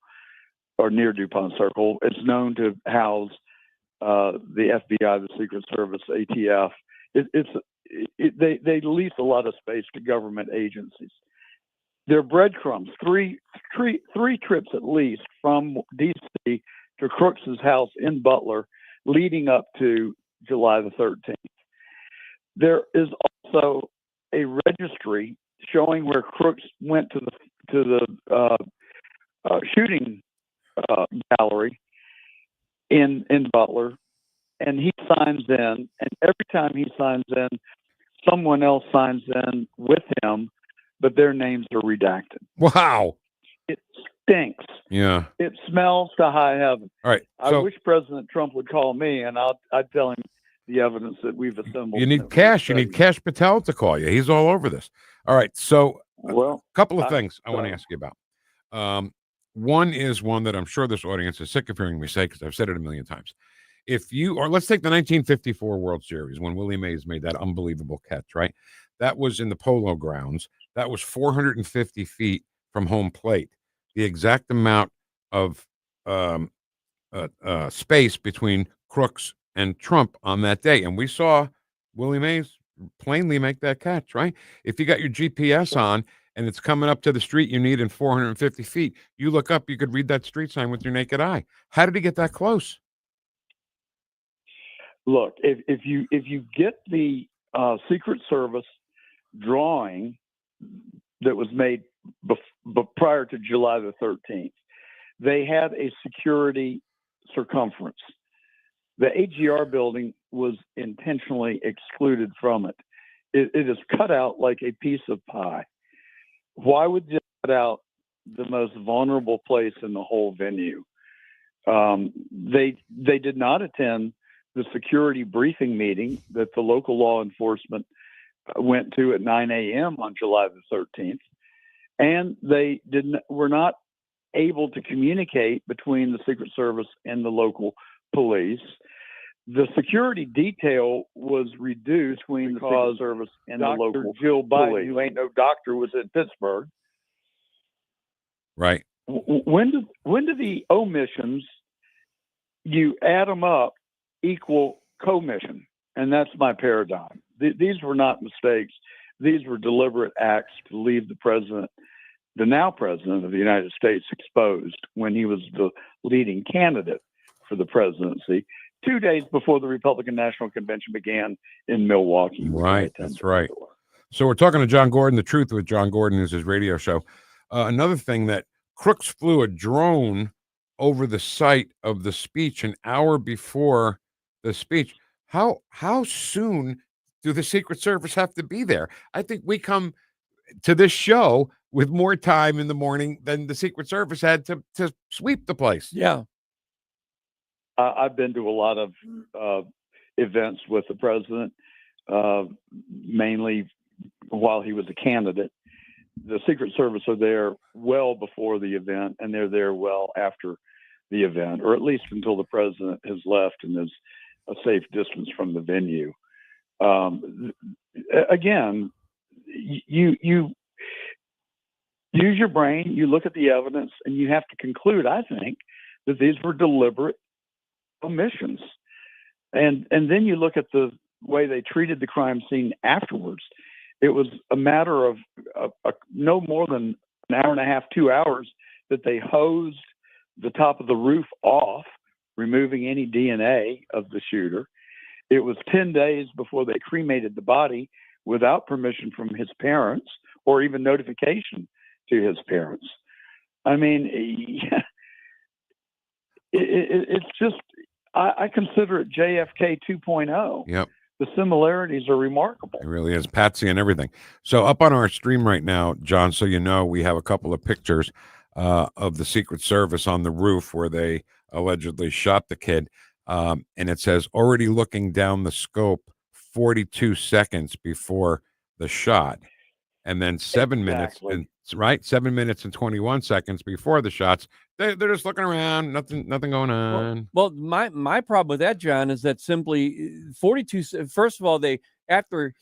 or near DuPont Circle. It's known to house the FBI, the Secret Service, ATF. They lease a lot of space to government agencies. There are breadcrumbs, three trips at least from D.C. to Crooks's house in Butler, leading up to July the 13th. There is also a registry showing where Crooks went to the shooting gallery in Butler, and he signs in. And every time he signs in, someone else signs in with him, but their names are redacted. Wow. It stinks. Yeah. It smells to high heaven. All right. I wish President Trump would call me, and I'd tell him the evidence that we've assembled. You need Cash. You need Cash Patel to call you. He's all over this. All right. So, a couple of things I want to ask you about. One is one that I'm sure this audience is sick of hearing me say, because I've said it a million times. Let's take the 1954 World Series when Willie Mays made that unbelievable catch, right? That was in the Polo Grounds. That was 450 feet from home plate. The exact amount of space between Crooks and Trump on that day. And we saw Willie Mays plainly make that catch, right? If you got your GPS on and it's coming up to the street you need in 450 feet, you look up, you could read that street sign with your naked eye. How did he get that close? Look, if you get the Secret Service drawing that was made prior to July the 13th, they had a security circumference. The AGR building was intentionally excluded from it. It is cut out like a piece of pie. Why would you cut out the most vulnerable place in the whole venue? They did not attend the security briefing meeting that the local law enforcement went to at 9 a.m. on July the 13th, and they were not able to communicate between the Secret Service and the local police. The security detail was reduced between the Secret Service and the local Jill Biden, police. Who ain't no doctor, was in Pittsburgh. Right. When do the omissions, you add them up, equal commission? And that's my paradigm. These were not mistakes. These were deliberate acts to leave the now president of the United States, exposed when he was the leading candidate for the presidency 2 days before the Republican National Convention began in Milwaukee. Right, that's right. So we're talking to John Gordon. The Truth with John Gordon is his radio show. Another thing, that Crooks flew a drone over the site of the speech an hour before the speech. How soon do the Secret Service have to be there? I think we come to this show with more time in the morning than the Secret Service had to sweep the place. Yeah. I've been to a lot of events with the president, mainly while he was a candidate. The Secret Service are there well before the event, and they're there well after the event, or at least until the president has left and is a safe distance from the venue. Again, you use your brain, you look at the evidence, and you have to conclude, I think, that these were deliberate omissions. And then you look at the way they treated the crime scene afterwards. It was a matter of no more than an hour and a half, 2 hours, that they hosed the top of the roof off, removing any DNA of the shooter. It was 10 days before they cremated the body without permission from his parents or even notification to his parents. I mean, it's just, I consider it JFK 2.0. Yep. The similarities are remarkable. It really is. Patsy and everything. So up on our stream right now, John, so you know, we have a couple of pictures of the Secret Service on the roof where they allegedly shot the kid. And it says, already looking down the scope 42 seconds before the shot. And then 7 minutes right? 7 minutes and 21 seconds before the shots. They're just looking around, nothing going on. Well, my problem with that, John, is that simply 42. First of all, after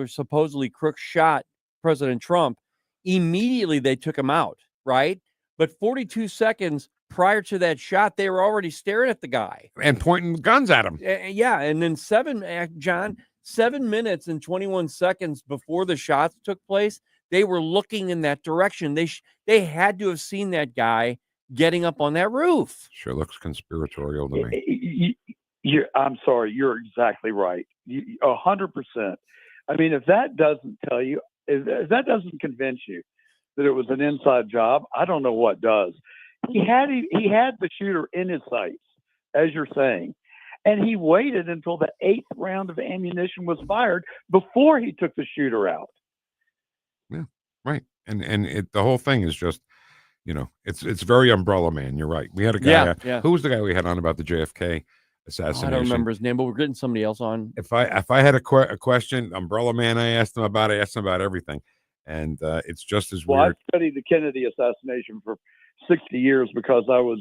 supposedly Crooks shot President Trump, immediately they took him out, right? But 42 seconds prior to that shot, they were already staring at the guy and pointing guns at him. Yeah, and then 7 minutes and 21 seconds before the shots took place, they were looking in that direction. They had to have seen that guy getting up on that roof. Sure looks conspiratorial to me. I'm sorry, you're exactly right. 100%. I mean, if that doesn't tell you, if that doesn't convince you that it was an inside job, I don't know what does. He had the shooter in his sights, as you're saying, and he waited until the 8th round of ammunition was fired before he took the shooter out. Yeah, right. And the whole thing is just, it's very Umbrella Man. You're right. We had a guy. Yeah. Who was the guy we had on about the JFK assassination? I don't remember his name, but we're getting somebody else on. If I had a question, Umbrella Man, I asked him about everything, and it's just as weird. I studied the Kennedy assassination for 60 years because I was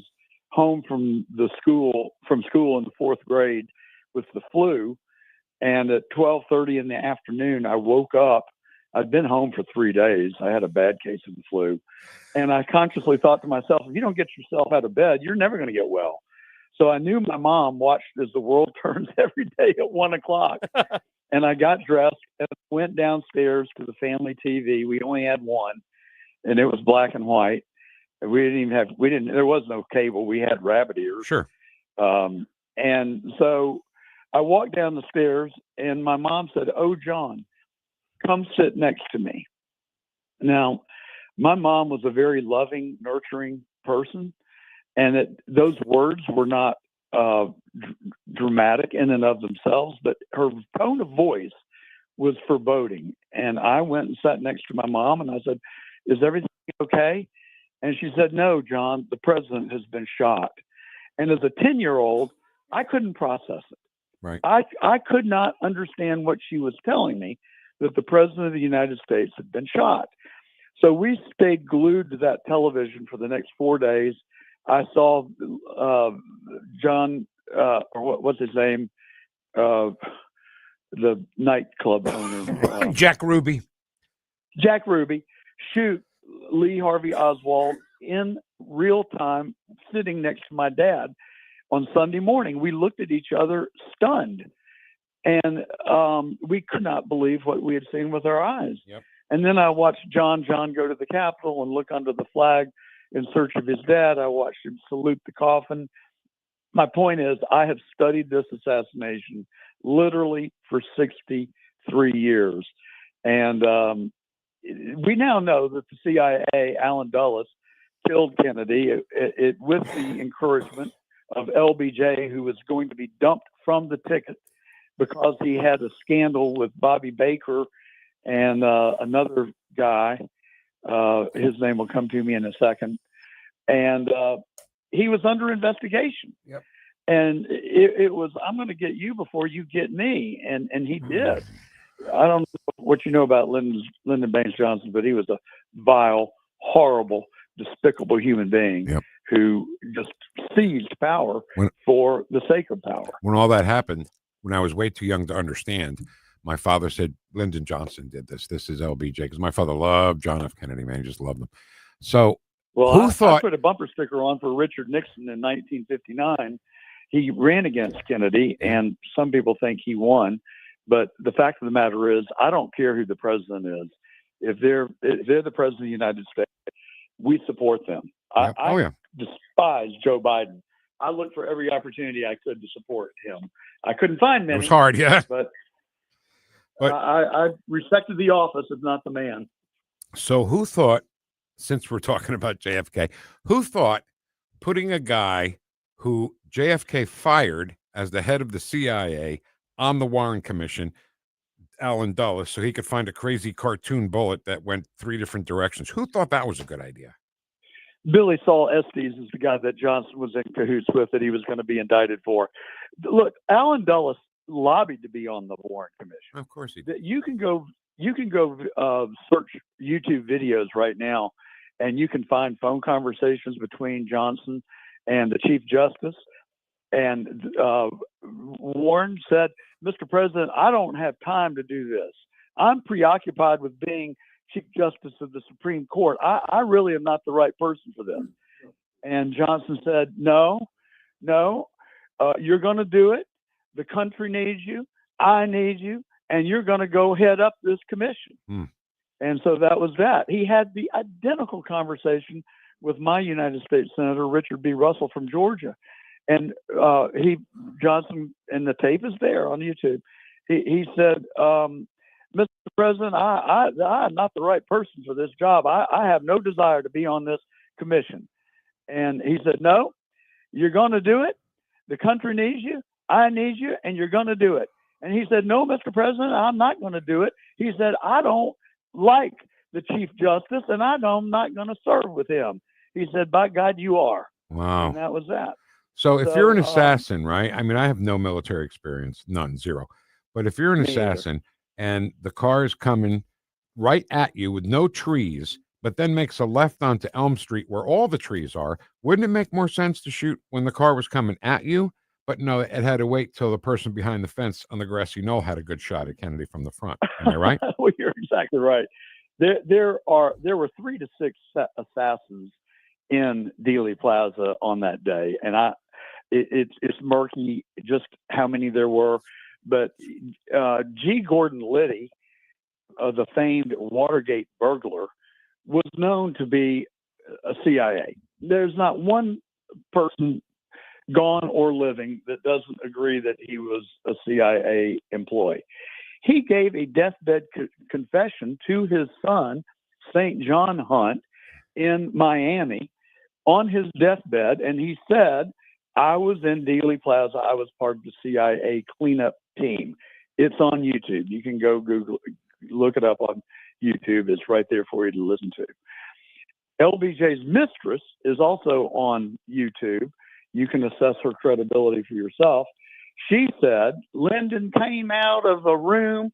home from school in the 4th grade with the flu, and at 12:30 in the afternoon I woke up. I'd been home for 3 days. I had a bad case of the flu, and I consciously thought to myself, if you don't get yourself out of bed, you're never going to get well. So I knew my mom watched As the World Turns every day at 1:00. And I got dressed and went downstairs to the family TV. We only had one, and it was black and white. There was no cable. We had rabbit ears. Sure. And so I walked down the stairs, and my mom said, "Oh, John, come sit next to me." Now, my mom was a very loving, nurturing person, and those words were not dramatic in and of themselves, but her tone of voice was foreboding. And I went and sat next to my mom, and I said, "Is everything okay?" And she said, "No, John, the president has been shot." And as a 10-year-old, I couldn't process it. Right. I could not understand what she was telling me, that the president of the United States had been shot. So we stayed glued to that television for the next 4 days. I saw John, or what's his name? The nightclub owner. Jack Ruby. Jack Ruby shoot Lee Harvey Oswald in real time, sitting next to my dad on Sunday morning. We looked at each other stunned, and we could not believe what we had seen with our eyes. Yep. And then I watched John go to the Capitol and look under the flag in search of his dad. I watched him salute the coffin. My point is, I have studied this assassination literally for 63 years. And we now know that the CIA, Allen Dulles, killed Kennedy with the encouragement of LBJ, who was going to be dumped from the ticket because he had a scandal with Bobby Baker and another guy. His name will come to me in a second. And he was under investigation. Yep. And it was, I'm going to get you before you get me. And he did. I don't know what you know about Lyndon Baines Johnson, but he was a vile, horrible, despicable human being who just seized power for the sake of power. When all that happened, when I was way too young to understand, my father said, Lyndon Johnson did this. This is LBJ. Because my father loved John F. Kennedy, man. He just loved him. So I put a bumper sticker on for Richard Nixon in 1959. He ran against Kennedy, and some people think he won. But the fact of the matter is, I don't care who the president is. If they're the president of the United States, we support them. I despise Joe Biden. I looked for every opportunity I could to support him. I couldn't find many. It was hard, yeah. But I respected the office, if not the man. So who thought, since we're talking about JFK, who thought putting a guy who JFK fired as the head of the CIA on the Warren Commission, Allen Dulles, so he could find a crazy cartoon bullet that went 3 different directions? Who thought that was a good idea? Billy Saul Estes is the guy that Johnson was in cahoots with, that he was going to be indicted for. Look, Allen Dulles lobbied to be on the Warren Commission. Of course he did. You can go you can go search YouTube videos right now, and you can find phone conversations between Johnson and the Chief Justice. And Warren said, Mr. President, I don't have time to do this. I'm preoccupied with being Chief Justice of the Supreme Court. I really am not the right person for this. And Johnson said, no, you're going to do it. The country needs you. I need you. And you're going to go head up this commission. And so that was that. He had the identical conversation with my United States Senator, Richard B. Russell from Georgia. And Johnson, and the tape is there on YouTube. He said, Mr. President, I'm not the right person for this job. I have no desire to be on this commission. And he said, no, you're going to do it. The country needs you. I need you, and you're going to do it. And he said, no, Mr. President, I'm not going to do it. He said, I don't like the Chief Justice, and I'm not going to serve with him. He said, by God, you are. Wow. And that was that. So if you're an assassin, right? I mean, I have no military experience, none, zero. But if you're an assassin and the car is coming right at you with no trees, but then makes a left onto Elm Street where all the trees are, wouldn't it make more sense to shoot when the car was coming at you? But no, it had to wait till the person behind the fence on the grassy knoll had a good shot at Kennedy from the front. Am I right? Well, you're exactly right. There were 3 to 6 assassins in Dealey Plaza on that day, and it's murky just how many there were. But G. Gordon Liddy, the famed Watergate burglar, was known to be a CIA. There's not one person, gone or living, that doesn't agree that he was a CIA employee. He gave a deathbed confession to his son, St. John Hunt, in Miami on his deathbed, and he said, I was in Dealey Plaza. I was part of the CIA cleanup team. It's on YouTube. You can go Google, look it up on YouTube. It's right there for you to listen to. LBJ's mistress is also on YouTube. You can assess her credibility for yourself. She said Lyndon came out of a room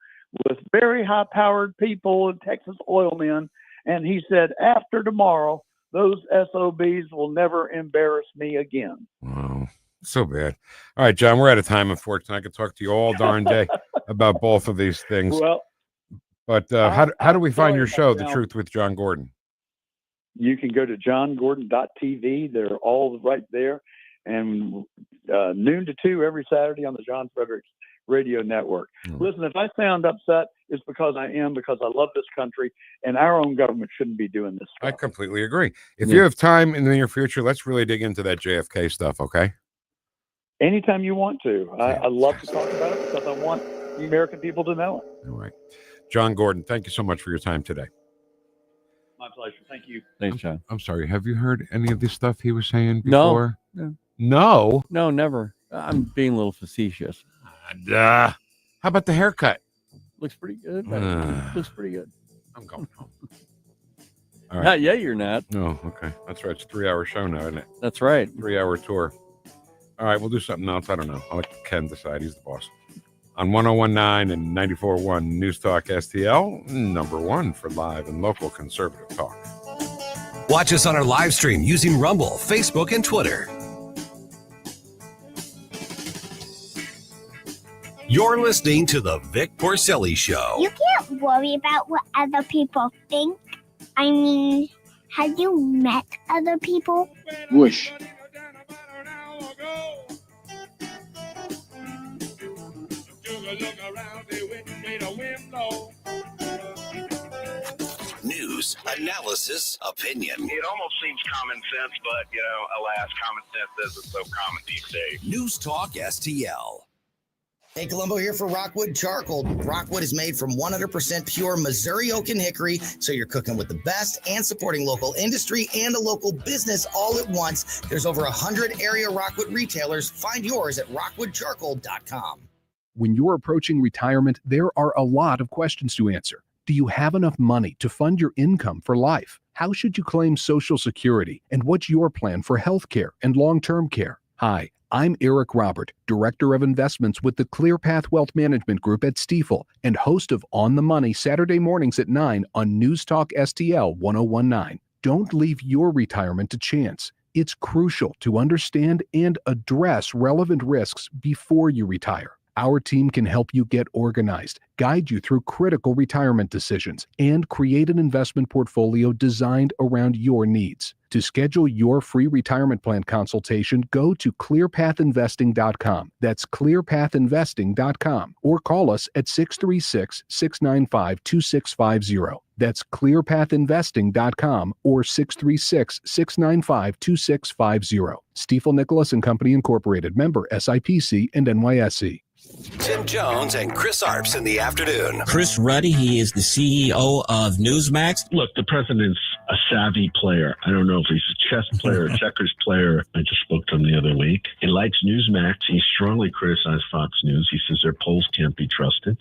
with very high-powered people and Texas oil men, and he said, after tomorrow, those SOBs will never embarrass me again. Wow. So bad. All right, John, we're out of time, unfortunately. I could talk to you all darn day about both of these things. Well, but how do we find your show, The Truth with John Gordon? You can go to johngordon.tv. They're all right there. And noon to 2 every Saturday on the John Fredericks Radio Network. Listen, if I sound upset, it's because I love this country, and our own government shouldn't be doing this stuff. I completely agree. If you have time in the near future, let's really dig into that JFK stuff, okay? Anytime you want to. I love to talk about it because I want the American people to know it. All right. John Gordon, thank you so much for your time today. My pleasure. Thank you. Thanks, John. I'm sorry. Have you heard any of this stuff he was saying before? No, never. I'm being a little facetious. How about the haircut? Looks pretty good. Looks pretty good. I'm going home. All right. Not yet, you're not. No, okay. That's right. It's a 3-hour show now, isn't it? That's right. 3-hour tour. All right, we'll do something else. I don't know. I'll let Ken decide. He's the boss. On 101.9 and 94.1 News Talk STL, #1 for live and local conservative talk. Watch us on our live stream using Rumble, Facebook, and Twitter. You're listening to the Vic Porcelli Show. You can't worry about what other people think. I mean, have you met other people? Whoosh. News, analysis, opinion. It almost seems common sense, but, alas, common sense isn't so common these days. News Talk STL. Hey, Columbo here for Rockwood Charcoal. Rockwood is made from 100% pure Missouri oak and hickory, so you're cooking with the best and supporting local industry and a local business all at once. There's over 100 area Rockwood retailers. Find yours at rockwoodcharcoal.com. When you're approaching retirement, there are a lot of questions to answer. Do you have enough money to fund your income for life? How should you claim Social Security? And what's your plan for health care and long-term care? Hi, I'm Eric Robert, Director of Investments with the ClearPath Wealth Management Group at Stifel and host of On the Money Saturday mornings at 9 on News Talk STL 1019. Don't leave your retirement to chance. It's crucial to understand and address relevant risks before you retire. Our team can help you get organized, guide you through critical retirement decisions, and create an investment portfolio designed around your needs. To schedule your free retirement plan consultation, go to clearpathinvesting.com. That's clearpathinvesting.com, or call us at 636-695-2650. That's clearpathinvesting.com or 636-695-2650. Stifel Nicholas and Company Incorporated, member SIPC and NYSE. Tim Jones and Chris Arps in the afternoon. Chris Ruddy, he is the CEO of Newsmax. Look, the president's a savvy player. I don't know if he's a chess player, a checkers player. I just spoke to him the other week. He likes Newsmax. He strongly criticized Fox News. He says their polls can't be trusted.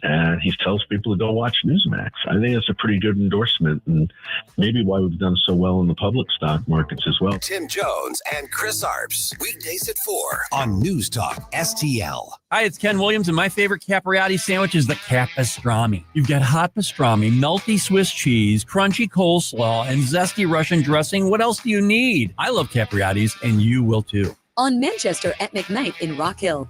And he tells people to go watch Newsmax. I think that's a pretty good endorsement, and maybe why we've done so well in the public stock markets as well. Tim Jones and Chris Arps, weekdays at 4 on News Talk STL. Hi, it's Ken Williams, and my favorite Capriati sandwich is the Cap Pastrami. You've got hot pastrami, melty Swiss cheese, crunchy coleslaw, and zesty Russian dressing. What else do you need? I love Capriati's, and you will too. On Manchester at McKnight in Rock Hill.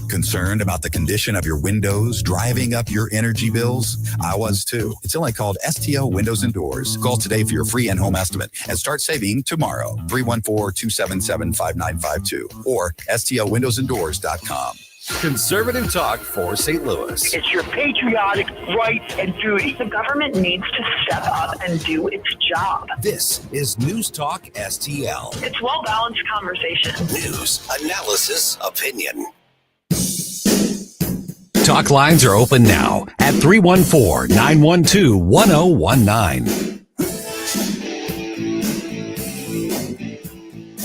Concerned about the condition of your windows driving up your energy bills? I was too. It's only called STL Windows and Doors. Call today for your free in-home estimate and start saving tomorrow. 314-277-5952 or stlwindowsanddoors.com. Conservative talk for St. Louis. It's your patriotic rights and duty. The government needs to step up and do its job. This is News Talk STL. It's well-balanced conversation. News, analysis, opinion. Talk lines are open now at 314-912-1019.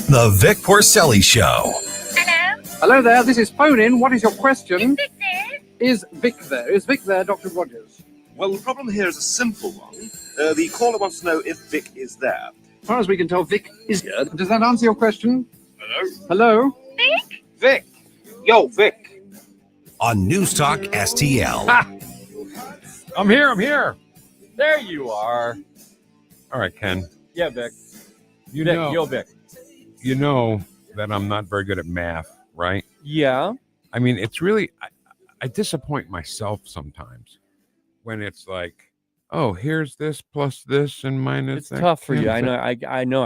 The Vic Porcelli Show. Hello? Hello there, this is phone in. What is your question? Is Vic there? Is Vic there, Dr. Rogers? Well, the problem here is a simple one. The caller wants to know if Vic is there. As far as we can tell, Vic is here. Does that answer your question? Hello? Hello? Vic? Vic. Yo, Vic. On News Talk STL. I'm here. There you are. All right, Ken. Yeah, Vic. You Vic, know, yo, Vic. You know that I'm not very good at math, right? Yeah. I mean, it's really, I disappoint myself sometimes when it's like, oh, here's this plus this and minus that. It's tough for you. I know. I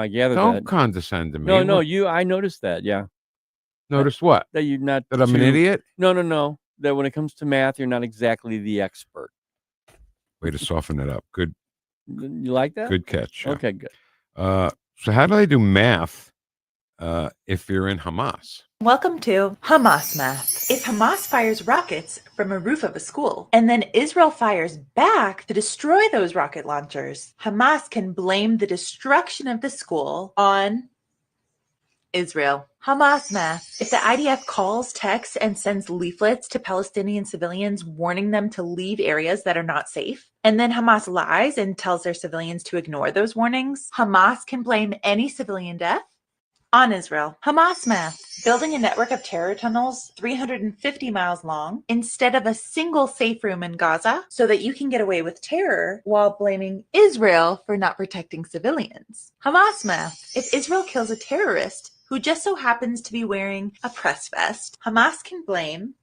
gather that. Don't condescend to me. No, I noticed that. Yeah. Notice what? That you're not. That I'm an idiot? No. That when it comes to math, you're not exactly the expert. Way to soften it up. Good. You like that? Good catch. Yeah. Okay, good. So how do I do math if you're in Hamas? Welcome to Hamas Math. If Hamas fires rockets from a roof of a school, and then Israel fires back to destroy those rocket launchers, Hamas can blame the destruction of the school on Israel. Hamas Math. If the IDF calls, texts, and sends leaflets to Palestinian civilians warning them to leave areas that are not safe, and then Hamas lies and tells their civilians to ignore those warnings, Hamas can blame any civilian death on Israel. Hamas Math. Building a network of terror tunnels 350 miles long instead of a single safe room in Gaza so that you can get away with terror while blaming Israel for not protecting civilians. Hamas Math. If Israel kills a terrorist who just so happens to be wearing a press vest, Hamas can blame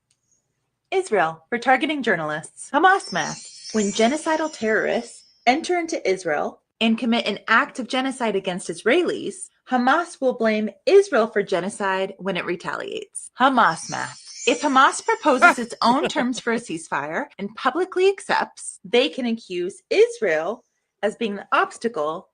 Israel for targeting journalists. Hamas Math. When genocidal terrorists enter into Israel and commit an act of genocide against Israelis, Hamas will blame Israel for genocide when it retaliates. Hamas Math. If Hamas proposes its own terms for a ceasefire and publicly accepts, they can accuse Israel as being the obstacle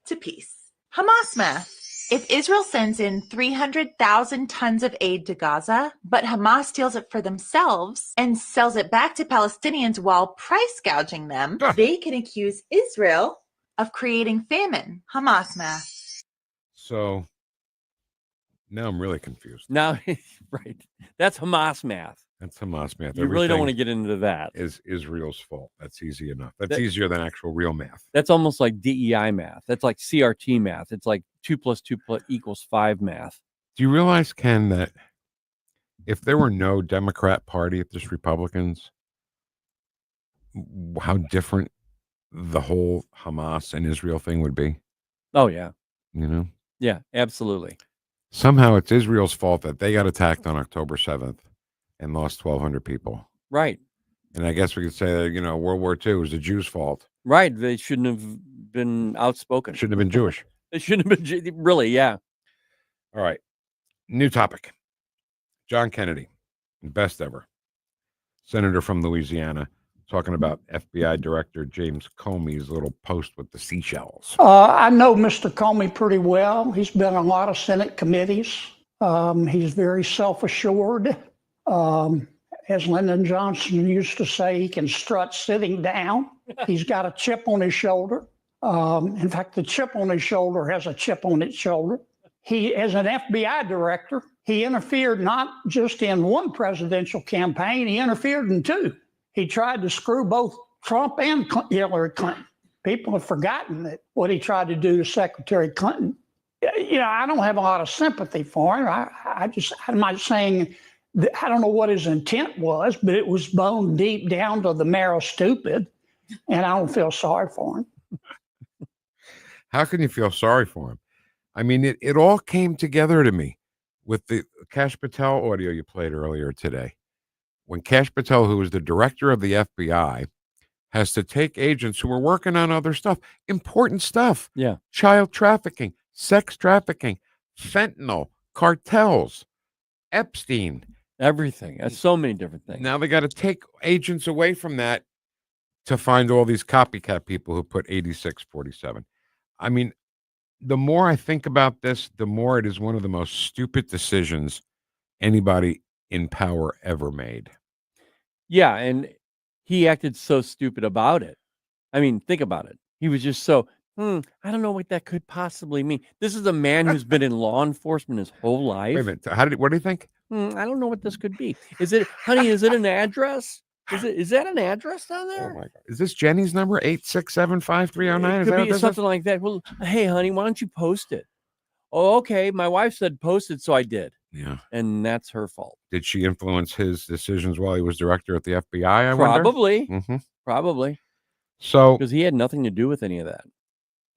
to peace. Hamas Math. If Israel sends in 300,000 tons of aid to Gaza, but Hamas steals it for themselves and sells it back to Palestinians while price gouging them, they can accuse Israel of creating famine. Hamas Math. So now I'm really confused. Now, right. That's Hamas math. That's Hamas math. You really don't want to get into that. Is Israel's fault. That's easy enough. That's easier than actual real math. That's almost like DEI math. That's like CRT math. It's like 2 + 2 = 5 math. Do you realize, Ken, that if there were no Democrat Party, if just Republicans, how different the whole Hamas and Israel thing would be? Oh, yeah. You know? Yeah, absolutely. Somehow it's Israel's fault that they got attacked on October 7th and lost 1,200 people. Right. And I guess we could say that, World War II was the Jews' fault. Right. They shouldn't have been outspoken. Shouldn't have been Jewish. They shouldn't have been, really, yeah. All right. New topic. John Kennedy, best ever. Senator from Louisiana, talking about FBI Director James Comey's little post with the seashells. I know Mr. Comey pretty well. He's been on a lot of Senate committees. He's very self-assured. As Lyndon Johnson used to say, he can strut sitting down. He's got a chip on his shoulder. In fact, the chip on his shoulder has a chip on its shoulder. He, as an FBI director, he interfered not just in one presidential campaign, he interfered in two. He tried to screw both Trump and Hillary Clinton. People have forgotten that what he tried to do to Secretary Clinton. I don't have a lot of sympathy for him. I'm not saying that, I don't know what his intent was, but it was bone deep down to the marrow stupid, and I don't feel sorry for him. How can you feel sorry for him? I mean, it all came together to me with the Kash Patel audio you played earlier today. When Kash Patel, who was the director of the FBI, has to take agents who are working on other stuff, important stuff. Yeah. Child trafficking, sex trafficking, fentanyl, cartels, Epstein. Everything. That's so many different things. Now they got to take agents away from that to find all these copycat people who put 8647. I mean, the more I think about this, the more it is one of the most stupid decisions anybody in power ever made. Yeah, and he acted so stupid about it. I mean, think about it. He was just so, I don't know what that could possibly mean. This is a man who's been in law enforcement his whole life. Wait a minute. What do you think? I don't know what this could be. Is it, honey, is it an address? Is that an address down there? Oh my God. Is this Jenny's number? 8675309? It could be something like that. Well, hey, honey, why don't you post it? Oh, okay. My wife said post it, so I did. Yeah. And that's her fault. Did she influence his decisions while he was director at the FBI? I Probably. wonder? Probably. So, because he had nothing to do with any of that.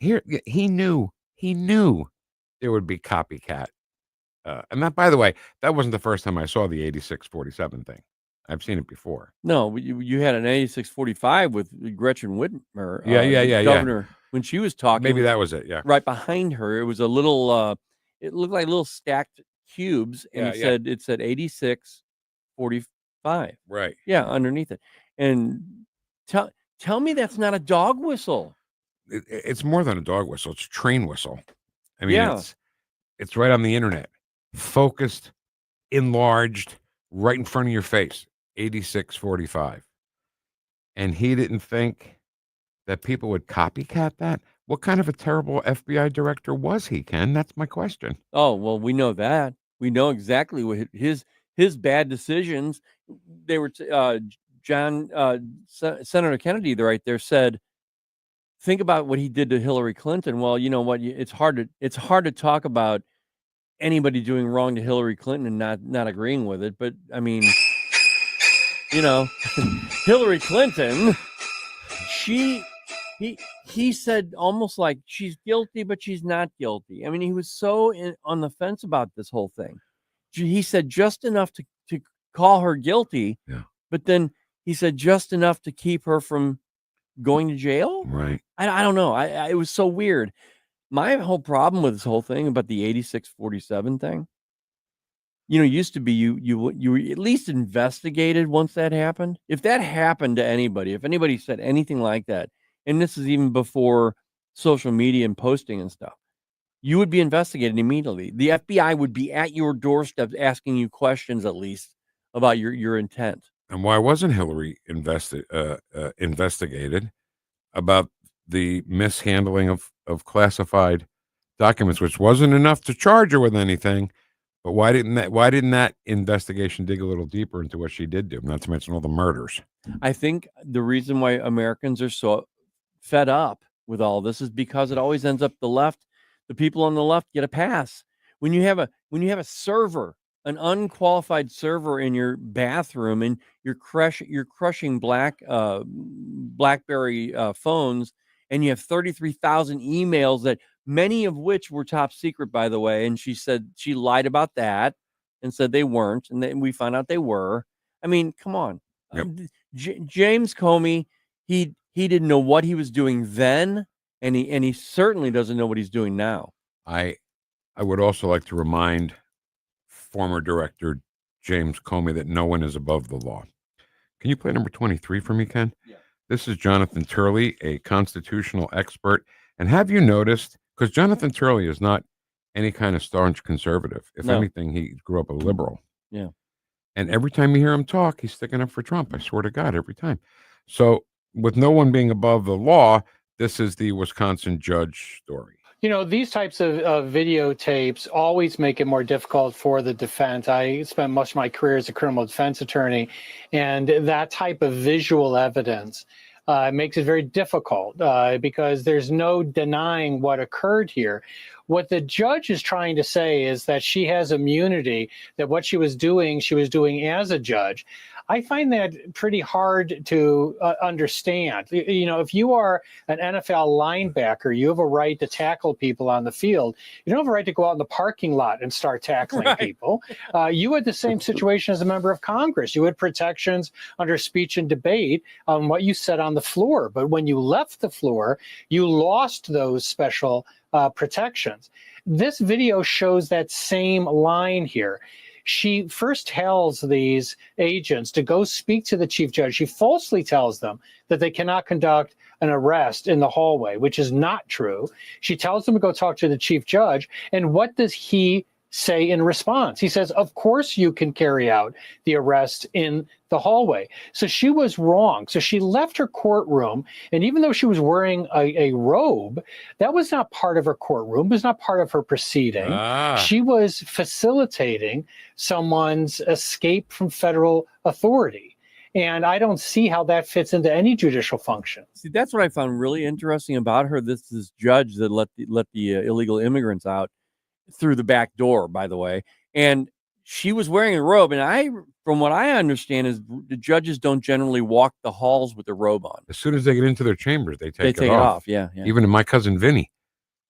He knew there would be copycat. And that, by the way, that wasn't the first time I saw the 8647 thing. I've seen it before. No, you had an 8645 with Gretchen Whitmer. Governor, when she was talking. Maybe that was it. Yeah. Right behind her, it was a little. It looked like little stacked cubes, and it said 8645. Right. Yeah, underneath it. And tell me that's not a dog whistle. It's more than a dog whistle. It's a train whistle. I mean, it's right on the internet, focused, enlarged, right in front of your face. 8645. And he didn't think that people would copycat that? What kind of a terrible FBI director was he, Ken? That's my question. Oh, well, we know that. We know exactly what his bad decisions. They were Senator Kennedy right there said, think about what he did to Hillary Clinton. Well, you know what? It's hard to talk about anybody doing wrong to Hillary Clinton and not agreeing with it. But I mean, Hillary Clinton, he said almost like she's guilty, but she's not guilty. I mean, he was so on the fence about this whole thing. He said just enough to call her guilty, but then he said just enough to keep her from going to jail. Right. I don't know. It was so weird. My whole problem with this whole thing about the 8647 thing, used to be you were at least investigated once that happened. If that happened to anybody, if anybody said anything like that, and this is even before social media and posting and stuff, you would be investigated immediately. The FBI would be at your doorstep asking you questions at least about your intent. And why wasn't Hillary investigated about the mishandling of classified documents, which wasn't enough to charge her with anything? But why didn't that investigation dig a little deeper into what she did do? Not to mention all the murders. I think the reason why Americans are so fed up with all this is because it always ends up the left. The people on the left get a pass. when you have a server, an unqualified server in your bathroom, and you're crushing BlackBerry phones, and you have 33,000 emails that many of which were top secret, by the way. And she said she lied about that and said they weren't, and then we found out they were. I mean, come on. Yep. James Comey, he didn't know what he was doing then, and he certainly doesn't know what he's doing now. I would also like to remind former director James Comey that no one is above the law. Can you play number 23 for me, Ken? Yeah. This is Jonathan Turley, a constitutional expert. And have you noticed, because Jonathan Turley is not any kind of staunch conservative. If anything, he grew up a liberal. Yeah. And every time you hear him talk, he's sticking up for Trump. I swear to God, every time. So with no one being above the law, this is the Wisconsin judge story. You know, these types of videotapes always make it more difficult for the defense. I spent much of my career as a criminal defense attorney, and that type of visual evidence makes it very difficult because there's no denying what occurred here. What the judge is trying to say is that she has immunity, that what she was doing as a judge. I find that pretty hard to understand. You know, if you are an NFL linebacker, you have a right to tackle people on the field. You don't have a right to go out in the parking lot and start tackling people. You had the same situation as a member of Congress. You had protections under speech and debate on what you said on the floor. But when you left the floor, you lost those special protections. This video shows that same line here. She first tells these agents to go speak to the chief judge. She falsely tells them that they cannot conduct an arrest in the hallway, which is not true. She tells them to go talk to the chief judge. And what does he say in response? He says, of course you can carry out the arrest in the hallway. So she was wrong. So she left her courtroom, and even though she was wearing a robe, that was not part of her courtroom. It was not part of her proceeding. She was facilitating someone's escape from federal authority. And I don't see how that fits into any judicial function. See, that's what I found really interesting about her. This judge that let the illegal immigrants out through the back door, by the way, and she was wearing a robe. And from what I understand, is the judges don't generally walk the halls with the robe on. As soon as they get into their chambers, they take it off. Yeah. Even my cousin Vinny,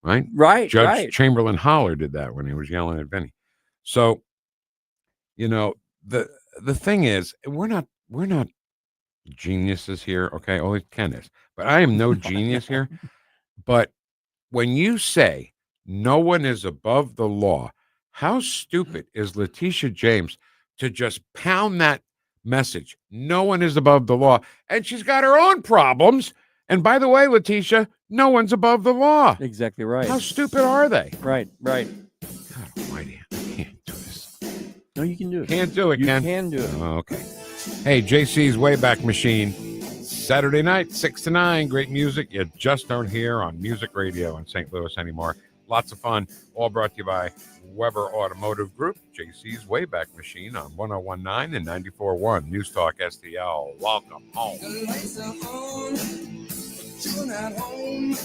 right? Judge Chamberlain Holler did that when he was yelling at Vinny. So, you know, the thing is, we're not geniuses here, okay? Only Ken is, but I am no genius here. But when you say no one is above the law, how stupid is Letitia James to just pound that message? No one is above the law, and she's got her own problems. And by the way, Letitia, no one's above the law. Exactly right. How stupid are they? Right. God almighty, I can't do this. No, you can do it. Can't do it, Ken. You can do it. Oh, okay. Hey, JC's Wayback Machine, Saturday night, 6 to 9. Great music you just don't hear on music radio in St. Louis anymore. Lots of fun. All brought to you by Weber Automotive Group, JC's Wayback Machine on 101.9 and 94.1 News Talk STL. Welcome home. The lights are on, you're not home,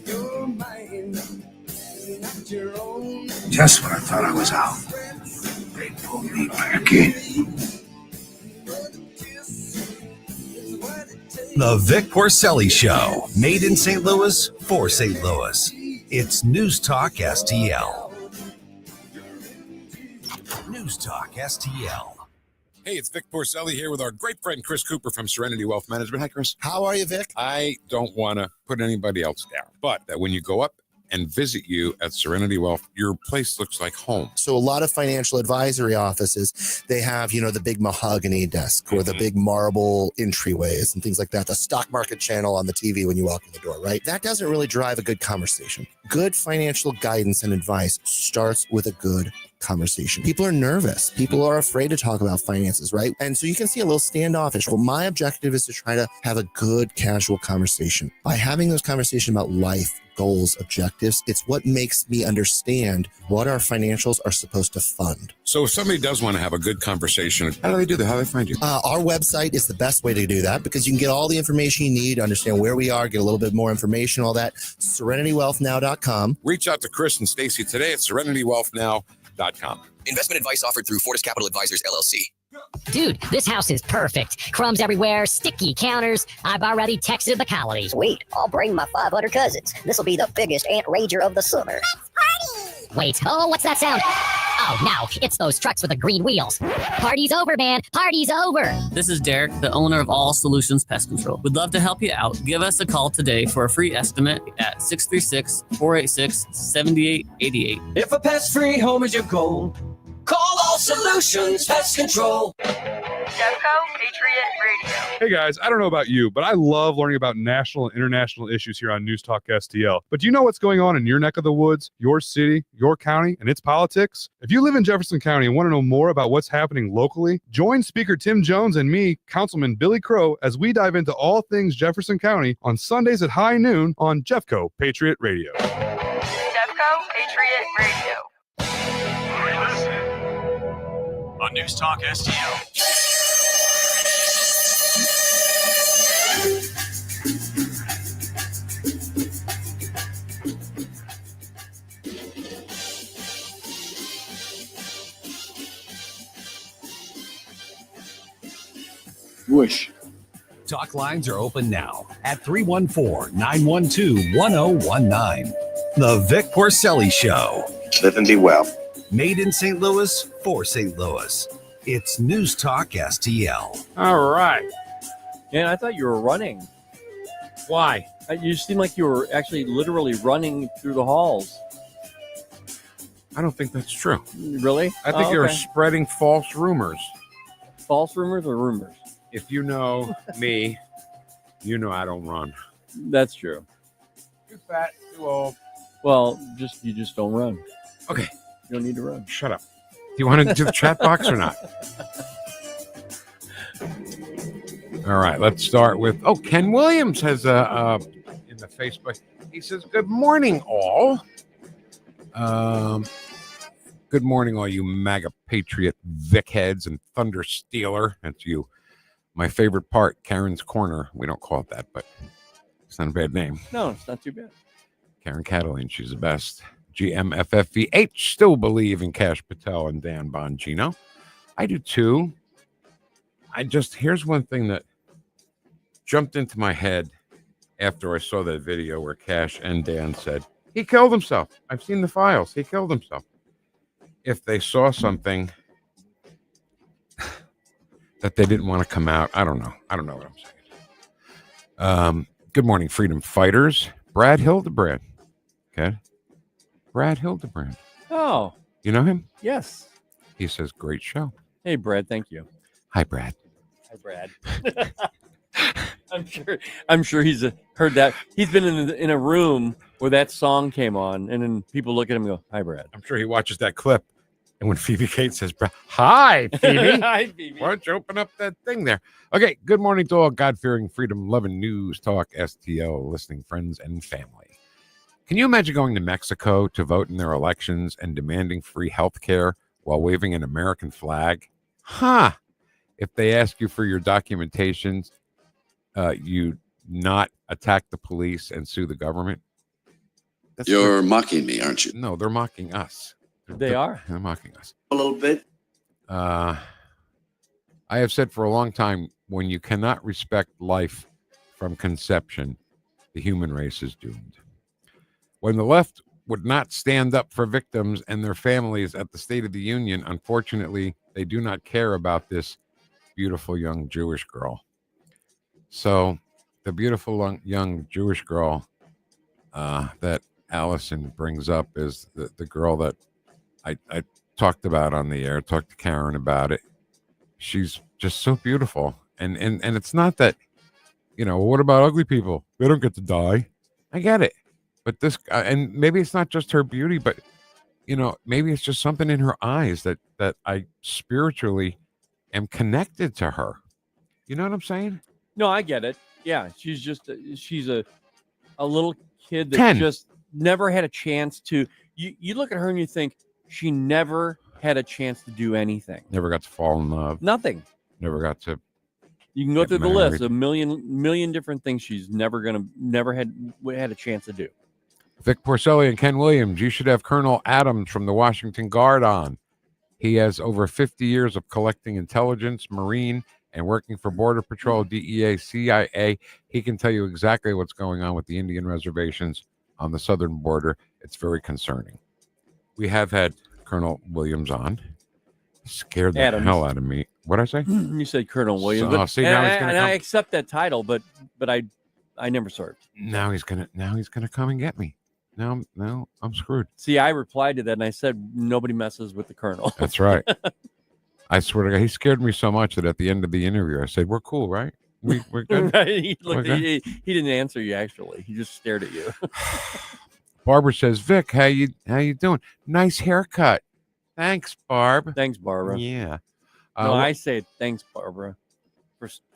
you're mine, not your own. Just when I thought I was out, they pulled me back in. The Vic Porcelli Show, made in St. Louis for St. Louis. It's News Talk STL. News Talk STL. Hey, it's Vic Porcelli here with our great friend Chris Cooper from Serenity Wealth Management. Hi, Chris. How are you, Vic? I don't want to put anybody else down, but that when you go up and visit you at Serenity Wealth, your place looks like home. So a lot of financial advisory offices, they have, you know, the big mahogany desk or the big marble entryways and things like that. The stock market channel on the TV when you walk in the door, right? That doesn't really drive a good conversation. Good financial guidance and advice starts with a good conversation. People are nervous. People are afraid to talk about finances, right? And so you can see a little standoffish. Well, my objective is to try to have a good casual conversation. By having those conversations about life, goals, objectives. It's what makes me understand what our financials are supposed to fund. So if somebody does want to have a good conversation, how do they do that? How do they find you? Our website is the best way to do that because you can get all the information you need to understand where we are, get a little bit more information, all that. SerenityWealthNow.com. Reach out to Chris and Stacy today at SerenityWealthNow.com. Investment advice offered through Fortis Capital Advisors, LLC. Dude, this house is perfect. Crumbs everywhere, sticky counters. I've already texted the colonies. Sweet, I'll bring my 500 cousins. This'll be the biggest ant rager of the summer. Let's party! Wait, oh, what's that sound? Oh, no, it's those trucks with the green wheels. Party's over, man. Party's over. This is Derek, the owner of All Solutions Pest Control. We'd love to help you out. Give us a call today for a free estimate at 636-486-7888. If a pest-free home is your goal, call All Solutions Pest Control. Patriot Radio. Hey guys, I don't know about you, but I love learning about national and international issues here on News Talk STL. But do you know what's going on in your neck of the woods, your city, your county, and its politics? If you live in Jefferson County and want to know more about what's happening locally, join Speaker Tim Jones and me, Councilman Billy Crow, as we dive into all things Jefferson County on Sundays at high noon on Jeffco Patriot Radio. Jeffco Patriot Radio. On News Talk STL. Whoosh. Talk lines are open now at 314-912-1019. The Vic Porcelli Show. Live and be well. Made in St. Louis for St. Louis. It's News Talk STL. All right. And I thought you were running. Why? You seemed like you were actually literally running through the halls. I don't think that's true. Really? I think you're spreading false rumors. False rumors or rumors? If you know me, you know I don't run. That's true. Too fat, too old. Well, you just don't run. Okay. You don't need to run. Shut up. Do you want to do the chat box or not? All right, let's start with, Ken Williams has in the Facebook. He says, good morning, all. Good morning, all you MAGA Patriot Vic Heads and Thunder Stealer. That's you. My favorite part, Karen's Corner. We don't call it that, but it's not a bad name. No, it's not too bad. Karen Kataline, she's the best. GMFFVH, still believe in Cash Patel and Dan Bongino. I do too. Here's one thing that jumped into my head after I saw that video where Cash and Dan said, he killed himself. I've seen the files. He killed himself. If they saw something that they didn't want to come out, I don't know. I don't know what I'm saying. Good morning, freedom fighters. Brad Hildebrand. Okay. Brad Hildebrand. Oh. You know him? Yes. He says, great show. Hey, Brad. Thank you. Hi, Brad. Hi, Brad. I'm sure he's heard that. He's been in a room where that song came on, and then people look at him and go, hi, Brad. I'm sure he watches that clip. And when Phoebe Kate says, hi, Phoebe. Hi, Phoebe. Why don't you open up that thing there? Okay, good morning to all God-fearing, freedom-loving News Talk STL listening friends and family. Can you imagine going to Mexico to vote in their elections and demanding free health care while waving an American flag? If they ask you for your documentations, you not attack the police and sue the government? You're mocking me, aren't you? No, they're mocking us. They are. They're mocking us. A little bit. I have said for a long time, when you cannot respect life from conception, the human race is doomed. When the left would not stand up for victims and their families at the State of the Union, unfortunately, they do not care about this beautiful young Jewish girl. So the beautiful young Jewish girl that Allison brings up is the girl that I talked about on the air, talked to Karen about it. She's just so beautiful. And it's not that, what about ugly people? They don't get to die. I get it. But this, and maybe it's not just her beauty, but, maybe it's just something in her eyes that I spiritually am connected to her. You know what I'm saying? No, I get it. Yeah, she's a little kid that 10. just never had a chance to. You look at her and you think she never had a chance to do anything. Never got to fall in love. Nothing. Never got to. You can go get through the list, married. a million different things she's never had a chance to do. Vic Porcelli and Ken Williams, you should have Colonel Adams from the Washington Guard on. He has over 50 years of collecting intelligence, Marine, and working for Border Patrol, DEA, CIA. He can tell you exactly what's going on with the Indian reservations on the southern border. It's very concerning. We have had Colonel Williams on. Scared the hell out of me. What'd I say? You said Colonel Williams. So, see, now he's gonna come. I accept that title, but I never served. Now he's gonna come and get me. Now I'm screwed. See, I replied to that and I said nobody messes with the colonel. That's right. I swear to God, he scared me so much that at the end of the interview, I said, "We're cool, right? We're good." Right? He didn't answer you. Actually, he just stared at you. Barbara says, "Vic, how you doing? Nice haircut. Thanks, Barb. Thanks, Barbara. Yeah. No, I say thanks, Barbara,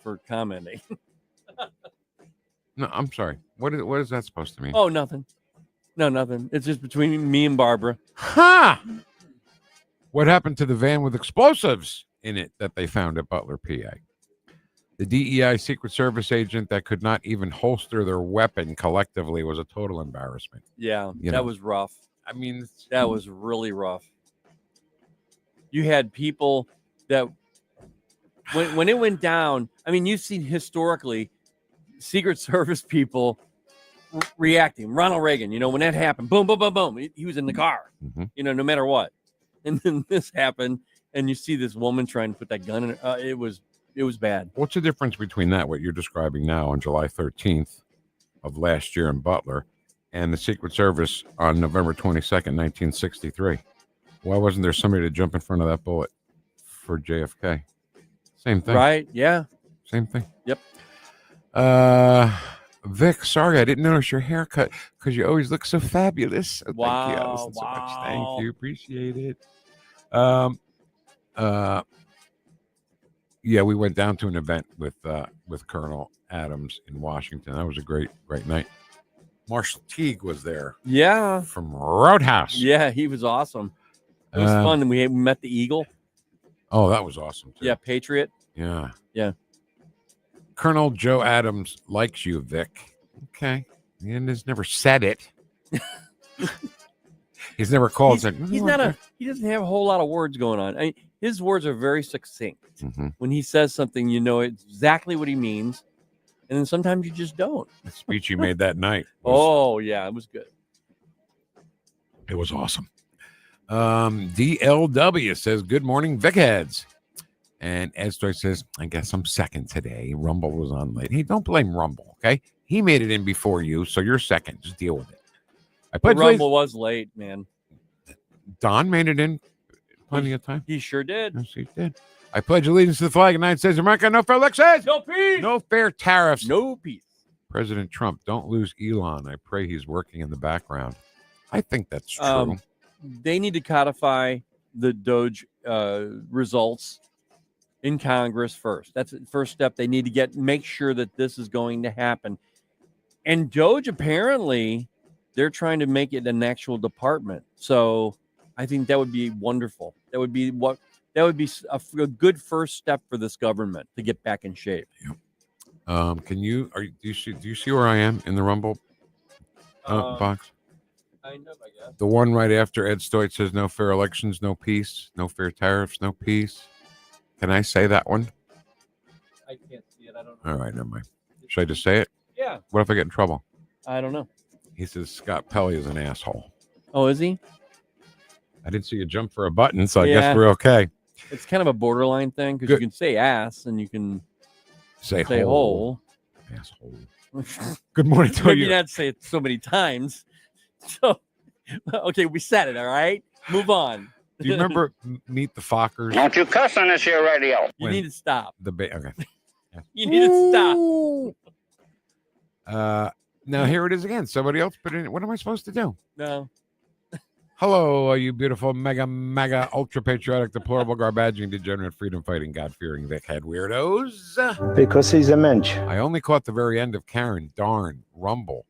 for commenting. No, I'm sorry. What is that supposed to mean? Oh, nothing. No, nothing. It's just between me and Barbara. Ha! What happened to the van with explosives in it that they found at Butler, PA? The DEI Secret Service agent that could not even holster their weapon collectively was a total embarrassment. Yeah, that was rough. I mean, that was really rough. You had people that, when it went down, I mean, you've seen historically Secret Service people reacting. Ronald Reagan, when that happened, boom, boom, boom, boom. He was in the car, no matter what. And then this happened, and you see this woman trying to put that gun in. It was bad. What's the difference between that, what you're describing now on July 13th of last year in Butler, and the Secret Service on November 22nd, 1963? Why wasn't there somebody to jump in front of that bullet for JFK? Same thing. Right? Yeah. Same thing. Yep. Vic, sorry, I didn't notice your haircut because you always look so fabulous. Wow. Thank you, Allison, so much. Thank you. Appreciate it. Yeah, we went down to an event with Colonel Adams in Washington. That was a great night. Marshall Teague was there. Yeah. From Roadhouse. Yeah, he was awesome. It was fun. And we met the Eagle. Oh, that was awesome too. Yeah, Patriot. Yeah. Yeah. Colonel Joe Adams likes you, Vic. Okay. And has never said it. He's never called. He doesn't have a whole lot of words going on. I mean, his words are very succinct. When he says something, you know exactly what he means. And then sometimes you just don't. The speech he made that night. It was good. It was awesome. DLW says, good morning, Vic Heads. And Edstoy says, I guess I'm second today. Rumble was on late. Hey, don't blame Rumble, okay? He made it in before you, so you're second. Just deal with it. Rumble was late, man. Don made it in plenty of time. He sure did. Yes, he did. I pledge allegiance to the flag of the United States of America. No fair elections. No peace. No fair tariffs. No peace. President Trump, don't lose Elon. I pray he's working in the background. I think that's true. They need to codify the Doge results in Congress first. That's the first step. They need to make sure that this is going to happen. And Doge, apparently, they're trying to make it an actual department. So I think that would be wonderful. That would be a good first step for this government to get back in shape. Yep. Do you see where I am in the Rumble box? Kind of, I guess. The one right after Ed Stoit says no fair elections, no peace, no fair tariffs, no peace. Can I say that one? I can't see it. I don't know. All right, never mind. Should I just say it? Yeah. What if I get in trouble? I don't know. He says Scott Pelley is an asshole. Oh, is he? I didn't see you jump for a button, so I guess we're okay. It's kind of a borderline thing because you can say ass and you can say hole. Asshole. Good morning to you. Maybe not say it so many times. So, okay, we said it, all right? Move on. Do you remember Meet the Fockers? Don't you cuss on this here radio. You need to stop. Okay. Yeah. You need to stop. Now here it is again. Somebody else put in. What am I supposed to do? No. Hello, you beautiful, mega, ultra patriotic, deplorable, garbaging, degenerate, freedom fighting, God fearing, Vic Head weirdos. Because he's a mensch. I only caught the very end of Karen. Darn, Rumble.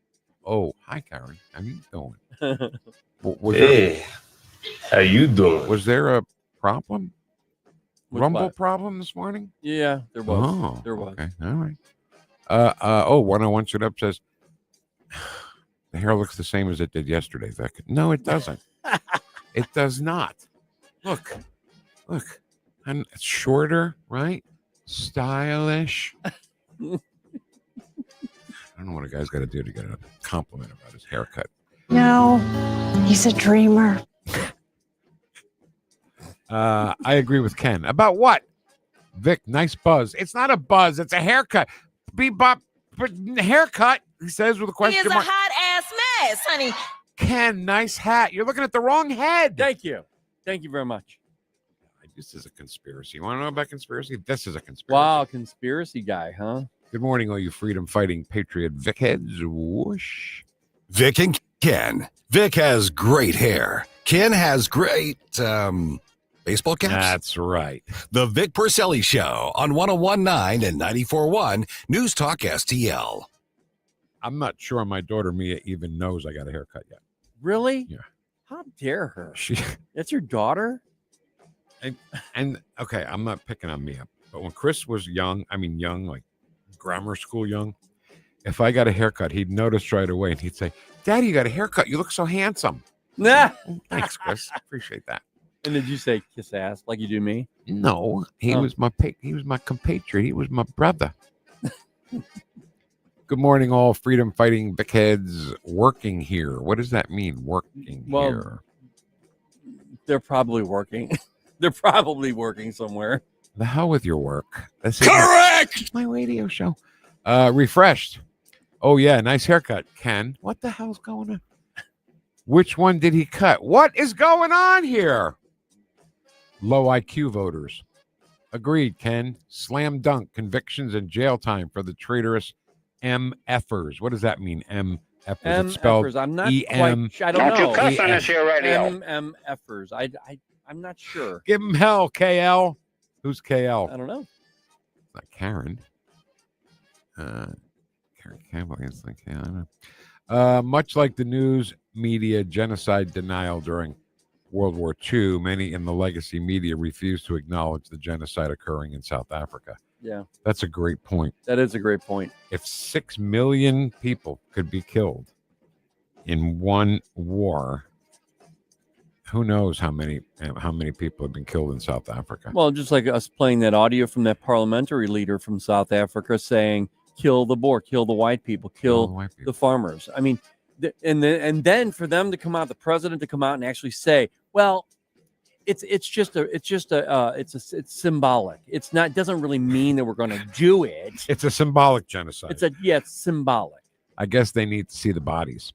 Oh, hi, Karen. How you doing? How you doing? Was there a problem? With Rumble what? problem this morning? Yeah, there was. Oh, There was. Okay, all right. 101 Shut Up says the hair looks the same as it did yesterday, Vic. No, it doesn't. It does not. Look, and it's shorter, right? Stylish. I don't know what a guy's got to do to get a compliment about his haircut. No, he's a dreamer. I agree with Ken. About what? Vic, nice buzz. It's not a buzz. It's a haircut. Haircut, he says with a question mark. hot-ass mess, honey. Ken, nice hat. You're looking at the wrong head. Thank you. Thank you very much. This is a conspiracy. You want to know about conspiracy? This is a conspiracy. Wow, conspiracy guy, huh? Good morning, all you freedom-fighting patriot Vic Heads. Whoosh. Vic and Ken. Vic has great hair. Ken has great, baseball caps. That's right. The Vic Porcelli Show on 101.9 and 94.1 News Talk STL. I'm not sure my daughter Mia even knows I got a haircut yet. Really? Yeah. How dare her? She That's your daughter? and okay, I'm not picking on Mia, but when Chris was young, like grammar school young, if I got a haircut, he'd notice right away and he'd say, "Daddy, you got a haircut. You look so handsome." Nah. Thanks, Chris. Appreciate that. And did you say kiss ass like you do me? No, he was my compatriot. He was my brother. Good morning, all freedom fighting Vic Heads working here. What does that mean, working here? They're probably working. They're probably working somewhere. The hell with your work. This is Correct! my radio show. Refreshed. Oh, yeah, nice haircut, Ken. What the hell's going on? Which one did he cut? What is going on here? Low IQ voters. Agreed, Ken. Slam dunk. Convictions and jail time for the traitorous MFers. What does that mean, MFers? It's spelled MFers. I'm not E-M. quite. I don't know. Don't you cuss on this here radio. MFers. I'm not sure. Give him hell, KL. Who's KL? I don't know. Not Karen. Karen Campbell. It's like, yeah, I don't know. Much like the news media genocide denial during World War II, many in the legacy media refuse to acknowledge the genocide occurring in South Africa. Yeah. That's a great point. That is a great point. If 6 million people could be killed in one war, who knows how many people have been killed in South Africa? Well, just like us playing that audio from that parliamentary leader from South Africa saying, kill the Boer, kill the white people, kill the farmers. I mean, and then for them to come out, the president to come out and actually say, well, it's symbolic. It's not, doesn't really mean that we're going to do it. It's a symbolic genocide. It's symbolic. I guess they need to see the bodies.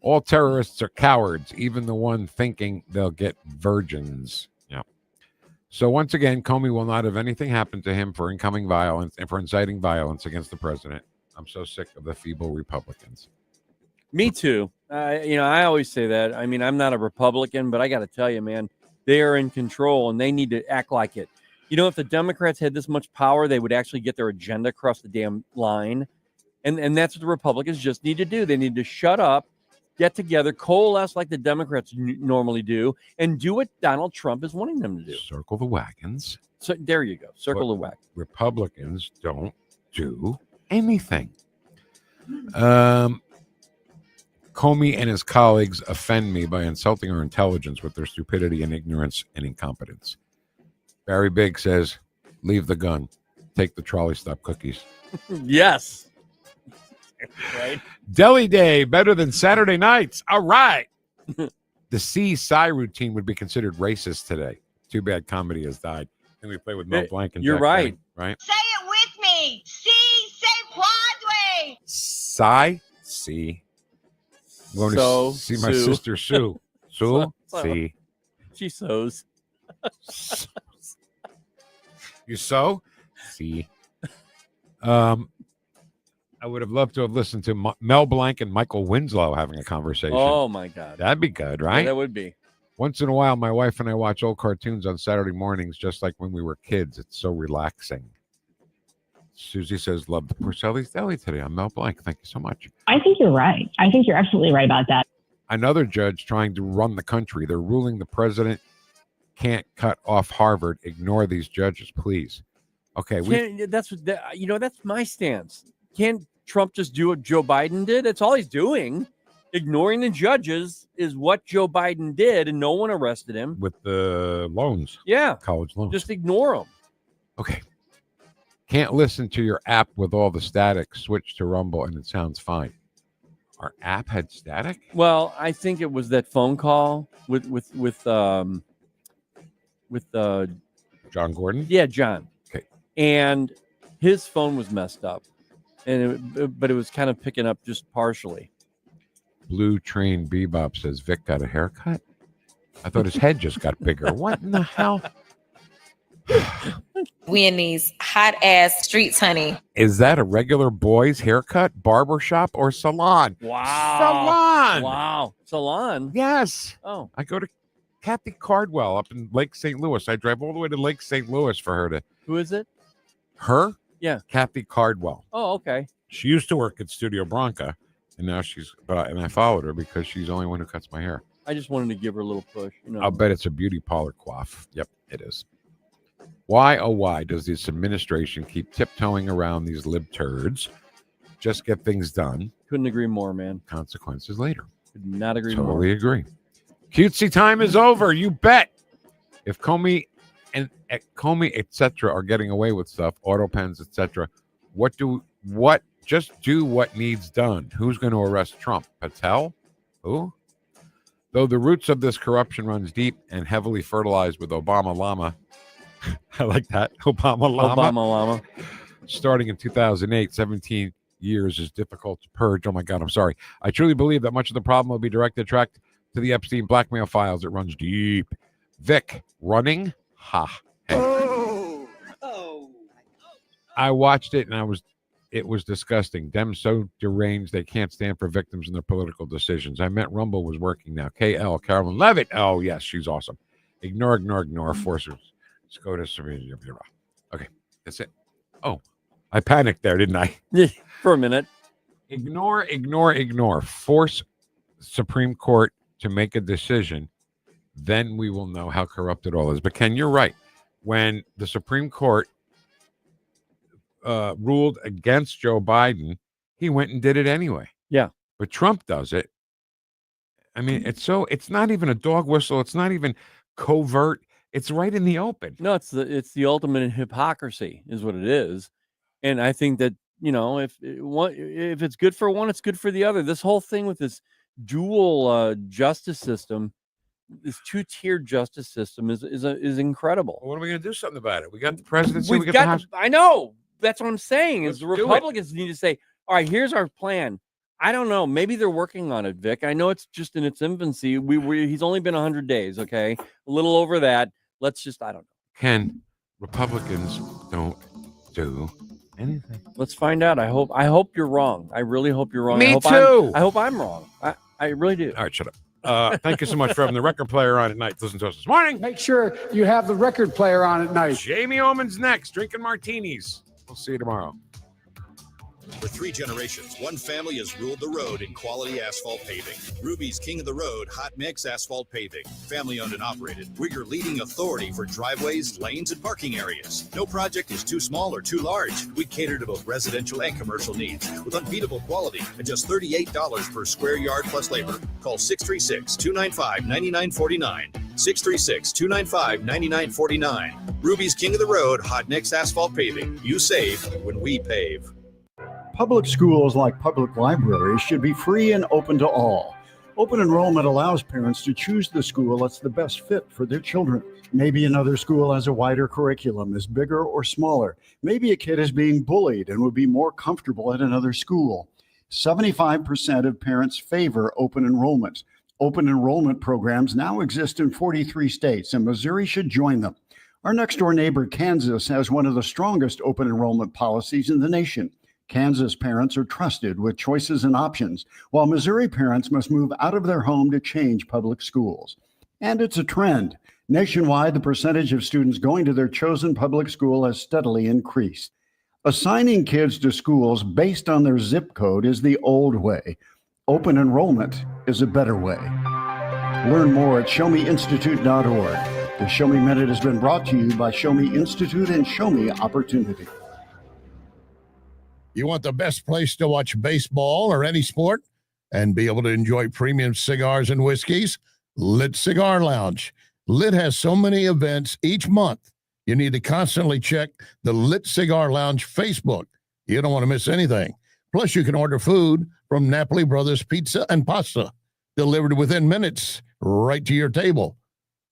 All terrorists are cowards, even the one thinking they'll get virgins. Yeah. So once again, Comey will not have anything happen to him for incoming violence and for inciting violence against the president. I'm so sick of the feeble Republicans. Me too. I always say that. I mean, I'm not a Republican, but I got to tell you, man, they are in control and they need to act like it. You know, if the Democrats had this much power, they would actually get their agenda across the damn line. And that's what the Republicans just need to do. They need to shut up, get together, coalesce like the Democrats normally do, and do what Donald Trump is wanting them to do. Circle the wagons. So there you go. Circle the wagon. Republicans don't do anything. Comey and his colleagues offend me by insulting our intelligence with their stupidity and ignorance and incompetence. Barry Big says, leave the gun. Take the trolley stop cookies. Yes. Right. Deli Day, better than Saturday nights. All right. The C-Psy routine would be considered racist today. Too bad comedy has died. And we play with Mel Blanc and You're Jack right. Benny, right? Say it with me. See, say Broadway. Psy, C. I'm going to see my sister Sue. Sue, C. She sews. You sew? C. I would have loved to have listened to Mel Blanc and Michael Winslow having a conversation. Oh, my God. That'd be good, right? Yeah, that would be. Once in a while, my wife and I watch old cartoons on Saturday mornings, just like when we were kids. It's so relaxing. Susie says, love the Porcelli's Deli today. I'm Mel Blanc. Thank you so much. I think you're right. I think you're absolutely right about that. Another judge trying to run the country. They're ruling the president can't cut off Harvard. Ignore these judges, please. Okay. That's my stance. Can't Trump just do what Joe Biden did? That's all he's doing. Ignoring the judges is what Joe Biden did, and no one arrested him. With the loans. Yeah. College loans. Just ignore them. Okay. Can't listen to your app with all the static. Switch to Rumble, and it sounds fine. Our app had static? Well, I think it was that phone call with John Gordon? Yeah, John. Okay. And his phone was messed up, but it was kind of picking up just partially. Blue Train Bebop says Vic got a haircut. I thought his head just got bigger. What in the hell? We in these hot ass streets, honey. Is that a regular boy's haircut, barber shop, or salon? Wow. Salon. Wow. Salon. Yes. Oh. I go to Kathy Cardwell up in Lake St. Louis. I drive all the way to Lake St. Louis for her to. Who is it? Her? Yeah. Kathy Cardwell. Oh, okay. She used to work at Studio Bronca, and now and I followed her because she's the only one who cuts my hair. I just wanted to give her a little push. I'll bet it's a beauty parlor coif. Yep, it is. Why, oh, why does this administration keep tiptoeing around these lib turds? Just get things done. Couldn't agree more, man. Consequences later. Could not agree more. Totally agree. Cutesy time is over. You bet. If Comey and etc. are getting away with stuff, auto pens, etc., just do what needs done. Who's going to arrest Trump? Patel? Who? Though the roots of this corruption runs deep and heavily fertilized with Obama Llama. I like that. Obama Llama. Starting in 2008, 17 years is difficult to purge. Oh, my God, I'm sorry. I truly believe that much of the problem will be directed tracked to the Epstein blackmail files. It runs deep. Vic, running? Ha. Hey. I watched it, and it was disgusting. Them so deranged they can't stand for victims in their political decisions. I meant Rumble was working now. KL, Carolyn Levitt. Oh, yes, she's awesome. Ignore. Forcers. SCOTUS. Okay, that's it. Oh, I panicked there, didn't I? Yeah, for a minute. Ignore. Force Supreme Court to make a decision. Then we will know how corrupt it all is. But Ken, you're right. When the Supreme Court ruled against Joe Biden, he went and did it anyway. Yeah. But Trump does it. I mean, it's not even a dog whistle. It's not even covert. It's right in the open. No, it's the ultimate hypocrisy is what it is. And I think that, if it's good for one, it's good for the other. This whole thing with this dual justice system, this two-tiered justice system is incredible. Well, what are we going to do something about it? We got the presidency. We got the House. I know. That's what I'm saying. Is the Republicans need to say, all right, here's our plan. I don't know. Maybe they're working on it, Vic. I know it's just in its infancy. He's only been 100 days. Okay. A little over that. I don't know. Ken, Republicans don't do anything. Let's find out. I hope you're wrong. I really hope you're wrong. Me too. I hope I'm wrong. I really do. All right, shut up. Thank you so much for having the record player on at night. Listen to us this morning. Make sure you have the record player on at night. Jamie Oman's next, drinking martinis. We'll see you tomorrow. For 3 generations, one family has ruled the road in quality asphalt paving. Ruby's King of the Road Hot Mix Asphalt Paving. Family owned and operated. We're your leading authority for driveways, lanes, and parking areas. No project is too small or too large. We cater to both residential and commercial needs with unbeatable quality at just $38 per square yard plus labor. Call 636-295-9949. 636-295-9949. Ruby's King of the Road Hot Mix Asphalt Paving. You save when we pave. Public schools, like public libraries, should be free and open to all. Open enrollment allows parents to choose the school that's the best fit for their children. Maybe another school has a wider curriculum, is bigger or smaller. Maybe a kid is being bullied and would be more comfortable at another school. 75% of parents favor open enrollment. Open enrollment programs now exist in 43 states, and Missouri should join them. Our next-door neighbor, Kansas, has one of the strongest open enrollment policies in the nation. Kansas parents are trusted with choices and options, while Missouri parents must move out of their home to change public schools. And it's a trend. Nationwide, the percentage of students going to their chosen public school has steadily increased. Assigning kids to schools based on their zip code is the old way. Open enrollment is a better way. Learn more at showmeinstitute.org. The Show Me Minute has been brought to you by Show Me Institute and Show Me Opportunity. You want the best place to watch baseball or any sport and be able to enjoy premium cigars and whiskeys? Lit Cigar Lounge. Lit has so many events each month. You need to constantly check the Lit Cigar Lounge Facebook. You don't want to miss anything. Plus, you can order food from Napoli Brothers Pizza and Pasta, delivered within minutes right to your table.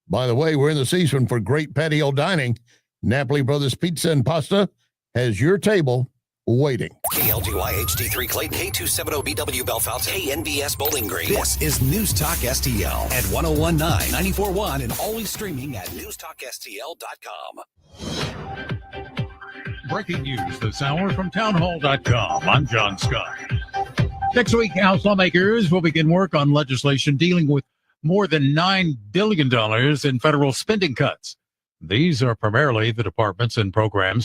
By the way, we're in the season for great patio dining. Napoli Brothers Pizza and Pasta has your table waiting. KLGY HD3 Clayton, K270BW Belfast, KNBS Bowling Green. This is News Talk STL at 1019, 94.1, and always streaming at NewstalkSTL.com. Breaking news this hour from townhall.com. I'm John Scott. Next week, House lawmakers will begin work on legislation dealing with more than $9 billion in federal spending cuts. These are primarily the departments and programs